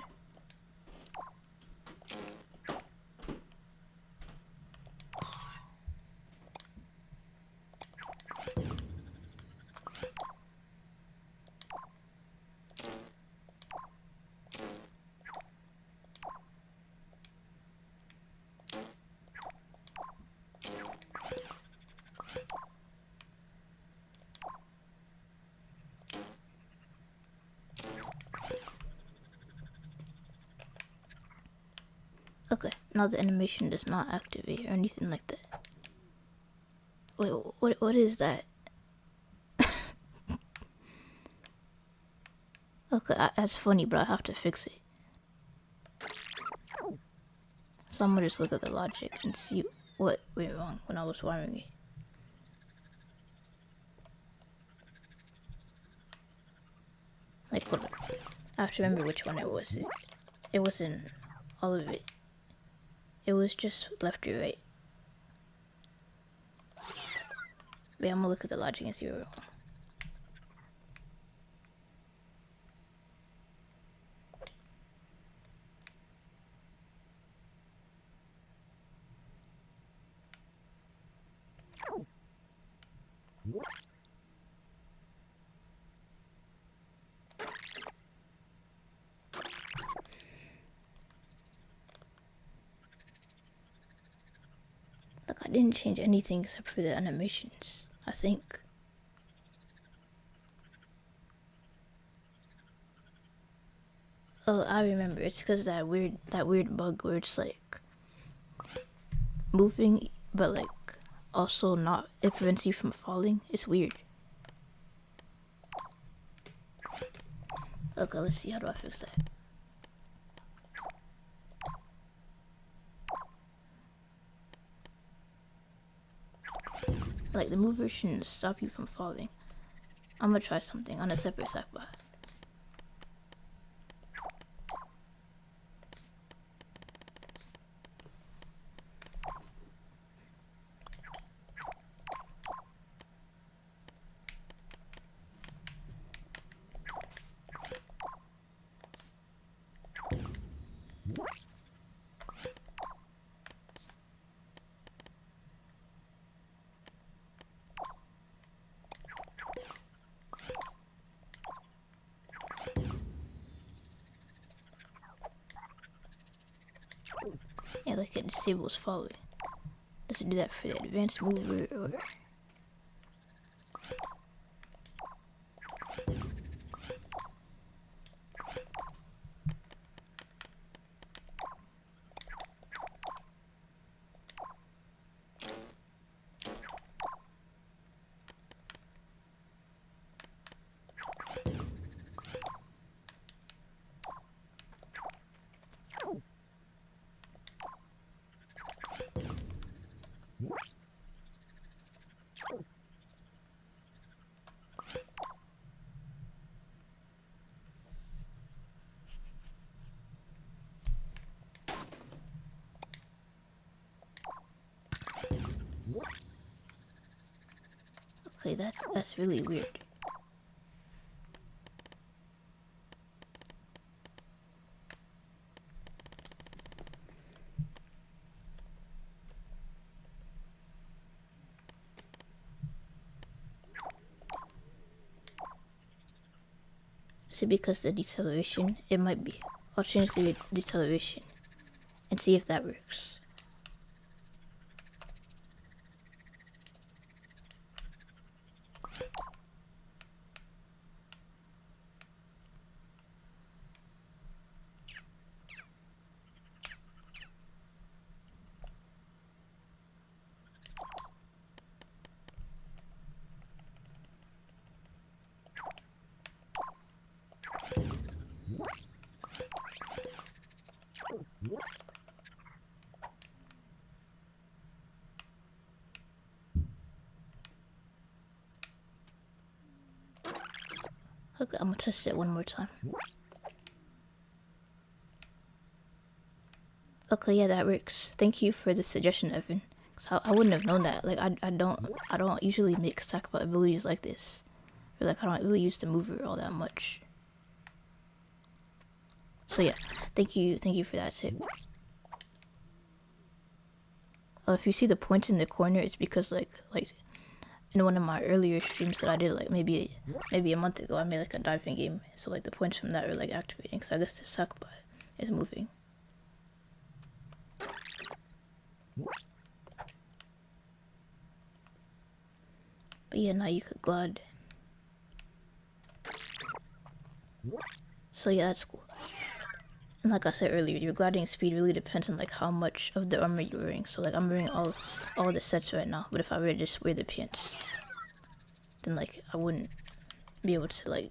Okay, now the animation does not activate or anything like that. Wait, what is that? Okay, that's funny, but I have to fix it. So I'm gonna just look at the logic and see what went wrong when I was wiring it. Like, hold on. I have to remember which one it was. It wasn't all of it. It was just left or right. Wait, I'm gonna look at the logic and see what's wrong. Like, I didn't change anything except for the animations, I think. Oh, I remember. It's because that weird bug where it's like moving, but like also not. It prevents you from falling. It's weird. Okay, let's see. How do I fix that? Like, the mover shouldn't stop you from falling. I'm gonna try something on a separate sidebar. Yeah, like it disables following. Does it do that for the advanced mover or? Okay, that's really weird. Is it because the deceleration? It might be. I'll change the deceleration and see if that works. Okay, I'm gonna test it one more time. Okay, yeah, that works. Thank you for the suggestion, Evan. Cause I wouldn't have known that. Like, I don't usually make talk about abilities like this. Or like, I don't really use the mover all that much. So yeah, thank you for that tip. If you see the points in the corner, it's because like in one of my earlier streams that I did like maybe a month ago, I made like a diving game. So like the points from that are like activating. So I guess the suck bot is moving. But yeah, now you could glide. So yeah, that's cool. And like I said earlier, your gliding speed really depends on like how much of the armor you're wearing. So like I'm wearing all the sets right now, but if I were to just wear the pants, then like I wouldn't be able to like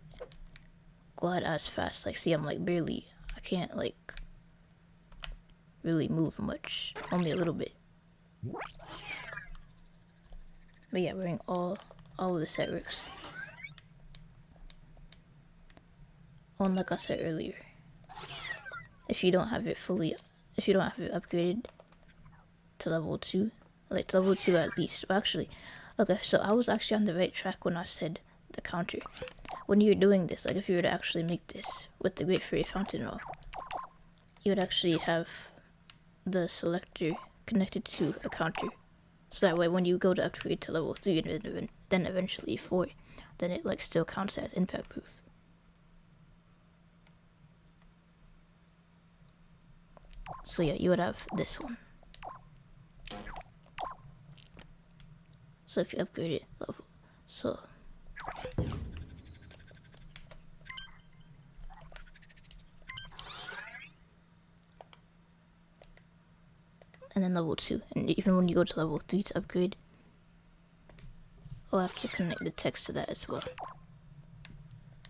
glide as fast. Like see, I'm like barely, I can't like really move much, only a little bit. But yeah, wearing all of the set works. Oh, and like I said earlier, if you don't have it upgraded to level 2, like to level 2 at least. Well, actually, okay, so I was actually on the right track when I said the counter. When you're doing this, like if you were to actually make this with the Great Fairy Fountain and all, you would actually have the selector connected to a counter. So that way when you go to upgrade to level 3 and then eventually 4, then it like still counts as impact boost. So yeah, you would have this one. So if you upgrade it level, so and then level 2, and even when you go to level 3 to upgrade, I'll have to connect the text to that as well.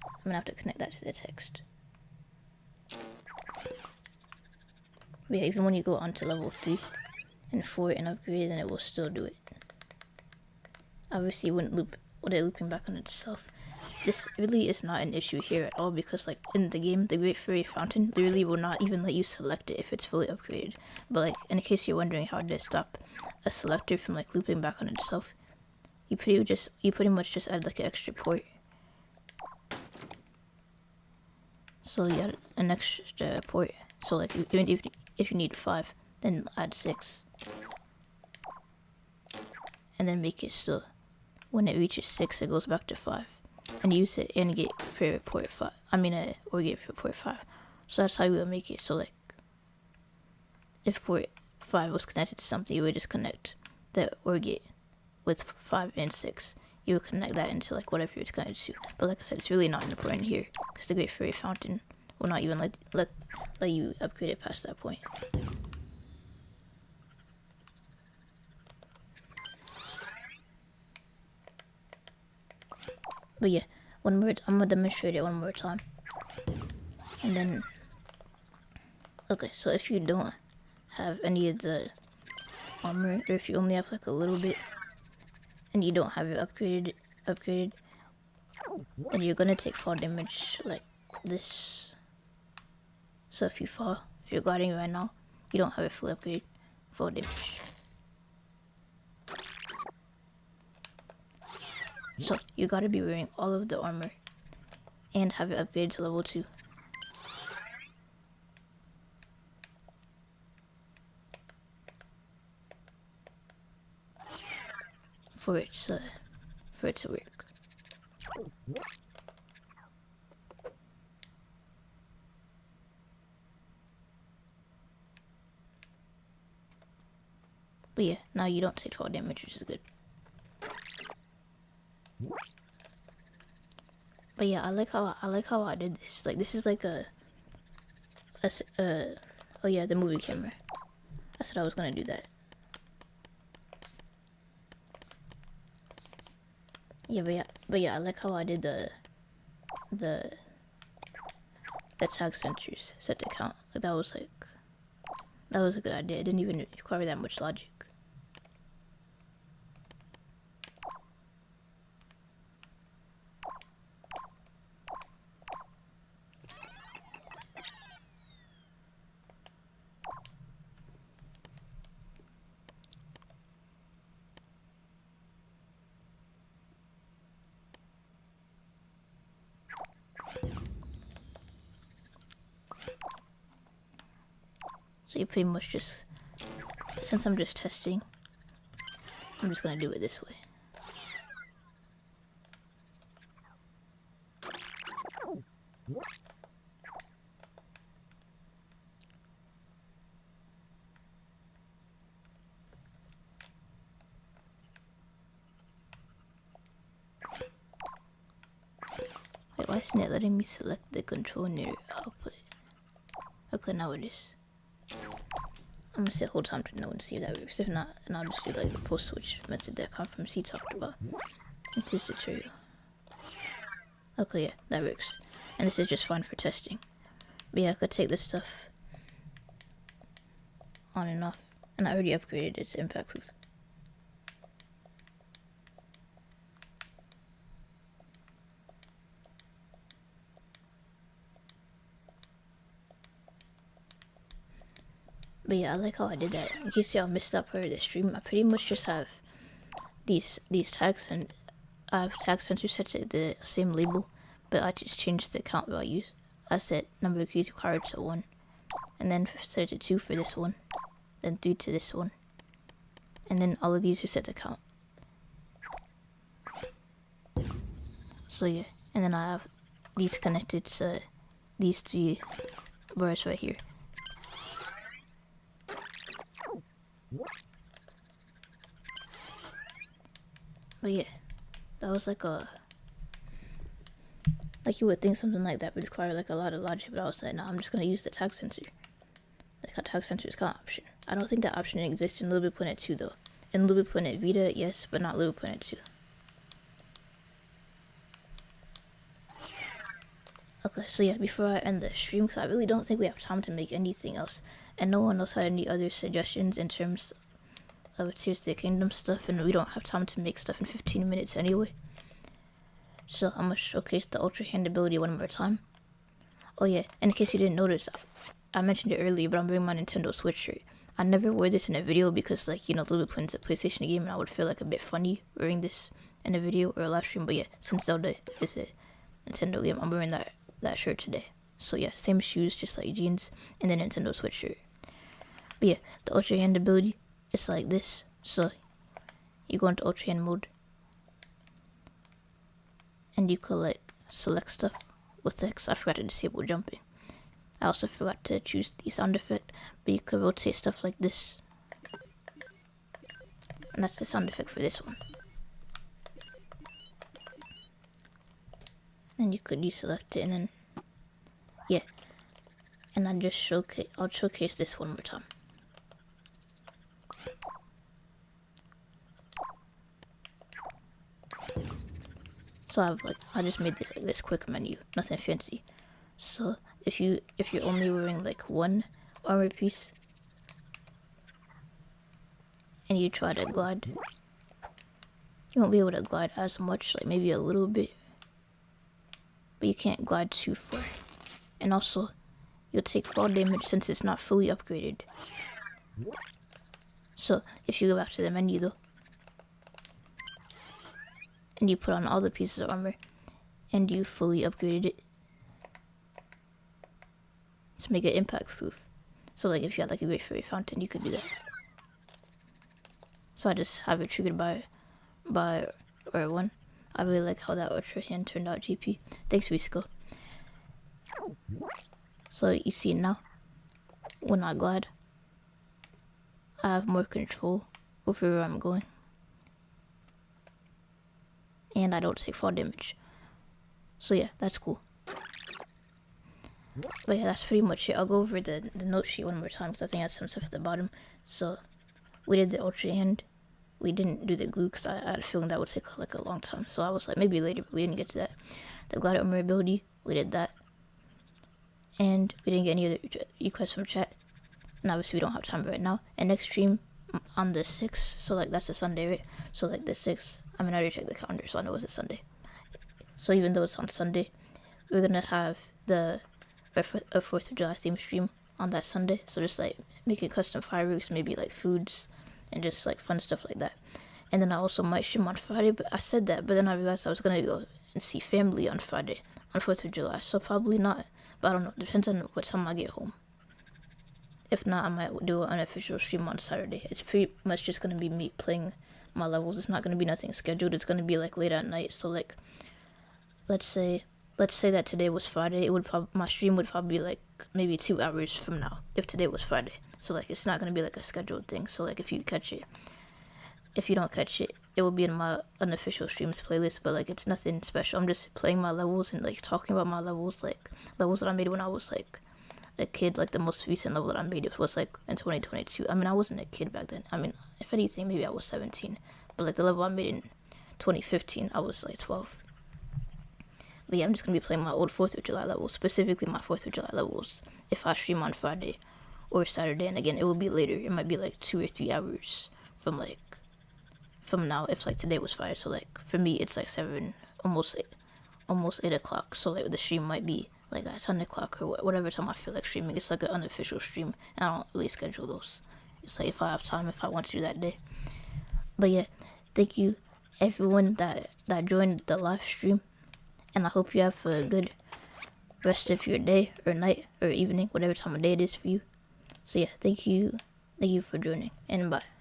I'm gonna have to connect that to the text. But yeah, even when you go on to level 3 and 4 and upgrade, then it will still do it. Obviously, it wouldn't loop with it looping back on itself. This really is not an issue here at all because like in the game, the Great Fairy Fountain literally will not even let you select it if it's fully upgraded. But like in case you're wondering how to stop a selector from like looping back on itself, you pretty much just add like an extra port. So you add an extra port. So like even if you need 5, then add 6, and then make it so when it reaches 6, it goes back to 5, and use it and get for port 5. Or get for port 5. So that's how you would make it. So like, if port 5 was connected to something, you would just connect the OR gate with 5 and 6. You would connect that into like whatever it's connected to. But like I said, it's really not important here because the Great Fairy Fountain will not even let you upgrade it past that point. But yeah, I'm gonna demonstrate it one more time. And then, okay, so if you don't have any of the armor, or if you only have like a little bit, and you don't have it upgraded, then you're gonna take fall damage like this. So if you fall, if you're gliding right now, you don't have it fully upgraded, fall damage. So you gotta be wearing all of the armor and have it upgraded to level 2. For it to work. But yeah, now you don't take 12 damage, which is good. But yeah, I like how I did this. Like this is like oh yeah, the movie camera. I said I was gonna do that. Yeah, but yeah, I like how I did the tag sensors set to count. Like that was a good idea. It didn't even require that much logic. So you pretty much just, since I'm just testing, I'm just gonna do it this way. Wait, why isn't it letting me select the control near output? Okay, now it is. I'm gonna set hold time to know and see if that works. If not, then I'll just do like the post switch method that Confirm C talked about in his tutorial. Okay, yeah, that works. And this is just fine for testing. But yeah, I could take this stuff on and off. And I already upgraded it to impact proof. But yeah, I like how I did that. In case y'all missed that part of the stream, I pretty much just have these tags, and I have tag sensor set to the same label, but I just changed the count values. I set number of keys required to 1, and then set it to 2 for this one, then 3 to this one, and then all of these are set to count. So yeah, and then I have these connected to these 3 bars right here. But yeah, that was like you would think something like that would require like a lot of logic, but I was like, nah, I'm just gonna use the tag sensor. Like a tag sensor is kind of option. I don't think that option exists in LBP3 2 though. In LBP3 Vita, yes, but not LBP3 2. Okay, so yeah, before I end the stream, because I really don't think we have time to make anything else, and no one else had any other suggestions in terms of Tears of the Kingdom stuff, and we don't have time to make stuff in 15 minutes anyway. So I'm gonna showcase the Ultra Hand ability one more time. Oh yeah, and in case you didn't notice, I mentioned it earlier, but I'm wearing my Nintendo Switch shirt. I never wore this in a video because, like, you know, LBP3 is a PlayStation game, and I would feel like a bit funny wearing this in a video or a live stream. But yeah, since Zelda is a Nintendo game, I'm wearing that shirt today. So yeah, same shoes, just like jeans, and the Nintendo Switch shirt. But yeah, the Ultra Hand ability, it's like this. So you go into Ultra Hand mode, and you could like select stuff with X. I forgot to disable jumping. I also forgot to choose the sound effect, but you could rotate stuff like this. And that's the sound effect for this one. And you could deselect it, and then yeah. And I'll showcase this one more time. So I just made this like this quick menu, nothing fancy. So if you're only wearing like one armor piece and you try to glide, you won't be able to glide as much, like maybe a little bit, but you can't glide too far. And also you'll take fall damage since it's not fully upgraded. So if you go back to the menu though, and you put on all the pieces of armor, and you fully upgraded it to make it impact proof. So like if you had like a Great Fairy Fountain, you could do that. So I just have it triggered by R1. I really like how that Ultra Hand turned out, GP. Thanks, Risco. So you see now, when I glide, I have more control over where I'm going. And I don't take fall damage. So yeah, that's cool. But yeah, that's pretty much it. I'll go over the note sheet one more time because I think I have some stuff at the bottom. So we did the Ultra Hand. We didn't do the glue because I had a feeling that would take like a long time. So I was like, maybe later, but we didn't get to that. The glider armor ability, we did that. And we didn't get any other requests from chat. And obviously we don't have time right now. And next stream on the 6th, so like that's a Sunday, right? So like the 6th, I mean I already checked the calendar, so I know it's a Sunday. So even though it's on Sunday, we're gonna have a 4th of July theme stream on that Sunday. So just like making custom fireworks, maybe like foods, and just like fun stuff like that. And then I also might stream on Friday, but I said that, but then I realized I was gonna go and see family on Friday, on 4th of July, so probably not. But I don't know, depends on what time I get home. If not, I might do an unofficial stream on Saturday. It's pretty much just gonna be me playing my levels. It's not gonna be nothing scheduled. It's gonna be like late at night. So like, let's say that today was Friday. My stream would probably be like maybe 2 hours from now if today was Friday. So like, it's not gonna be like a scheduled thing. So like, if you don't catch it, it will be in my unofficial streams playlist. But like, it's nothing special. I'm just playing my levels and like talking about my levels, like levels that I made when I was like a kid. Like the most recent level that I made was like in 2022. I mean, I wasn't a kid back then. I mean, if anything, maybe I was 17. But like the level I made in 2015, I was like 12. But yeah, I'm just gonna be playing my old 4th of July levels, specifically my 4th of July levels, if I stream on Friday or Saturday. And again, it will be later. It might be like 2 or 3 hours from now, if like today was Friday. So like for me, it's like 7, almost 8 o'clock. So like the stream might be like at 10 o'clock or whatever time I feel like streaming. It's like an unofficial stream, and I don't really schedule those. It's like if I have time, if I want to that day. But yeah, thank you everyone that joined the live stream, and I hope you have a good rest of your day or night or evening, whatever time of day it is for you. So yeah, thank you for joining, and bye.